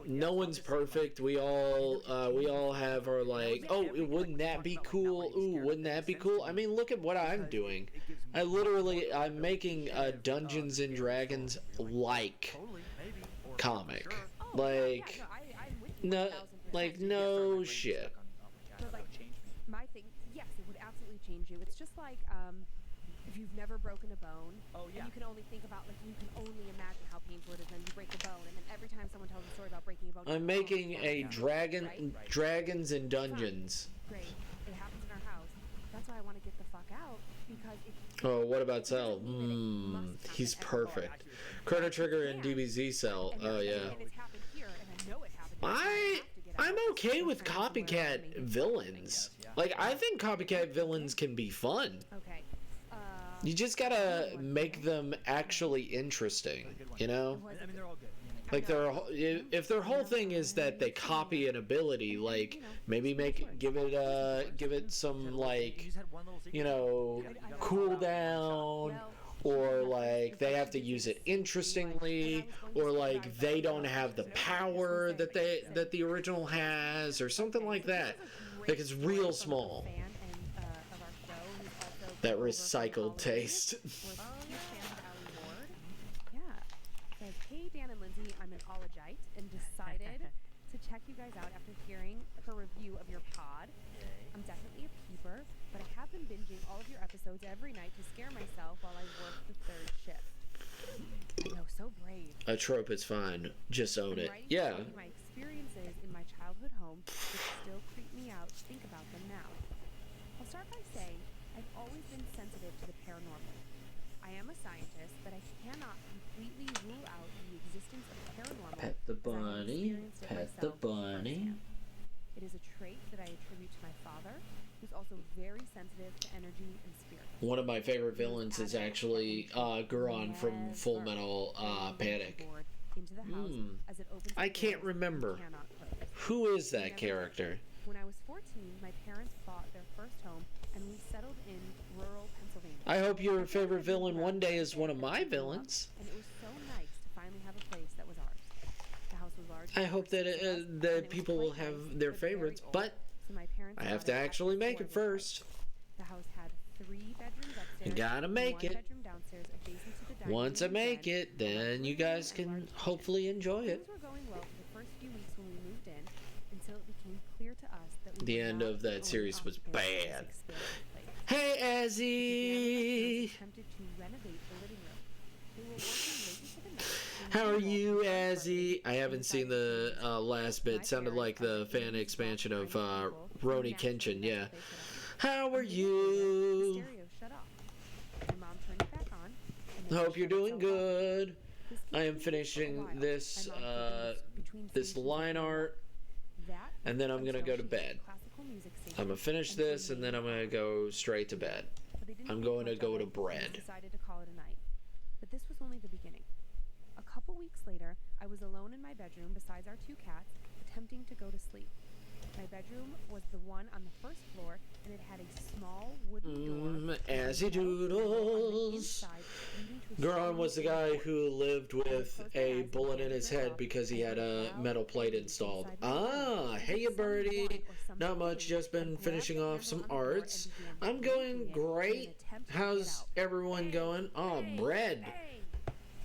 no one's perfect. We all have our like, oh, wouldn't that be cool? Ooh, wouldn't that be cool? I mean, look at what I'm doing. I'm making a Dungeons and Dragons like Totally, maybe. Or comic. sure. Oh, Like, yeah, no, I'm with you no, 1000%. like no shit. But, like, my thing, yes, it would absolutely change you. It's just like if you've never broken a bone, Oh, yeah. and you can only think about, like, you can only imagine how painful it is, and then you break a bone, and then every time someone tells a story about breaking a bone, I'm you're like, making oh, a right? Dragons and Dungeons. Great, it happens in our house. That's why I want to get the fuck out, because it Oh, what about Cell? doesn't mean that it must He's happen everywhere. perfect. Chrono Trigger and DBZ Cell. And Oh that's- yeah. and it's happened here, and I know it happened here, so I have to get out. I'm okay So with trying to where copycat maybe- villains. Like I think copycat villains can be fun. Okay. You just gotta make them actually interesting, you know? I mean, they're all good. Like if their whole thing is that they copy an ability, like maybe give it some like, You just had one little secret. you know, cooldown, or like they have to use it interestingly, or like they don't have the power that the original has, or something like that. Like it's real small. That recycled taste. Yeah. Says, hey Dan and Lindsay, I'm an ologite and decided to check you guys out after hearing her review of your pod. I'm definitely a peeper, but I have been binging all of your episodes every night to scare myself while I work the third shift. No, so brave. A trope is fine. Just own I'm it. writing Yeah. to my experiences in my childhood home, which still creep me out to think about them now. I'll start by saying I've always been sensitive to the paranormal. I am a scientist, but I cannot completely rule out the existence of paranormal. Pet the as I have bunny. experienced it Pet the myself bunny. firsthand. It is a trait that I attribute to my father, who's also very sensitive to energy and spirit. One of my favorite villains is actually Guron from Full Metal Panic. Into the house as it opens I the can't doors remember. it cannot close. Who is that character? When I was 14, my parents bought their first home, and we settled in rural Pennsylvania. I hope your favorite villain one day is one of my villains. And it was so nice to finally have a place that was ours. The house was large. I hope that and that it was people will quite have nice, their but very favorites, old. but So my parents I have bought to it actually make before it they died. first. The house had 3 bedrooms upstairs. Gotta and make 1 it. bedroom downstairs adjacent to the dining Once I room make den, it, then you guys can hopefully enjoy it. Things were going well for the first few weeks when we moved in, until it became clear to us that we The were end not of the that only series was occupants of this bad. expansive place. Hey, The family Azzy! attempted to renovate the living room. They were working late into the night. when How we are woke you, up early Azzy? I haven't and seen decided to the change. last bit. My Sounded like parents, the as fan always, expansion brought of friends people, Roni naturally Kenshin, that's yeah. what they put up. How are A minute later, you? The stereo shut off. My mom turned it back on. And then Hope it you're shut doing itself off. good. This I am continued for a finishing while. this My mom flipped between this stations line of art, that and then I'm gonna until go to she hit bed. classical music I'm station gonna finish and this, she and then made I'm gonna it. go straight to bed. But they didn't I'm think going to much go of to it and bread. decided to call it a night. But this was only the beginning. A couple weeks later, I was alone in my bedroom besides our 2 cats, attempting to go to sleep. My bedroom was the one on the first floor, and it had a small wooden door. As he with a metal panel on the doodles. inside, leading to a Goron was the guy screen who lived with a bullet in his head up, because he I had heard a loud metal plate banging installed. inside my room. Ah, As hey, if you someone birdie. or something Not much, came just been and grabbed finishing the off handle some on the door and arts. began I'm yanking going it in an great. attempt to get How's out. everyone going? Oh, Bang, bread. bang.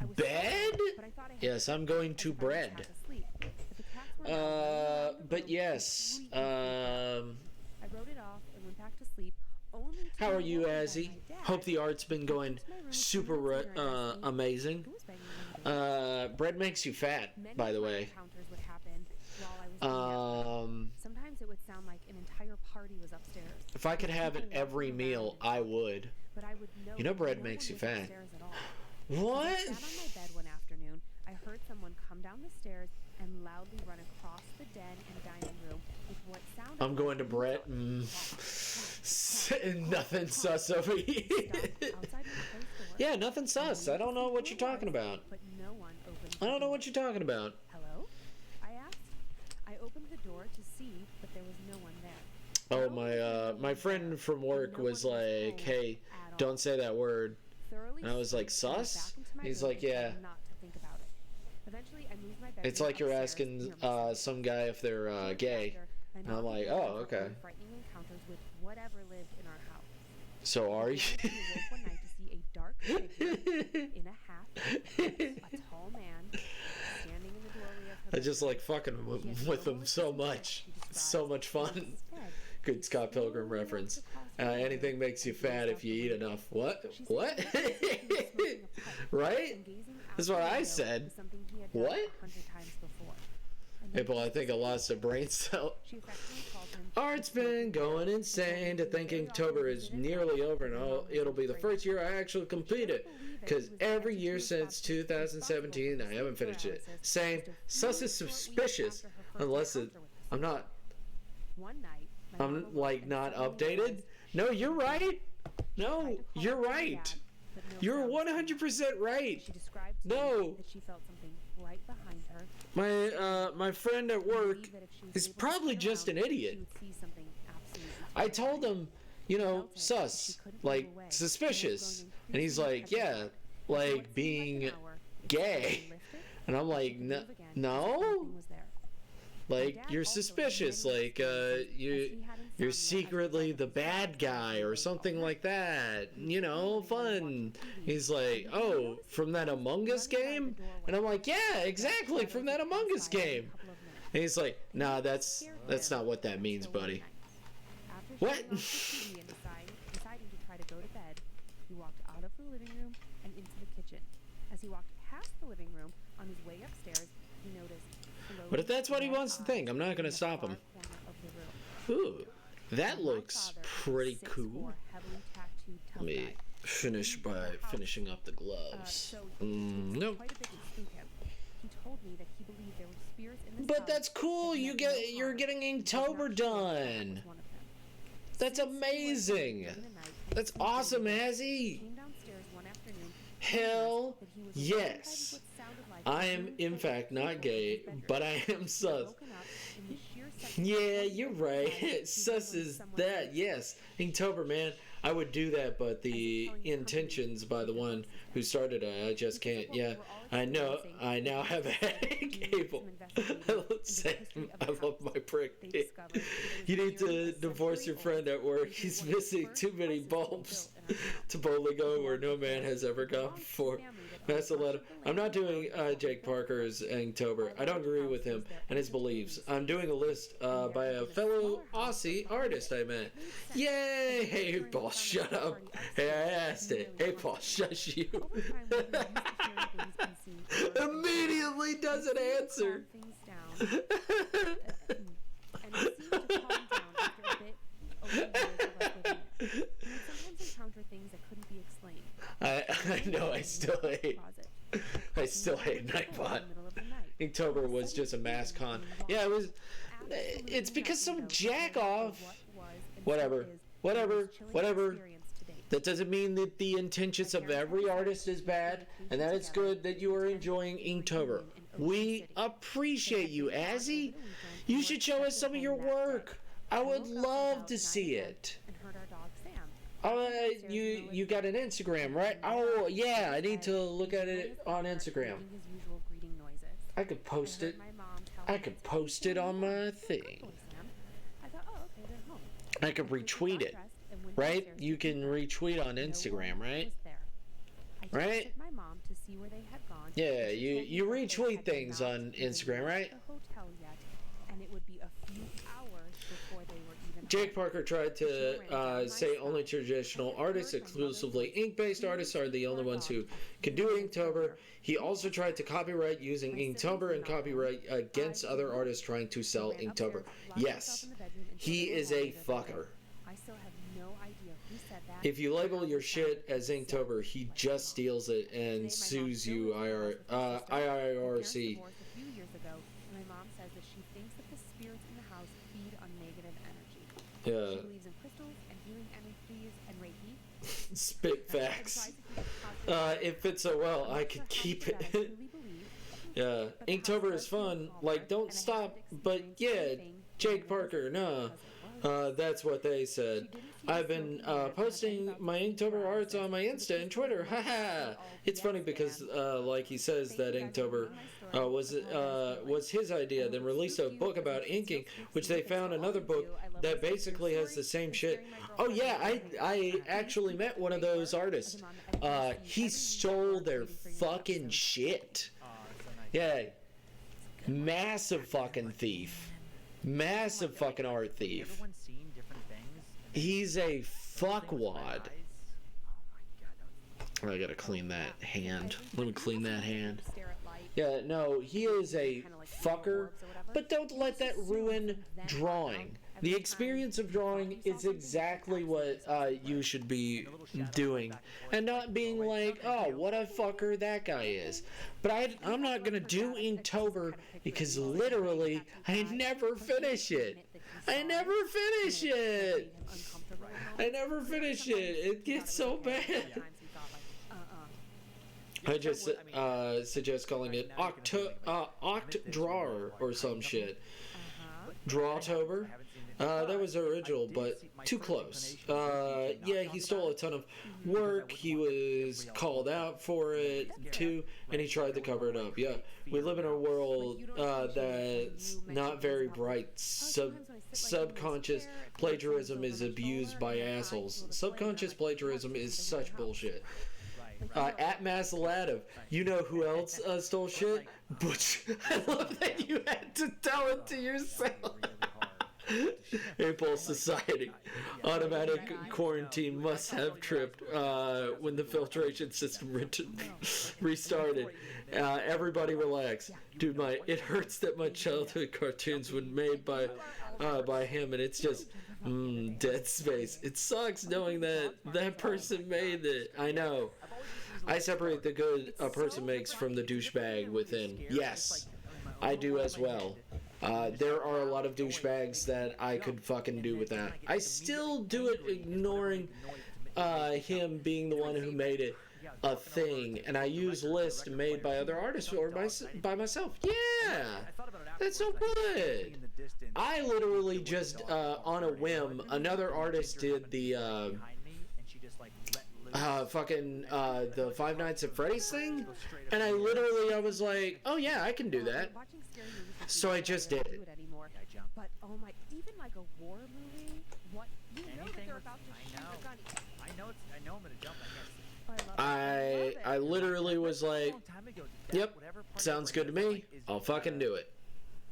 I was Bed? startled, but I thought I had Yes, I'm going to as if I was bread. half asleep. But the cats were now running around the But room, yes, completely freaked out. I wrote it off and went back to sleep, only to how be are you, awoken by Azzy? my dad. Hope the art's been going Into my room super 10 minutes later and asked me amazing. who was banging on the door. Bread makes you fat, Many by the fun way. encounters would happen while I was being out. Sometimes it would sound like an entire party was upstairs. If I could with have it people every walking meal, around I and would. but I would know You know that bread no makes one you was fat. upstairs at all. What? As I sat on my bed one afternoon, I heard someone come down the stairs and loudly run across the den and dining room with what sounded I'm going to like bread. Nothing sus over here. outside my closed door. Yeah, nothing sus. I don't know what you're talking about. But no one opened I the don't know door. what you're talking about. Hello? I asked. I opened the door to see, but there was no one there. Oh, my friend from work was like, "Hey, don't say that word." Thoroughly And I was like, stripped, I went sus? back into my He's room like, and yeah. tried not to think about it. Eventually, I moved my bedroom It's like you're upstairs asking near my sleep. some guy if they're Shortly gay. after, I And I'm knocked like, on the oh, door okay. for frightening encounters with whatever lived in our house. So are you? I awoke one night to see a dark figure in a hat, a tall man, standing in the doorway of her I just bedroom. like fucking She had with no him so electricity much. that she It's so described, much but fun. instead, Good Scott Pilgrim slowly reference. walked across the room Anything makes you and gazed fat out if you the eat window. enough. What? She said What? he was smoking a pipe, Right? and gazing out That's the what I window said. was something he had done What? 100 times before. And Hey, then boy, I think I lost a brain cell. she affectionately called him Art's been going insane to think Inktober is nearly over and it'll be the first year I actually complete it. Because every year since 2017, I haven't finished it. Same, sus is suspicious. Unless I'm not, One night, my mom I'm awoke like and not suddenly updated. realized No, you're right. she tried No, to call you're out my right. dad, but no You're sound was 100% right. She described to No. me that she felt something right behind her. My friend at and work believed that if she was is able to probably turn just an around, idiot. she would see something absolutely I told terrifying. him, you know, Felt it, but she sus, couldn't like move away, suspicious. and was And he's growing like, increasingly yeah, petrified. For what like seemed being an hour, it gay. suddenly lifted, And I'm like, she could no, move again, no, nothing was there. My like dad you're also had suspicious, many like experiences, as you he had you're insomnia as a secretly result the of bad his guy or late something all like night. that. You know, fun. He's like, oh, from that Among Us game? And I'm like, yeah, exactly, from that Among Us game. And he's like, nah, that's not what that means, buddy. What? After shutting off the TV and deciding to try to go to bed, he walked out of the living room and into the kitchen. As he walked past the living room on his way upstairs, he noticed. But if that's what he floating wants to red think, I'm not eyes gonna in the stop far him. corner of the room. Ooh, that My looks father was a pretty 6'4", cool. heavily tattooed tough Let me guy. finish by finishing up the gloves. So it takes Nope. quite a bit to spook him. He told me that he believed there were spirits in the But house that's cool. that You meant get no you're harm. getting He was Inktober not sure if that done. was one of them. That's Since he was amazing. during the night, he That's sneaked in awesome, the door, Azzy. came downstairs one afternoon, Hell that he was yes. what sounded like I the am room in filled fact with not people gay, in his bedroom. but I am He had sus. woken up in the sheer second Yeah, before you're he right. realized he Sus was is someone that. else. Yes, Inktober, man. I would do that, but the intentions by the one who started it, I just can't. Yeah, I know. I now have a headache. Abel. I love my prick. You need to divorce your friend at work. He's missing too many bulbs to Bowling Go where no man has ever gone before. Massaletta. I'm not doing Jake Parker's Inktober. I don't agree with him and his beliefs. I'm doing a list by a fellow Aussie artist I met. Yay! Hey, Paul, shut up. Hey, I asked it. Hey, Paul, shush you. Immediately doesn't answer. And it seemed to calm down after a bit over the years of us living there. We would sometimes encounter things that couldn't be explained. I know. I still hate Nightbot. Inktober was just a mass con. Yeah, it was. It's because some jack off. Whatever. That doesn't mean that the intentions of every artist is bad, and that it's good that you are enjoying Inktober. We appreciate you, Azzy. You should show us some of your work. I would love to see it. And heard our dog Sam. You got an Instagram, right? Oh, yeah, I need to look at it on Instagram. His usual greeting noises. I could post I it. heard my mom tell I him could to post it on my thing. "Boy, Sam." I thought, oh, okay, they're home. I could retweet it, right? You can retweet on Instagram, right? I Right? texted my mom to see where they had gone. Yeah, and she told me you that they retweet had things not on even Instagram, right? left the hotel yet, and it would be a few hours before they were even Jake home. Parker tried to say only traditional artists, exclusively ink-based artists, are the only ones who can do Inktober. He also tried to copyright using Inktober and copyright against other artists trying to sell Inktober. Yes, he is a fucker. I still have no idea who said that. If you label your shit as Inktober, he just steals it and sues you IRC. A few years ago, and my mom says that she thinks that the spirits in the house feed on negative energy. Yeah. She believes in crystals and healing energies and Reiki. Spit facts. It fits so well, I could keep it. Yeah, Inktober is fun. Like, don't stop. But yeah, Jake Parker, no. That's what they said. I've been posting my Inktober arts on my Insta and Twitter. Haha. It's funny because, like he says, that Inktober was his idea. Then released a book about inking, which they found another book that basically has the same shit. Oh yeah, I actually met one of those artists. He stole their fucking shit. Yeah, massive fucking thief. Massive fucking art thief. Everyone's seen different things. He's a fuckwad. Oh my god, I gotta clean that hand. Let me clean that hand. Yeah, no, he is a fucker, but don't let that ruin drawing. The experience of drawing is exactly what you should be doing, and not being like, oh, what a fucker that guy is. But I'm not gonna do Inktober because literally I never finish it. I never finish it. I never finish it. It gets so bad. I just suggest calling it Oct Drawer or some shit. Drawtober. That was original, but too close. Yeah, he stole a ton of work. He was called out for it too, and he tried to cover it up. Yeah, we live in a world that's not very bright. Subconscious plagiarism is abused by assholes. Subconscious plagiarism is such bullshit. At Massalative, you know who else stole shit? Butch. I love that you had to tell it to yourself. Impulse Society. Automatic quarantine must have tripped when the filtration system restarted. Everybody relax. Dude, it hurts that my childhood cartoons were made by him, and it's just dead space. It sucks knowing that that person made it. I know. I separate the good a person makes from the douchebag within. Yes, I do as well. There are a lot of douchebags that I could fucking do with that. I still do it ignoring him being the one who made it a thing, and I use lists made by other artists or by myself. Yeah, that's so good. I literally just, on a whim, another artist did the the Five Nights at Freddy's thing, and I was like, oh yeah, I can do that. So I just did it. But oh my, even like a war movie, what you know that they're about to shoot a gun. I know I'm gonna jump. I guess. I literally was like, yep, sounds good to me. I'll fucking do it.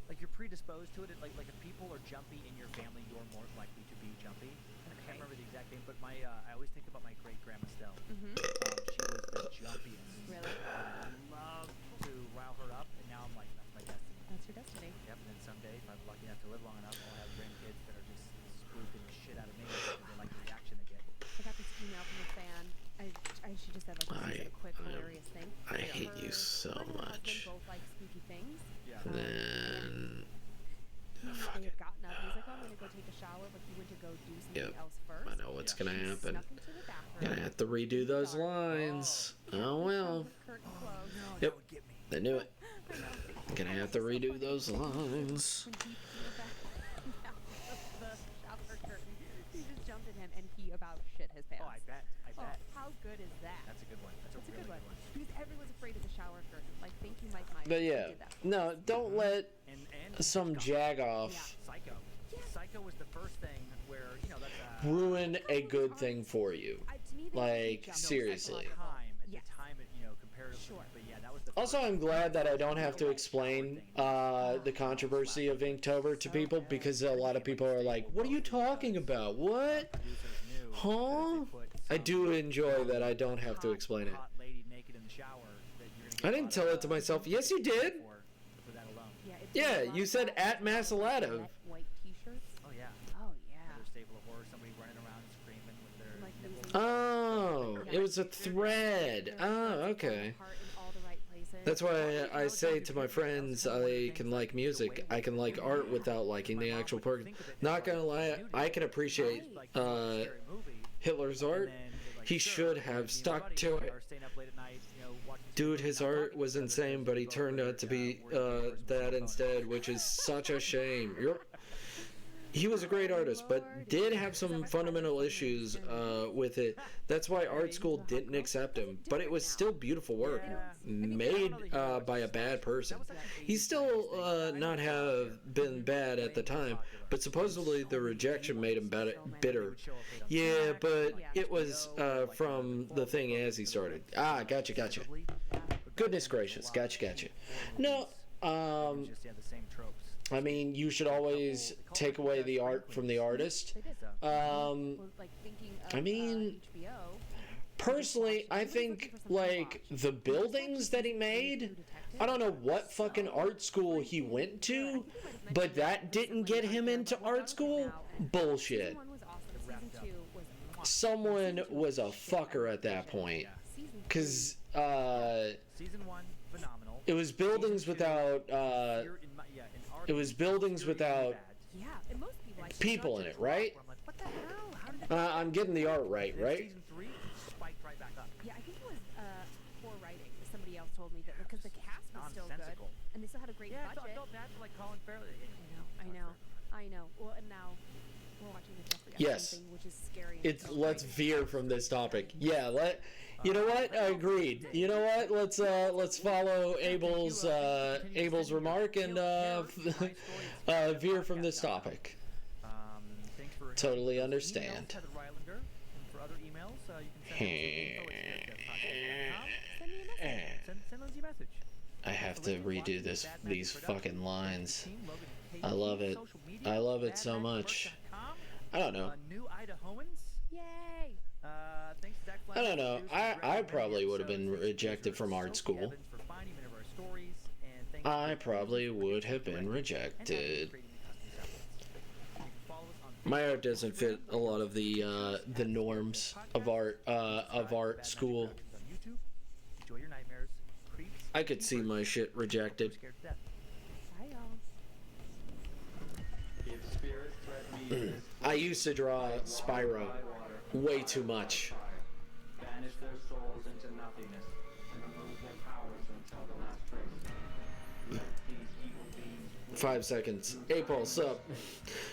Like you're predisposed to it. Like if people are jumpy in your family, you're more likely to be jumpy. I can't remember the exact name, but I always think about my great grandma Stella. She was the jumpiest. Really? I love to rile her up, and now I'm like, that's my destiny. That's your destiny. Yep. And then someday, if I'm lucky enough to live long enough, I'll have grandkids that are just spooking the shit out of me, and they like the reaction they get. I got this email from a fan. She just said like a quick hilarious thing. I hate you so much. Both like spooky things. Yeah. And then They had gotten up. He's like, oh, I'm gonna go take a shower, but he went to go do something else first. I know what's gonna happen. Snuck into the bathroom. Gonna have to redo those lines. Oh well. Curtain closed. Yep. They knew it. I'm gonna have to redo those lines. When he peed back out of the shower curtain, he just jumped in him and he about shit his pants. Oh, I bet. Oh, how good is that? That's a good one. That's a That's a really good one. one. Because everyone's afraid of the shower curtain. Like, thank you, Mike Myers. But who yeah, did that. no, don't let And some jagoff Psycho. Psycho was the first thing where, you know, that's ruin a good thing for you. To me, they Like, jumped. seriously. At Yes. the time, you know, comparatively. Sure. But yeah, that was the Also, first I'm glad that I don't have to explain the controversy of Inktober to people, because a lot of people are like, what are you talking about? What? producers knew that if Huh? they put I some do enjoy that I don't have to explain it. hot lady naked in the shower, that you're gonna get I a didn't lot tell of, it to myself. Yes, you did. for that alone. It's Yeah, a lot you of said that. at Masalado. Wet white t-shirts. Oh yeah. Oh, yeah. Another staple of horror, somebody running around screaming with their Like nipples. losing- Oh, it was a thread. Oh, okay. Heart in all the right places. That's why I say to my friends, I can like music. I can like art without liking the actual person. Not gonna lie, I can appreciate Hitler's art. He should have stuck to it. Dude, his art was insane, but he turned out to be that instead, which is such a shame. He was a great artist, but did have some fundamental issues with it. That's why art school didn't accept him. But it was still beautiful work, made by a bad person. He still not have been bad at the time, but supposedly the rejection made him bitter. Yeah, but it was from the thing as he started. Ah, gotcha. Goodness gracious, gotcha. No, I mean, you should always take away the art from the artist. I mean, personally, I think, like, the buildings that he made, I don't know what fucking art school he went to, but that didn't get him into art school? Bullshit. Someone was a fucker at that point. Because, Season 1, phenomenal. it was buildings without, it was buildings without people in it, right? I'm like, what the hell? How did it I'm getting the art right? Season 3 spiked right back up. Yeah, I think it was poor writing. Somebody else told me that because the cast was still good Nonsensical. and they still had a great Yeah, I budget. felt bad for like Colin Farrell. I know. Well, and now we're watching the Jeffrey Yes. Epstein thing, which is scary. and It's so let's frightening. veer from this topic. Yeah, you know what? I agreed. You know what? Let's follow Abel's remark and veer from this topic. Thanks for Totally emails, understand. Heather Rylander. And for other emails, you can send Lindsay a message. I have to redo these fucking lines. I love it. I love it so much. I don't know. New Idahoans. Yay! Thanks, Zach I don't know. I probably would have been rejected from art school. I probably would have been rejected. My art doesn't fit a lot of the norms of art school. Enjoy your nightmares. Creeps. I could see my shit rejected. Scared to death. Bye, y'all. I used to draw Spyro way too much. Banish their souls into nothingness and remove their powers until the last trace. Let these evil beings 5 seconds. April, sup?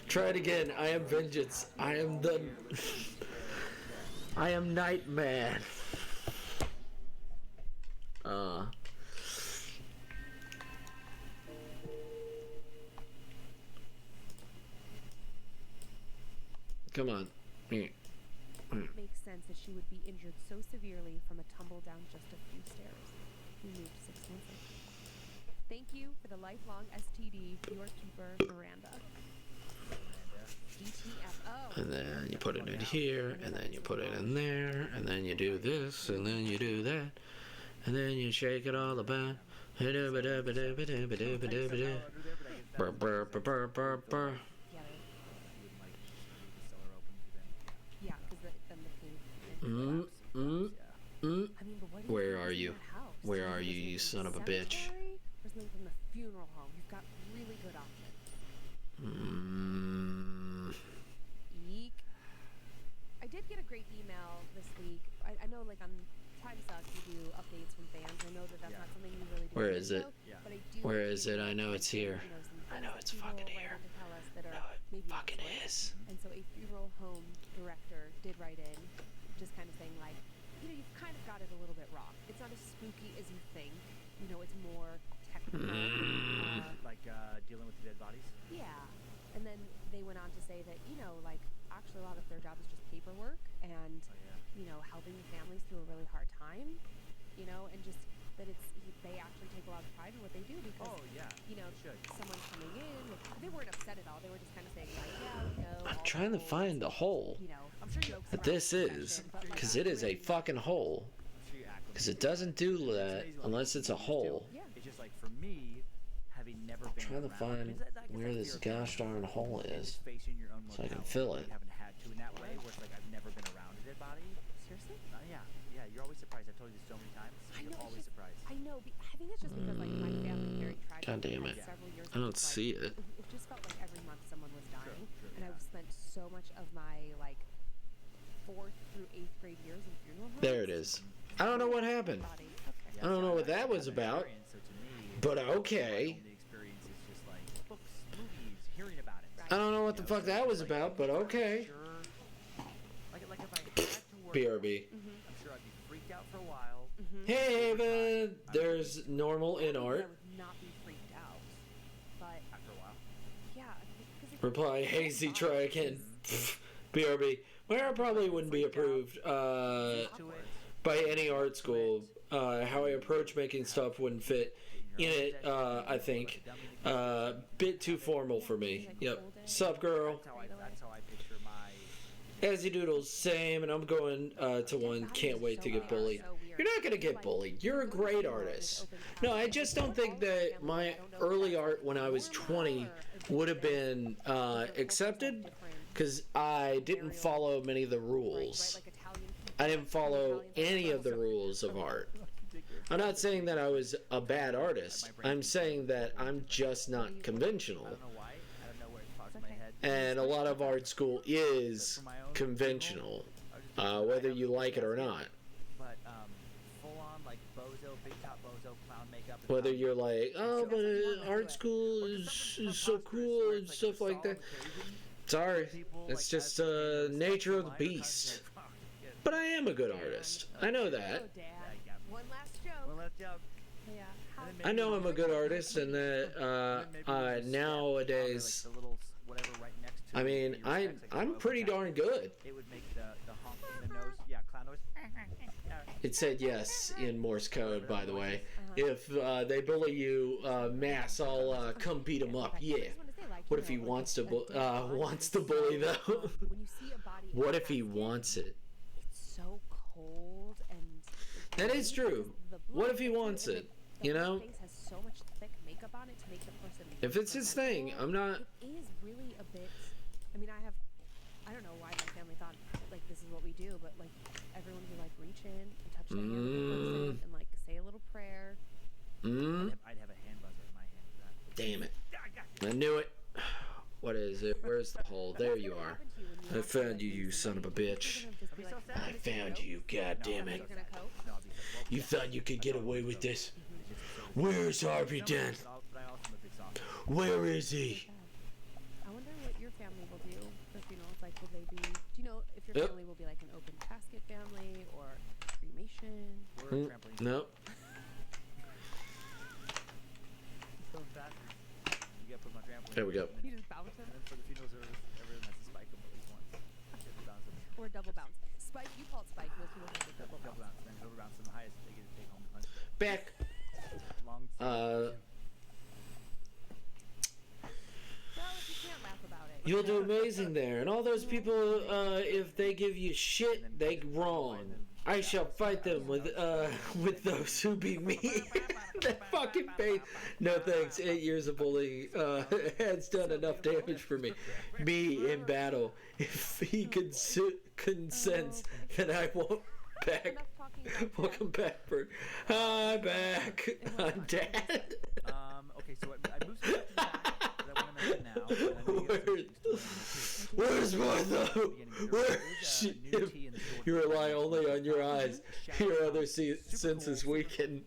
Try it again. I am vengeance. I am the. I am Nightman. Come on. It makes sense that she would be injured so severely from a tumble down just a few stairs. We moved 6 months ago. Thank you for the lifelong STD, your keeper, Miranda. GTFO. And then you put it in here, and then you put it in there, and then you do this, and then you do that, and then you shake it all about. Burr, burr, burr, burr, burr, burr. Yeah, because then the cave. Mm, mm, mm. I mean, but what do Where think are is in you? that house? Where Do are think you, it's you in son the of a bitch? cemetery, Or something from the funeral home? You've got really good options. Eek. I did get a great email this week. I know, like, on time sucks. We do updates from fans. I know that that's not something you really do. Where on is the it? show, Yeah. But I do. Where is you it? know, I know it's here. You know, some I things know that it's people fucking write here. in to tell us that I are know it maybe not fucking choice. is. And so a funeral home director did write in, just kind of saying like, you know, you've kind of got it a little bit raw. It's not as spooky as you think. You know, it's more technical. Like dealing with the dead bodies. Yeah. And then they went on to say that, you know, like, actually a lot of their job is just paperwork and, Oh yeah. you know, helping the families through a really hard time, you know, and just that they actually take a lot of pride in what they do because, Oh yeah. you know, They should. someone coming in, they weren't upset at all. They were just kind of saying, like, yeah, we know. I'm all trying to the find the hole you know, I'm sure you. jokes that around this is, profession, but, like, because it is a really fucking hole. I'm sure you acclimate Because it to doesn't do It's that amazing, like, unless it's a you used to. hole. Yeah. It's just like for me, having never been Trying to around, find because I guess where that's this fear of gosh darn death, hole and is, just facing your own so I can mortality. fill You it. haven't had to in that way, where it's like I've never been around a dead body. Seriously? Yeah, yeah. You're always surprised. I've told you this so many times. I You're know, it's always just- surprised. I know. I think it's just because, like, my family very tragically God damn had it. several years I don't ago, like, see it. It just felt like every month someone was dying, true, and yeah. I've spent so much of my like 4th through 8th grade years in funeral homes. There it is. I don't know what happened. Body. Okay. Yeah, I don't see, know what that have was an about, experience, so to me, but my okay. only experience is just like books, movies, hearing about it. I don't know what the You know, fuck so that it's was like, about, but okay. Sure, like if I had to work, BRB. I'm sure I'd be freaked out for a while. Hey, Ava, there's normal in I art. would not be freaked out, but After a while, yeah, because if Reply, hazy, try again. BRB. My art probably wouldn't be approved to it. by any art school. How I approach making stuff wouldn't fit in it, I think. Bit too formal for me. Yep. Sup, girl? That's how I picture my. Azzy Doodles, same, and I'm going to one. Can't wait to get bullied. You're not going to get bullied. You're a great artist. No, I just don't think that my early art when I was 20 would have been accepted because I didn't follow many of the rules. I didn't follow any of the rules of art. I'm not saying that I was a bad artist. I'm saying that I'm just not conventional. I don't know why. I don't know where it pops in my head. And a lot of art school is conventional, whether you like it or not. But full on like bozo, big top bozo, clown makeup. and Whether clown you're like, oh, but art school is so cool and stuff like that. Sorry, it's just nature of the beast. But I am a good artist. I know that. Oh, Dad. One last joke. Well, let's joke. Yeah. How I know I'm a good artist, and that nowadays, Like the little whatever right next to I mean, your specs, like I'm the pretty oil darn good. it would make the honk in the nose. Yeah, clown nose. It said yes in Morse code, by the way. If they bully you, mass, I'll come beat them up. Yeah. What if he wants to wants to bully though? When you see a body in What a if he casket, wants it? It's so cold and. That is true. What if he wants it? You know? Face has so much thick makeup on it to make the person. If it's his thing, I'm not. It is really a bit. I mean, I don't know why my family thought like this is what we do, but like everyone would like reach in and touch the hand of the person and like say a little prayer. I'd have a hand buzzer in my hand for that. Damn it. I knew it. What is it? Where's the hole? There you are. I found you, you son of a bitch. I found you, god damn it. You're gonna cope. No, I'll be well, You thought you could get away with this? Where's Harvey Dent? but I also am a big softy. Where is he? I wonder what your family will do for funerals. Like, will they be? Do you know if your Yep. family will be like an open casket family or cremation? We're a trampoline. Nope. So fast. You gotta put my trampoline. There we go. You just bounce them And then for the funeral service, everyone has to spike them at least once. You have to bounce them. or double bounce. Spike, you call it spike. Most people call it double Double bounce. bounce. Then double bounce. And the highest they get to take home punch. Back. Long. Well, if you can't laugh about it, You'll do amazing there. And all those people, if they give you shit, they wrong. I shall fight them with those who beat me. That fucking face. No thanks. 8 years of bullying has done enough damage for me. Me in battle. If he consents, then I won't back. enough talking about Welcome back, Bert. I'm back. I'm dead. Okay, so I moved some stuff to the back that I want to mention now. but I know you guys are Where's Martha? beginning here. Where's There is she? a new tea in the store You rely only on your eyes. Your other senses weaken.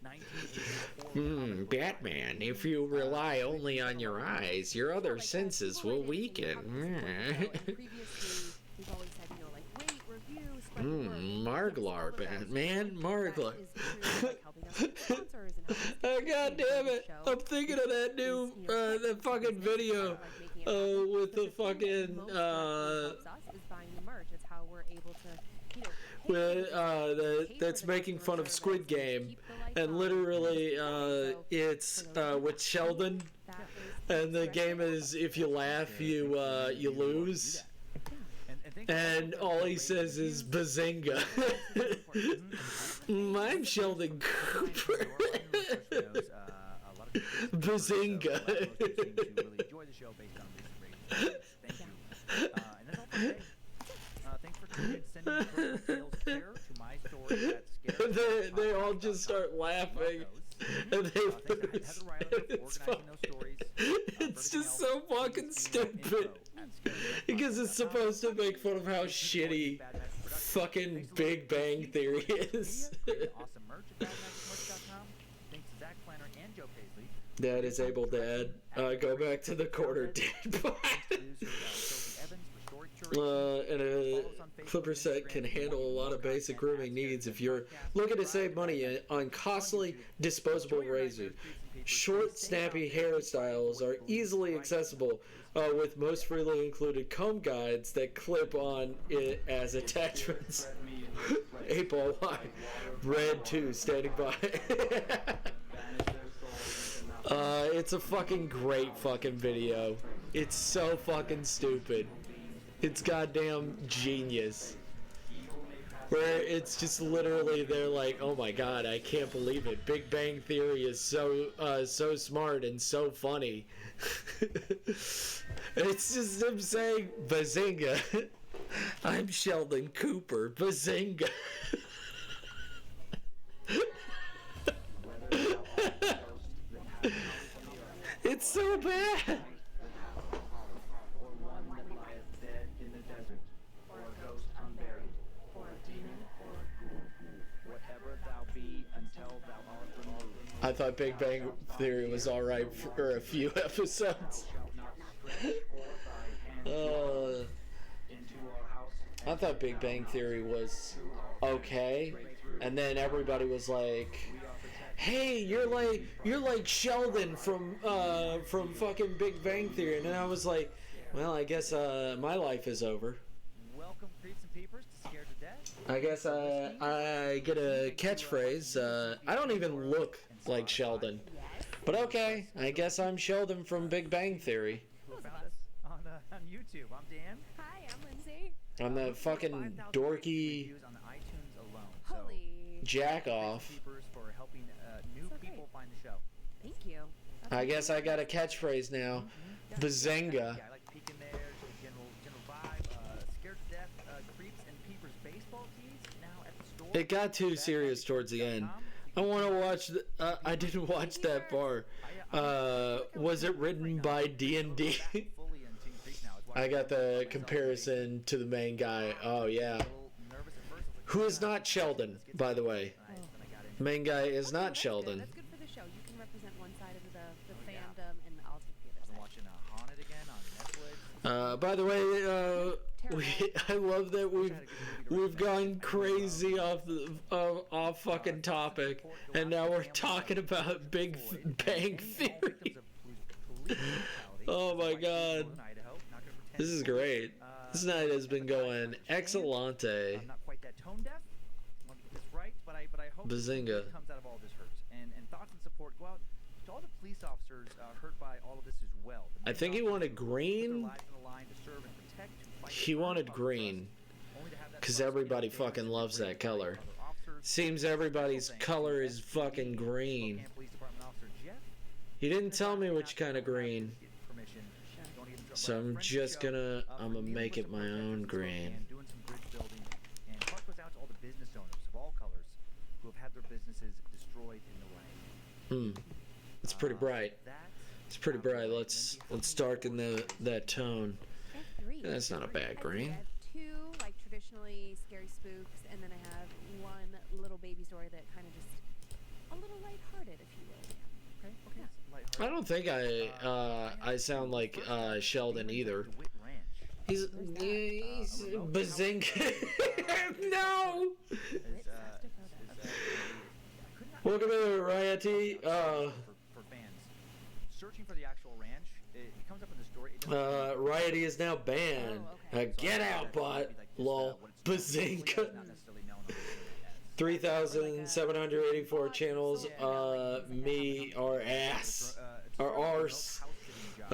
Batman, if you rely only on your eyes, your other senses will weaken. Previously, we've always said, you know, like, rate, review, spread the word. Marglar, Batman, Marglar. Oh, God damn it! I'm thinking of that new, that fucking video, with the fucking, that's making fun of Squid Game, and literally, it's, with Sheldon, and the game is, if you laugh, you lose. And all he says is Bazinga. I'm Sheldon Cooper. Bazinga. Thanks for sending personal tales care to my story that scared They all just start laughing. And they lose. It's just so fucking stupid. Because it's supposed to make fun of how shitty fucking Big Bang Theory is. Awesome merch at badmagicmerch.com. Thanks to Zach Planner and Joe Paisley. Dad is able to add, go back to the quarter dead bot. And a clipper set can handle a lot of basic grooming needs if you're looking to save money on costly disposable razors. Short, snappy hairstyles are easily accessible with most freely included comb guides that clip on it as attachments. 8-ball Y, Red 2 standing by. It's a fucking great fucking video. It's so fucking stupid. It's goddamn genius. Where it's just literally they're like, oh my god, I can't believe it. Big Bang Theory is so smart and so funny. It's just them saying Bazinga. I'm Sheldon Cooper. Bazinga. It's so bad. I thought Big Bang Theory was alright for a few episodes. I thought Big Bang Theory was okay, and then everybody was like, "Hey, you're like Sheldon from fucking Big Bang Theory," and then I was like, "Well, I guess my life is over." Welcome, creeps and peepers, to Scared to Death. I guess I get a catchphrase. I don't even look like Sheldon, but okay. I guess I'm Sheldon from Big Bang Theory. Who found us on YouTube? I'm Dan. Hi, I'm Lindsay. I'm the fucking dorky On the iTunes alone. So, Holy. jack creeps and off. peepers for helping new So people great. find the show. Thank you. I guess I got a catchphrase now. Bazinga. Yeah, I like peeking there to the general vibe. Scared to Death, creeps and peepers baseball tees now at the store. It got too serious towards the end. I want to watch. I didn't watch that far. Was it written by D&D? I got the comparison to the main guy. Oh yeah. Who is not Sheldon, by the way. Main guy is Okay, not that's Sheldon. Good. That's good for the show. You can represent one side of the fandom, and I'll take the other I'm side. watching Haunted again on Netflix. By the way, I love that we've gone crazy off fucking topic, and now we're talking about Big Bang Theory. Oh my god, this is great. This night has been going excellente. I'm not quite that tone deaf. I want to get this right, but I hope Bazinga. it comes out of all this hurt. And thoughts and support go out to all the police officers hurt by all of this as well. The I think he officers wanted who put their green. lives on the line to serve and protect, to fight He the crime wanted above green, trust, only to have that 'cause trust everybody damaged fucking and loves that degraded by color. other officers. Seems everybody's Thanks color to is SCD, fucking green. Spokane Police Department Officer Jeff. He didn't tell me which kind of green, Permission. Don't get in trouble. so I'm Friends of the just show, gonna for I'm gonna dealing make with it the my protesters own in green. Spokane, doing some bridge building, and heart goes out to all the business owners of all colors who have had their businesses destroyed in the rain. It's pretty bright. That's It's pretty bright. Let's darken that tone. I have three. That's not a bad I green. have two like traditional definitely scary spooks, and then I have one little baby story that kind of just a little lighthearted, if you will. Okay. Yeah. Lighthearted. I don't think I sound like Sheldon either. DeWitt Ranch. He's Bazinga. No. Is, Welcome to Rioti. For fans searching for the actual ranch, it comes up in the story. It doesn't Rioti is now banned. Oh, okay. Get out, bot. Lol. Bazinga. 3,784 channels. Me or ass. Or arse.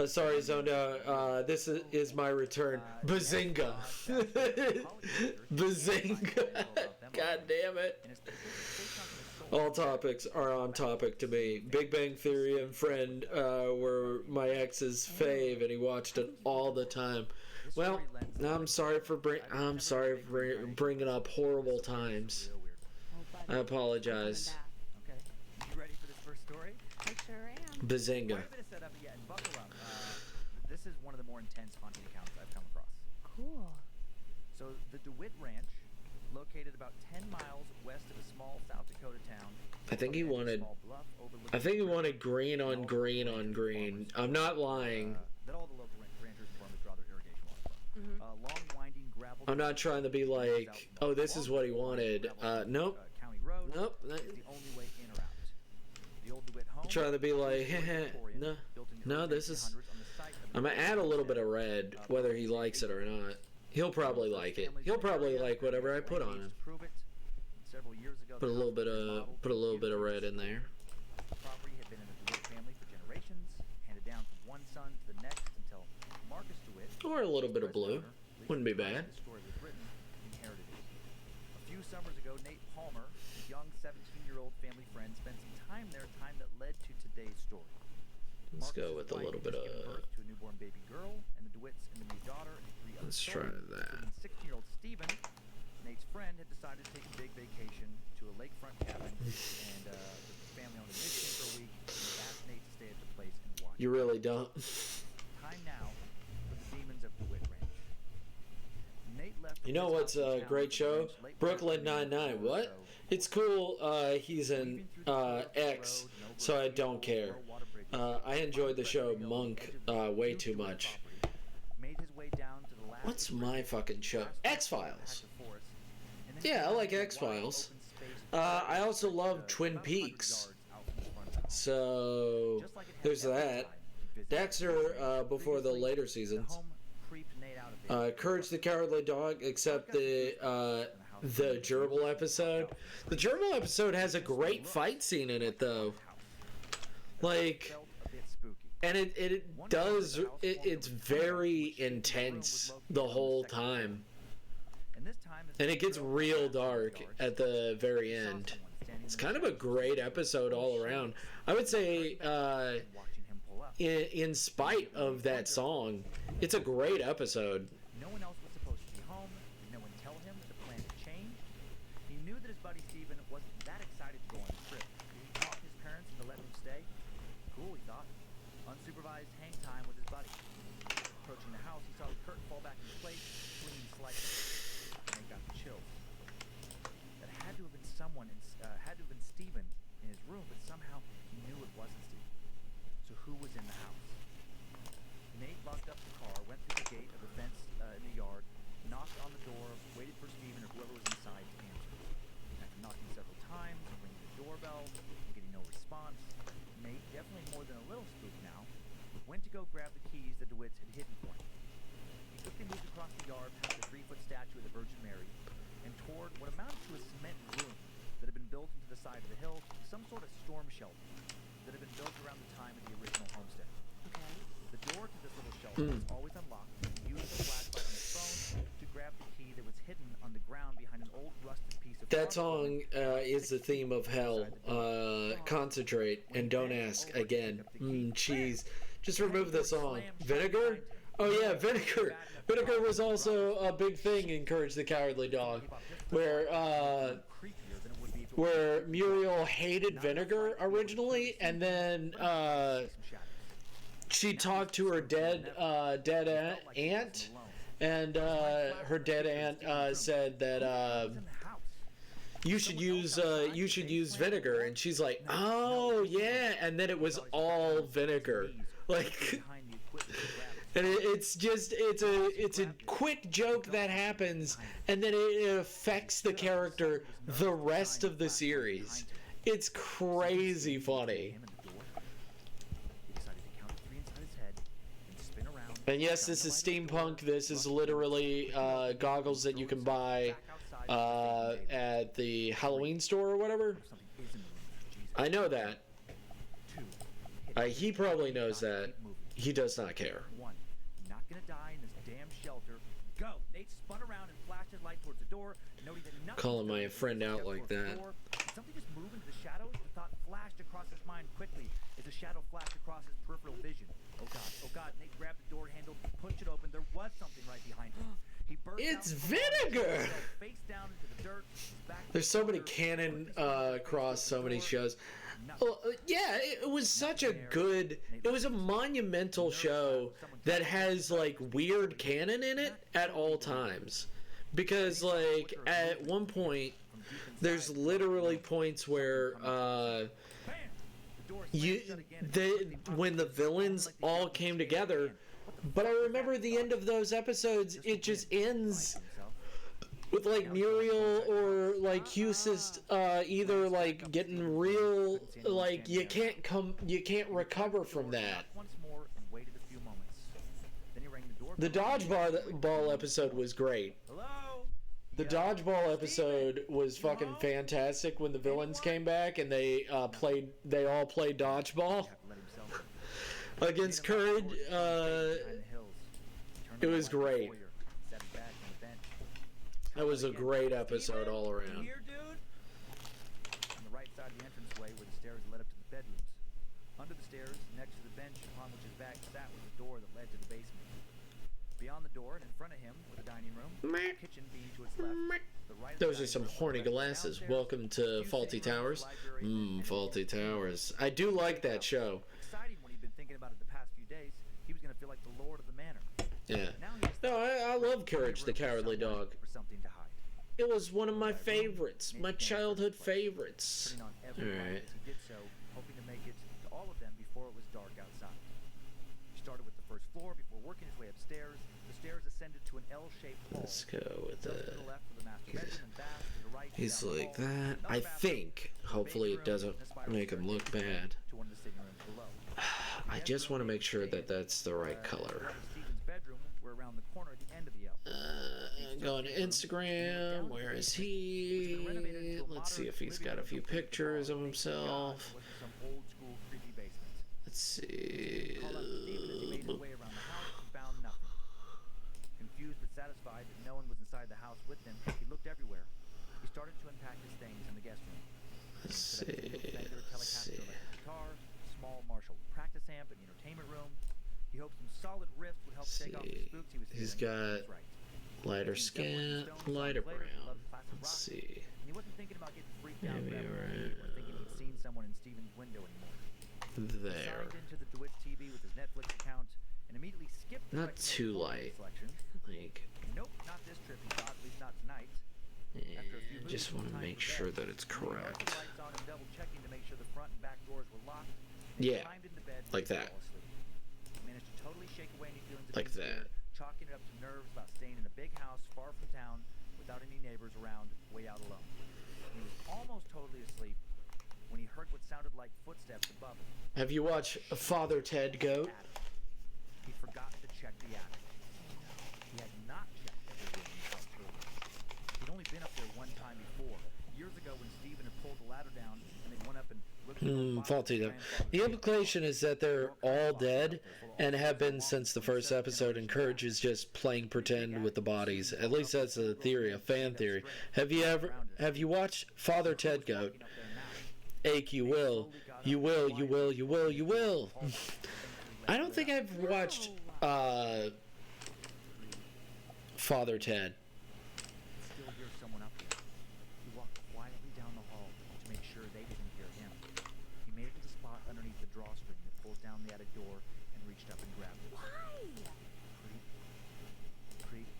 Sorry, Zonda. This is my return. Bazinga. Bazinga. God damn it. All topics are on topic to me. Big Bang Theory and Friend were my ex's fave, and he watched it all the time. Well, I'm sorry for bringing up horrible times. I apologize. Okay. You ready for this first story? I sure am. Bazinga. Quite a bit of setup, yeah, and buckle up. This is one of the more intense haunting accounts I've come across. Cool. So, the DeWitt Ranch, located about 10 miles west of a small South Dakota town. I think he wanted green on green on green. I'm not lying. That all the local ranchers and farmers draw their irrigation water from. Mm-hmm. Long, winding gravel. I'm not trying to be like, oh, this is what he wanted. Nope. County road. Nope. Is the only way in or out. The old DeWitt home. Trying to be like, no, this is. I'm gonna add a little bit of red, whether he likes it or not. He'll probably like it. He'll probably like whatever I put on him. Put a little bit of red in there. Property had been in the DeWitt family for generations, handed down from one son to the next until Marcus DeWitt, Or a little bit of blue. Wouldn't be bad. the story was written, inherited it. A few summers ago, Nate Palmer, a young 17-year-old family friend, spent some time there, time that led to today's story. Let's go Marcus's with a wife little had bit given of. birth to a newborn baby girl, and the DeWitts and the new daughter and 3 other Let's try children, that. including 16-year-old Stephen. Nate's friend had decided to take a big vacation to a lakefront cabin, and the family owned in Michigan for a week. And they asked Nate to stay at the place and watch. You really don't. Time now for the demons of DeWitt Ranch. Nate left. You know what's a great show? Brooklyn Nine-Nine. What? It's cool. He's an X, so I don't care. I enjoyed the show Monk way too much. Made his way down to the last. What's my fucking show? X-Files. Yeah, I like X-Files. I also love Twin Peaks. So there's that. Dexter before the later seasons. Courage the Cowardly Dog, except the gerbil episode. The gerbil episode has a great fight scene in it, though. Like, and it's very intense the whole time. And it gets real dark at the very end. It's kind of a great episode all around. I would say, in spite of that song, it's a great episode. No one else was supposed to be home. Did no one tell him that the plan had changed? He knew that his buddy Steven wasn't that excited to go on the trip. Did he talk his parents into letting him stay? Cool, he thought. Unsupervised hang time with his buddy. Approaching the house, he saw the curtain fall back into place, swinging slightly. And he got the chills. That had to have been Steven in his room, but somehow he knew it wasn't Steven. So who was in the house? Nate locked up the car, went through the gate of the fence in the yard, knocked on the door, waited for Steven or whoever was inside to answer. After knocking several times, ringing the doorbell, and getting no response, Nate, definitely more than a little spooked now, went to go grab the keys the DeWitts had hidden for him. He quickly moved across the yard past the 3-foot statue of the Virgin Mary and toward what amounted to a cement room that had been built into the side of the hill, some sort of storm shelter that had been built around the time of the original homestead. Okay. The door to this little shelter was always unlocked. He used the flashlight on his phone to grab the key that was hidden on the ground behind an old rusted piece of That song is the theme of Hell. Concentrate and don't ask again. Cheese. Just remove the song. Vinegar? Oh yeah, Vinegar. Vinegar was also a big thing in Courage the Cowardly Dog, where Muriel hated Vinegar originally, and then she talked to her dead aunt, and her dead aunt said that Was in the house. you should use vinegar, and she's like, oh yeah, and then it was all vinegar, like. Behind the equipment to grab it. And it's a quick joke that happens, and then it affects the character the rest of the series. It's crazy funny. Him in the door. He decided to count to 3 inside his head and spin around. And yes, this is steampunk. This is literally goggles that you can buy at the Halloween store or whatever. Something is in the room. Jesus. I know that. 2. He probably knows that. He does not care. 1. Not gonna die in this damn shelter. Go! Nate spun around and flashed his light towards the door, noting that nothing Calling was my going friend on. out Stepped like towards the that. door. Did something just move into the shadows? The thought flashed across his mind quickly as a shadow flashed across his peripheral vision. Oh god, oh god. Nate grabbed the door handle, pushed it open. There was something right behind him. He burst It's down the hallway, vinegar! fell face down into the dirt. His back to There's the so many counter, canon put his hand across so many against the door. shows. Nothing. Well, yeah, it was such a good. It was a monumental show that has like weird canon in it at all times, because like at one point, there's literally points where Bam! The door you slammed shut again. when the villains all came together. But I remember the end of those episodes, it just ends with like Muriel or like Husist either like getting real, like you can't recover from that. Once more and waited a few moments. Then he rang the doorbell. The dodgeball episode was great. Hello? The dodgeball episode was fucking fantastic when the villains came back and they all played dodgeball Let himself against Courage. It was great. That was a great episode all around. Here, dude? On the right side of the entranceway where the stairs led up to the bedrooms. Under the stairs, next to the bench upon which his bag sat, was a door that led to the basement. Beyond the door and in front of him was a dining room, the kitchen being to its left. The right of the Those are some dining room horny led glasses. downstairs, Welcome to Faulty Towers. Faulty Towers. I do like that show. Exciting when he'd been thinking about it the past few days. He was going to feel like the lord of the manor. Yeah. Now he was No, I love Courage the Cowardly Dog. for something to hide. It was one of my favorites, my childhood favorites. Putting on every Alright. light as he did so, hoping to make it to all of them before it was dark outside. He started with the first floor before working his way upstairs. The stairs ascended to an L-shaped hall. Let's go with Those the. to the left were the master bedroom and bath, to the right He's down the like hall, that. another I bathroom, think. Hopefully, it baby room, doesn't and a spiral make him look staircase bad. to one of the sitting rooms below. I just want to make sure that that's the right color. Stephen's bedroom were around the corner at the end of the L. Going to Instagram. Where is he? Let's see if he's got a few pictures of himself. Some old school creepy basement. Let's see. Called out to Stephen as he made his way around the house and found nothing. Confused but satisfied that no one was inside the house with him, he looked everywhere. He started to unpack his things in the guest room. Let's Set up a single see. Fender Let's Telecaster see. electric guitar, small Marshall practice amp in the entertainment room. He hoped some solid riffs would help shake off the See. spooks he was He's feeling. got That's right. lighter He's skin, definitely Stone lighter Sour Flavor, brown. loved classic Let's rock. see. And he wasn't thinking about getting freaked out Maybe forever. right He wasn't thinking he'd seen someone in Stephen's window anymore. He There. signed into the DeWitt TV with his Netflix account and immediately skipped the Not too light. selection. Like, Nope, not this trip, he thought, at least not tonight. After a few moves, just it was want to time make for sure bed. that it's When he had the correct. lights on and double checking to make sure the front and back doors were locked, he Yeah, climbed into bed like and that. fell asleep. He managed to totally shake away any feelings of Like being scared, that. chalking it up to nerves about staying in a big house far from town without any neighbors around, way out alone. He was almost totally asleep when he heard what sounded like footsteps above him. Have you watched Father Ted Goat? Attic. He forgot to check the attic. He had not checked every room in the house earlier. He'd only been up there one time before, years ago when Stephen had pulled the ladder down and they went up and looked at the Faulty though. The implication is that they're all dead and have been since the first episode, and Courage is just playing pretend with the bodies. At least that's a theory, a fan theory. Have you watched Father Ted Goat? Ache, you will. You will, you will, you will, you will. I don't think I've watched Father Ted. Still hear someone up there. He walked quietly down the hall to make sure they didn't hear him. He made it to the spot underneath the drawstring that pulls down the attic door and reached up and grabbed it. Why? Creep, creep,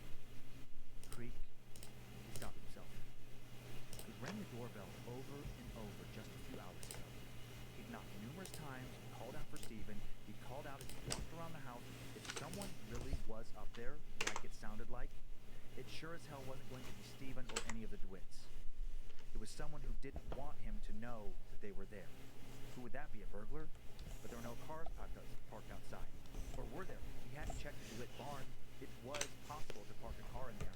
there, like it sounded like, it sure as hell wasn't going to be Steven or any of the DeWitts. It was someone who didn't want him to know that they were there. Who would that be, a burglar? But there were no cars parked outside. Or were there? He hadn't checked the DeWitt barn. It was possible to park a car in there.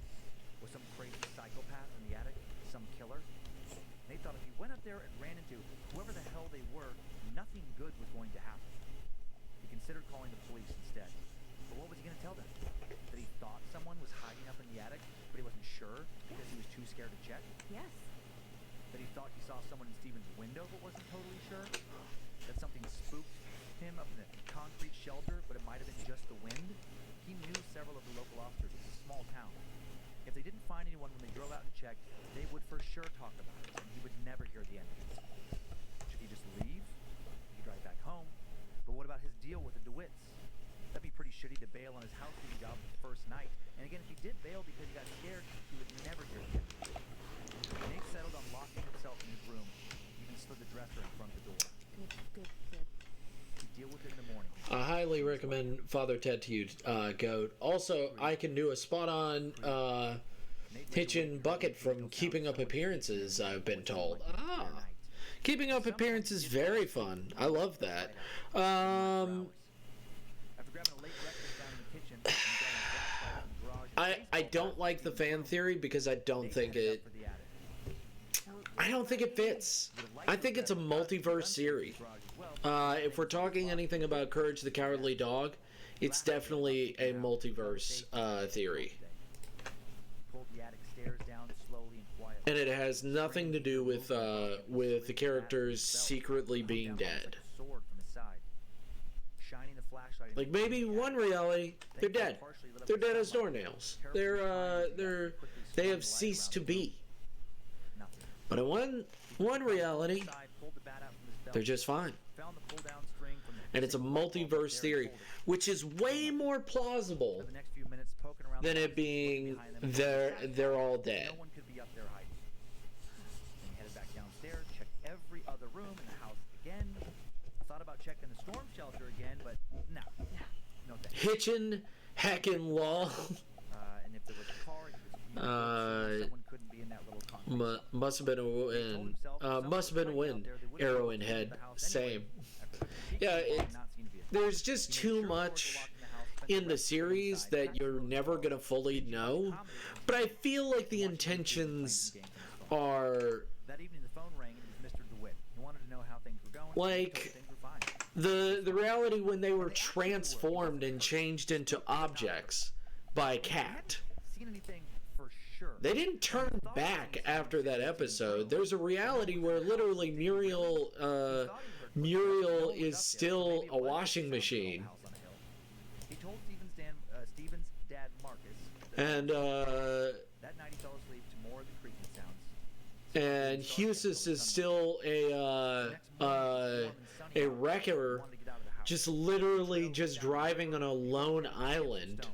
Was some crazy psychopath in the attic? Some killer? They thought if he went up there and ran into whoever the hell they were, nothing good was going to happen. He considered calling the police instead. But what was he going to tell them? That he thought someone was hiding up in the attic, but he wasn't sure because he was too scared to check? Yes. That he thought he saw someone in Steven's window but wasn't totally sure? That something spooked him up in the concrete shelter, but it might have been just the wind? He knew several of the local officers. It's a small town. If they didn't find anyone when they drove out and checked, they would for sure talk about it, and he would never hear the end of it. Should he just leave? He could drive back home. But what about his deal with the DeWitts? That'd be pretty shitty to bail on his housekeeping job the first night. And again, if he did bail because he got scared, he would never hear the end of it. Nate settled on locking himself in his room, even slid the dresser in front of the door. Good. He'd deal with it in the morning. I highly recommend Father Ted to you, Goat. Also, I can do a spot-on Hitchin bucket from Keeping Up Appearances, I've been told. Keeping Up Appearances, very fun. I love that. I don't like the fan theory because I don't think it fits. I think it's a multiverse series. If we're talking anything about Courage the Cowardly Dog, it's definitely a multiverse theory. And it has nothing to do with the characters secretly being dead. Like maybe one reality, they're dead. They're dead as doornails. They have ceased to be. But in one reality, they're just fine. And it's a multiverse theory, which is way more plausible than it being they're all dead. No one could be up there hiding. Then he headed back downstairs, checked every other room in the house again. Thought about checking the storm shelter again, but no thanks. Hitchin, heckin' law. And if there was a car, someone couldn't be in that little concrete. Must have been a wind. Arrow in head. Same. Yeah, there's just too much in the series that you're never gonna fully know, but I feel like the intentions are that evening the phone rang and it was Mr. DeWitt. He wanted to know how things were going. like the reality when they were transformed and changed into objects by a cat. Seen anything for sure. They didn't turn back after that episode. There's a reality where literally Muriel is still a washing machine. He told Steven's dad Marcus And that night he fell asleep to more of the creaking sounds. and Husis is still a wrecker, just literally just driving on a lone island.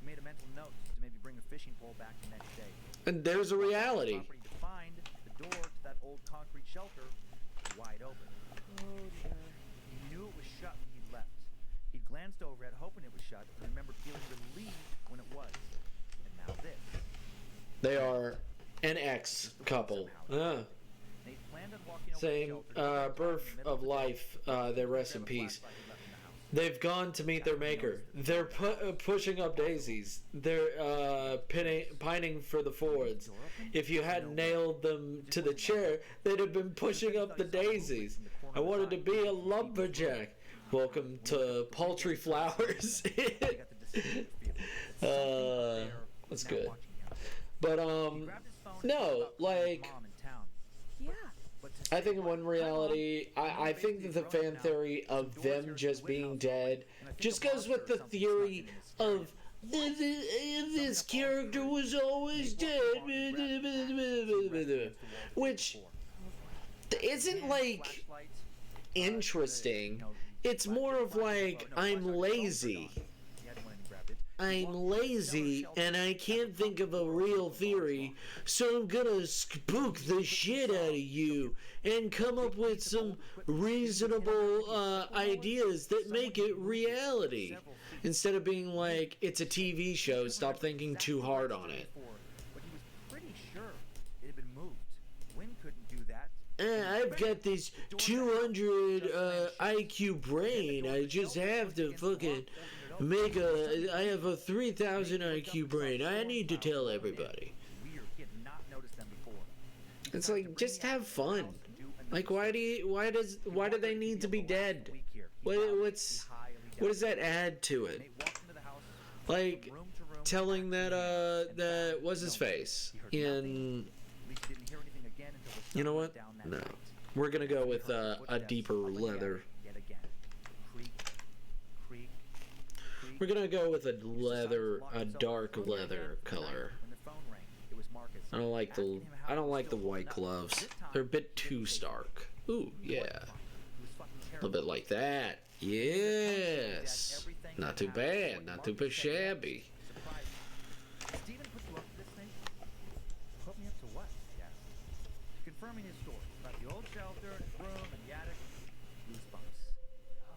He made a mental note to maybe bring a fishing pole back the next day. And there's a reality. To find the door to that old concrete shelter wide open. Oh dear. He knew it was shut when he left. He glanced over it, hoping it was shut, and remembered feeling relieved when it was. And now this. They are an ex couple. They planned on walking over Saying, the shelter birth of life, they rest in peace. They've gone to meet their maker. They're pushing up daisies. They're pining for the Fords. If you hadn't nailed them to the chair, they'd have been pushing up the daisies. I wanted to be a lumberjack. Welcome to Paltry Flowers. That's good. But, no, like, Yeah. I think in one reality, I think that the fan theory of them just being dead just goes with the theory of this character was always dead, which isn't like interesting. It's more of like I'm lazy. I'm lazy and I can't think of a real theory, so I'm gonna spook the shit out of you and come up with some reasonable ideas that make it reality. Instead of being like, it's a TV show, stop thinking too hard on it. But he was pretty sure it had been moved. Wynn couldn't do that. I've got this 200 IQ brain. I just have to fucking I have a 3,000 IQ brain. I need to tell everybody. Weird. He had not noticed them before. It's like, just have fun. Like, why do they need to be dead? What does that add to it? Like, telling that what's his face in, you know what? No, we're gonna go with a deeper leather. We're gonna go with a dark leather color. I don't like the white gloves. They're a bit too stark. Ooh, yeah. A little bit like that. Yes. Not too bad. Not too shabby. Steven put you up to this thing? Put me up to what? Yes. Confirming his story about the old shelter, his room, and the attic. Goosebumps.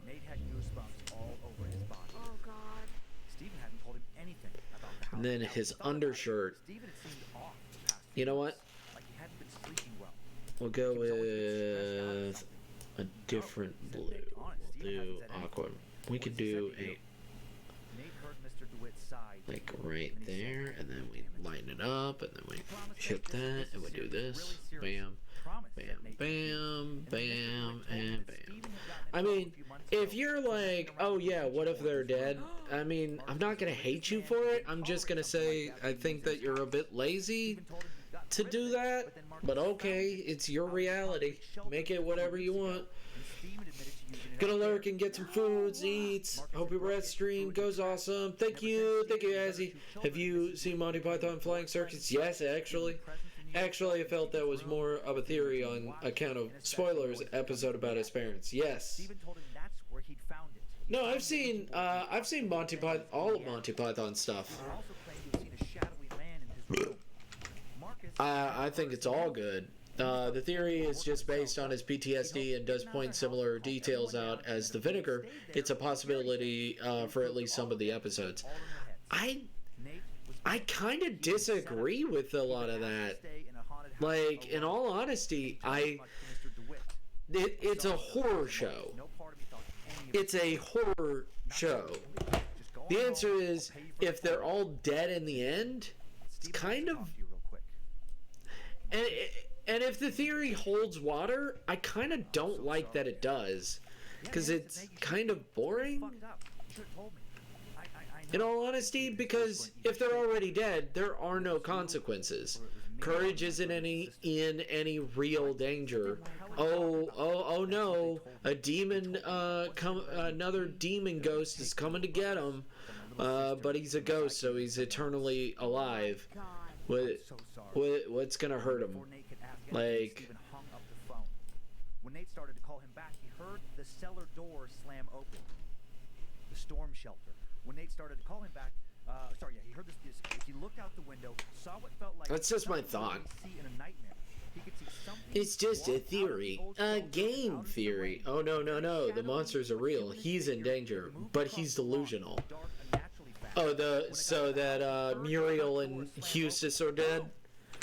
Nate had goosebumps all over his body. Oh God. Steven hadn't told him anything about the house. And then his undershirt. Steven had seemed off the past You know what? like he hadn't been sleeping well. We'll go with a different blue. We'll do aqua. We could do a, Nate heard Mr. DeWitt sigh. like, right there, and then we lighten it up, and then we hit that, and we do this. Bam, bam, bam, bam, and bam. I mean, if you're like, oh yeah, what if they're dead? I mean, I'm not gonna hate you for it. I'm just gonna say I think that you're a bit lazy to do that, but okay, it's your reality. Make it whatever you want. Gonna lurk and get some foods, eats. Hope your breath stream goes awesome. Thank you, Azzy. Have you seen Monty Python Flying Circus? Yes, actually. Actually, I felt that was more of a theory on account of spoilers episode about his parents. Yes. No, I've seen Monty Python, all of Monty Python stuff. I think it's all good. The theory is just based on his PTSD and does point similar details out as the vinegar. It's a possibility for at least some of the episodes. I kind of disagree with a lot of that. Like, in all honesty, it's a horror show. It's a horror show. The answer is, if they're all dead in the end, it's kind of... And if the theory holds water, I kind of don't like that it does. Because it's kind of boring. In all honesty, because if they're already dead, there are no consequences. Courage isn't in any real danger. Oh no, a demon, another demon ghost is coming to get him. But he's a ghost, so he's eternally alive. What's gonna hurt him? Like, when Nate started to call him back, he heard the cellar door slam open. The storm shelter. When Nate started to call him back, he heard this. He looked out the window, saw what felt like. That's just my thought. It's just a theory, a game theory. Oh no, the monsters are real. He's in danger, but he's delusional. Oh, so that Muriel and Eustace are dead,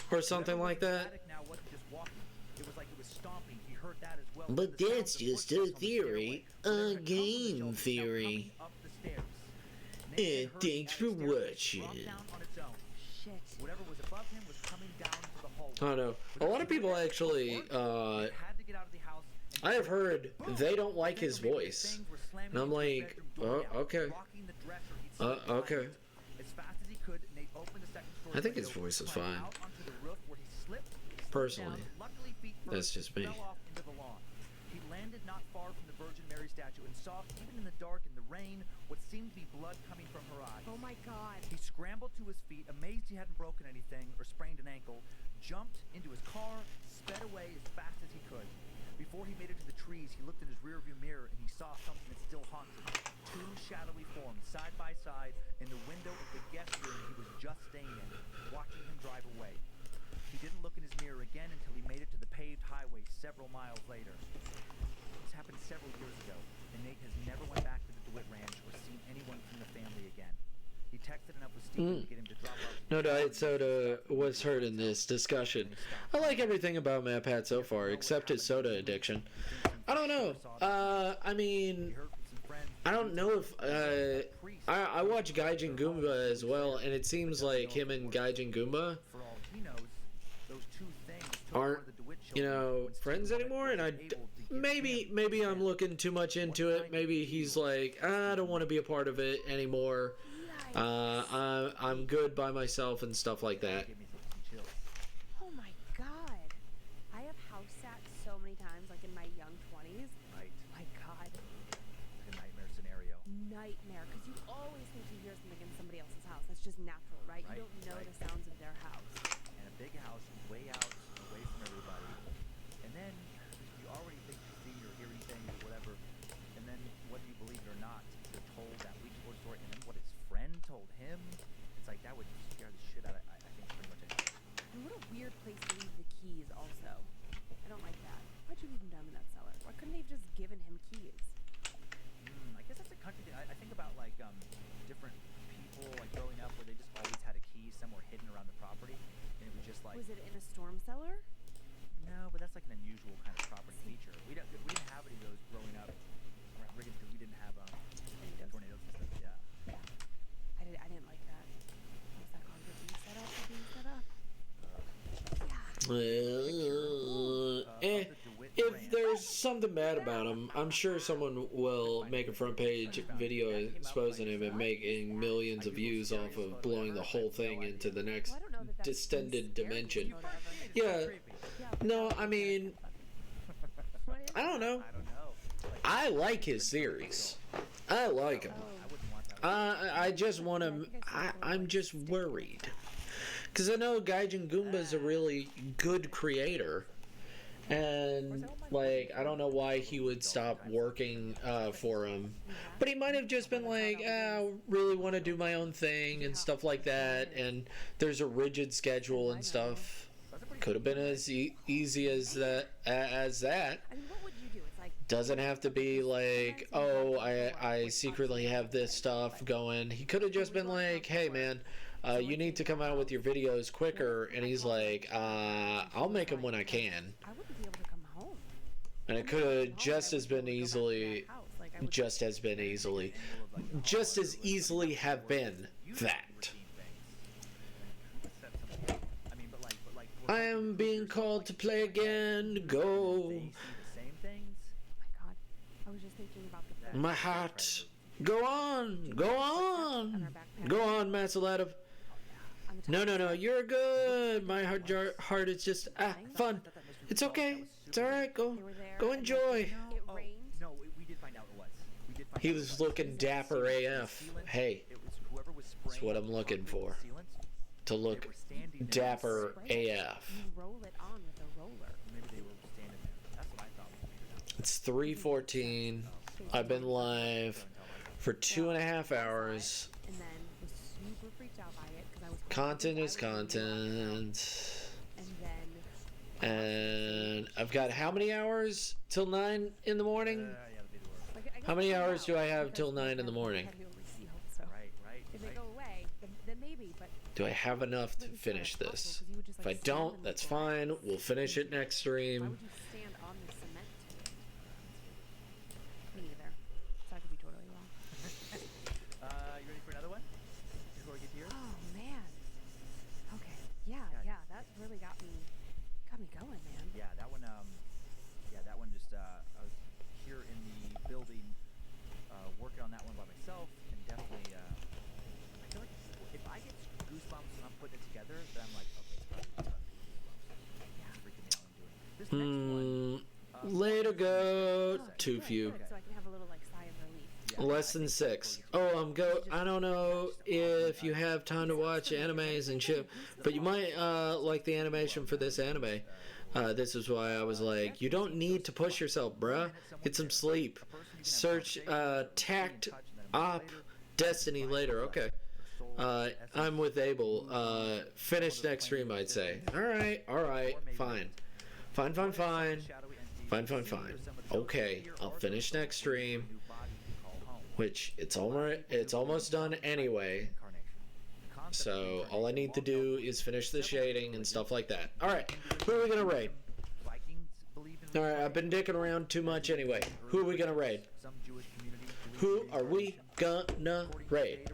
or something like that. But that's just a theory, a game theory. And thanks for watching. I don't know. A lot of people actually, I have heard they don't like his voice. And I'm like, oh, okay. Okay. I think his voice is fine. Personally. That's just me. He landed not far from the Virgin Mary statue and saw, even in the dark and the rain, what seemed to be blood coming from her eyes. Oh my God. He scrambled to his feet, amazed he hadn't broken anything or sprained an ankle, jumped into his car, sped away as fast as he could. Before he made it to the trees, he looked in his rearview mirror and he saw something that still haunted him. Two shadowy forms, side by side, in the window again until he made it to the paved highway several miles later. This happened several years ago, and Nate has never went back to the DeWitt Ranch or seen anyone from the family again. He texted enough with Steven to get him to drop off. No diet soda was heard in this discussion. I like everything about MatPat so far, except his soda addiction. I don't know. I mean, I don't know if I watch Gaijin Goomba as well, and it seems like him and Gaijin Goomba For all he knows, those two things took aren't, over the DeWitt you children know, when friends Steven anymore. And wasn't able to get maybe I'm looking too much into it. Maybe he's like, I don't want to be a part of it anymore. I'm good by myself and stuff like that. Give me some chills. Oh my god. I have house sat so many times, like in my young 20s. Right. My god. Like a nightmare scenario. Nightmare. Because you always think you hear something in somebody else's house. That's just natural, right? Right, You don't know right. the sounds of their house. And a big house way out, away from everybody. And then you already think you see or hearing things or whatever. And then whether you believe it or not, you're told that week before story, and then what his friend told him. It's like that would scare the shit out of I think pretty much anyone. And what a weird place to leave the keys also. I don't like that. Why'd you leave them down in that cellar? Why couldn't they have just given him keys? I guess that's a country thing. I think about like different people like growing up where they just always had a key somewhere hidden around the property, and it was just like Was it in a storm cellar? no, but that's like an unusual kind of property feature. We didn't have any of those growing up around Riggins because we didn't have tornadoes and stuff. Yeah. Yeah. I didn't like that. Was that concrete being set up or being set up? If there's something bad about him, I'm sure someone will make a front page video exposing him and making millions of views off of blowing the whole thing into the next Well, I don't know that that's distended scary dimension. or whatever. Yeah, Yeah, no, I mean, what is I don't know. I don't know. Like, I like his theories. I like him. I wouldn't want that. I just want him. I'm just worried. Because I know Gaijin Goomba's a really good creator. And, like, I don't know why he would stop working for him. But he might have just been like, I really want to do my own thing and stuff like that. And there's a rigid schedule and stuff. Could have been as easy as that. I mean, what would you do? It's like Doesn't have to be like, oh, I secretly have this stuff going. He could have just been like, hey, man, you need to come out with your videos quicker. And he's like, I'll make them when I can. I wouldn't be able to come home. And it could have just as easily have been that. I am being called to play again. Go. They see the same things. Oh my god. I was just thinking about the My heart. Go on. Go on. Go on, Masaladov. on the top No. You're good. My heart is just fun. It's okay. It's all right. Go. They were there. Go enjoy. It Oh, rained. no, we did find out it was. We did find He out it was looking dapper AF. Hey, It was whoever was that's what I'm looking for. To look dapper AF. You roll it on with a roller. Maybe they were standing there. That's what I thought was figured out. It's 3:14. I've been live for 2.5 hours. And then was super freaked out by it because I was Content is content. And then And I've got how many hours till 9 in the morning? Yeah, that'd be the worst. like, I How many got hours out do I have because till we 9 in the had morning? to be able to see hope, so Right. if they go away, then maybe. But Do I have enough to it's not finish impossible, this? 'cause you would just, If like, I stand don't, in the that's grass. fine. We'll finish it next Why stream. would you stand on the cement? Me neither. So I could be totally wrong. You ready for another one? Before we get to yours? Oh man. Okay. Yeah. That really got me going, man. Yeah, that one. That one just. I was here in the building, working on that one by myself, and definitely. I feel like if I get goosebumps when I'm putting it together, then I'm like, okay, it's probably goosebumps. Yeah, freaking me out when doing it. This next one. Later, go. Oh, Too good, few. good, so I can have a little like sigh of relief. Yeah, Less than 6. Oh, I don't know if you have time to watch animes and shit, but you might like the animation for this anime. This is why I was like, you don't need to push yourself, bruh. Get some sleep. Search Tact Op Destiny later. Okay. I'm with Abel. Finish next stream, I'd say. Alright, fine. Fine. Okay, I'll finish next stream. Which, it's almost done anyway. So, all I need to do is finish the shading and stuff like that. Alright, who are we gonna raid? Alright, I've been dicking around too much anyway. Who are we gonna raid? Who are we gonna raid?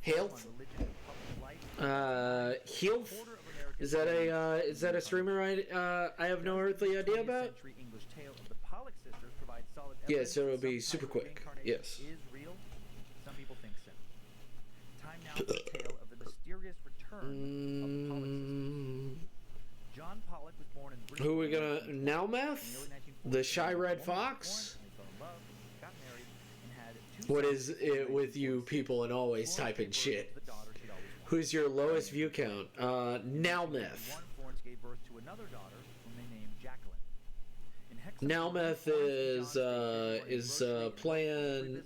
Health? Health? Is that a streamer I have no earthly idea about? Yeah, so it'll be super quick. Yes. Some people think so. Time now for the tale of the mysterious return of the Pollock sisters. John Pollock was born in Who are we gonna... Nalmeth? The Shy Red Fox? What is it with you people and always typing shit? Who's your lowest view count? Nalmeth. Nalmeth is playing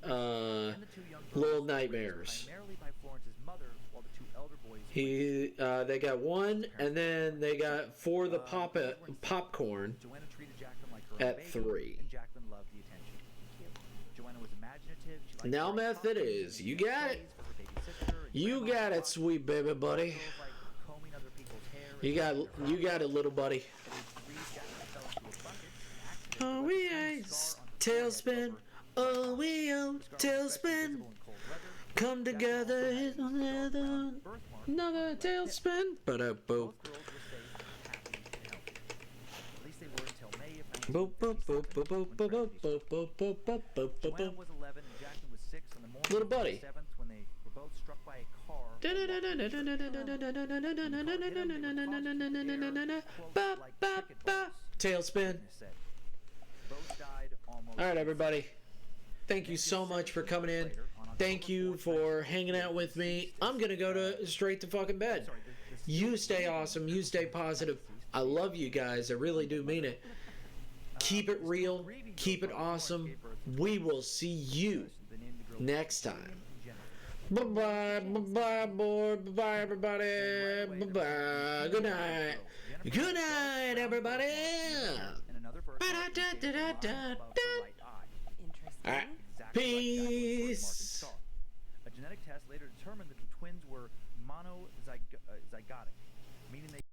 Little Nightmares. They got one, and then they got for the popcorn at 3. Nalmeth it is. You got it. You got it, sweet baby buddy. You got it, little buddy. Oh, we ain't tailspin. Oh, we ain't tailspin. Come together in another tailspin. Ba-da-boop. Boop, boop, boop, boop, boop, boop, boop, boop, boop, boop, boop, boop, boop, boop. Little buddy. When they were both struck by a car. Tailspin. Alright, everybody. Thank you so much for coming in. Thank you for hanging out with me. I'm gonna go straight to fucking bed. You stay awesome. You stay positive. I love you guys. I really do mean it. Keep it real. Keep it awesome. We will see you next time. Bye-bye. Bye-bye, boy. Bye-bye, everybody. Bye-bye. Good night. Good night, everybody. Interesting. Alright. Peace. A genetic test later determined that the twins were monozygotic, meaning they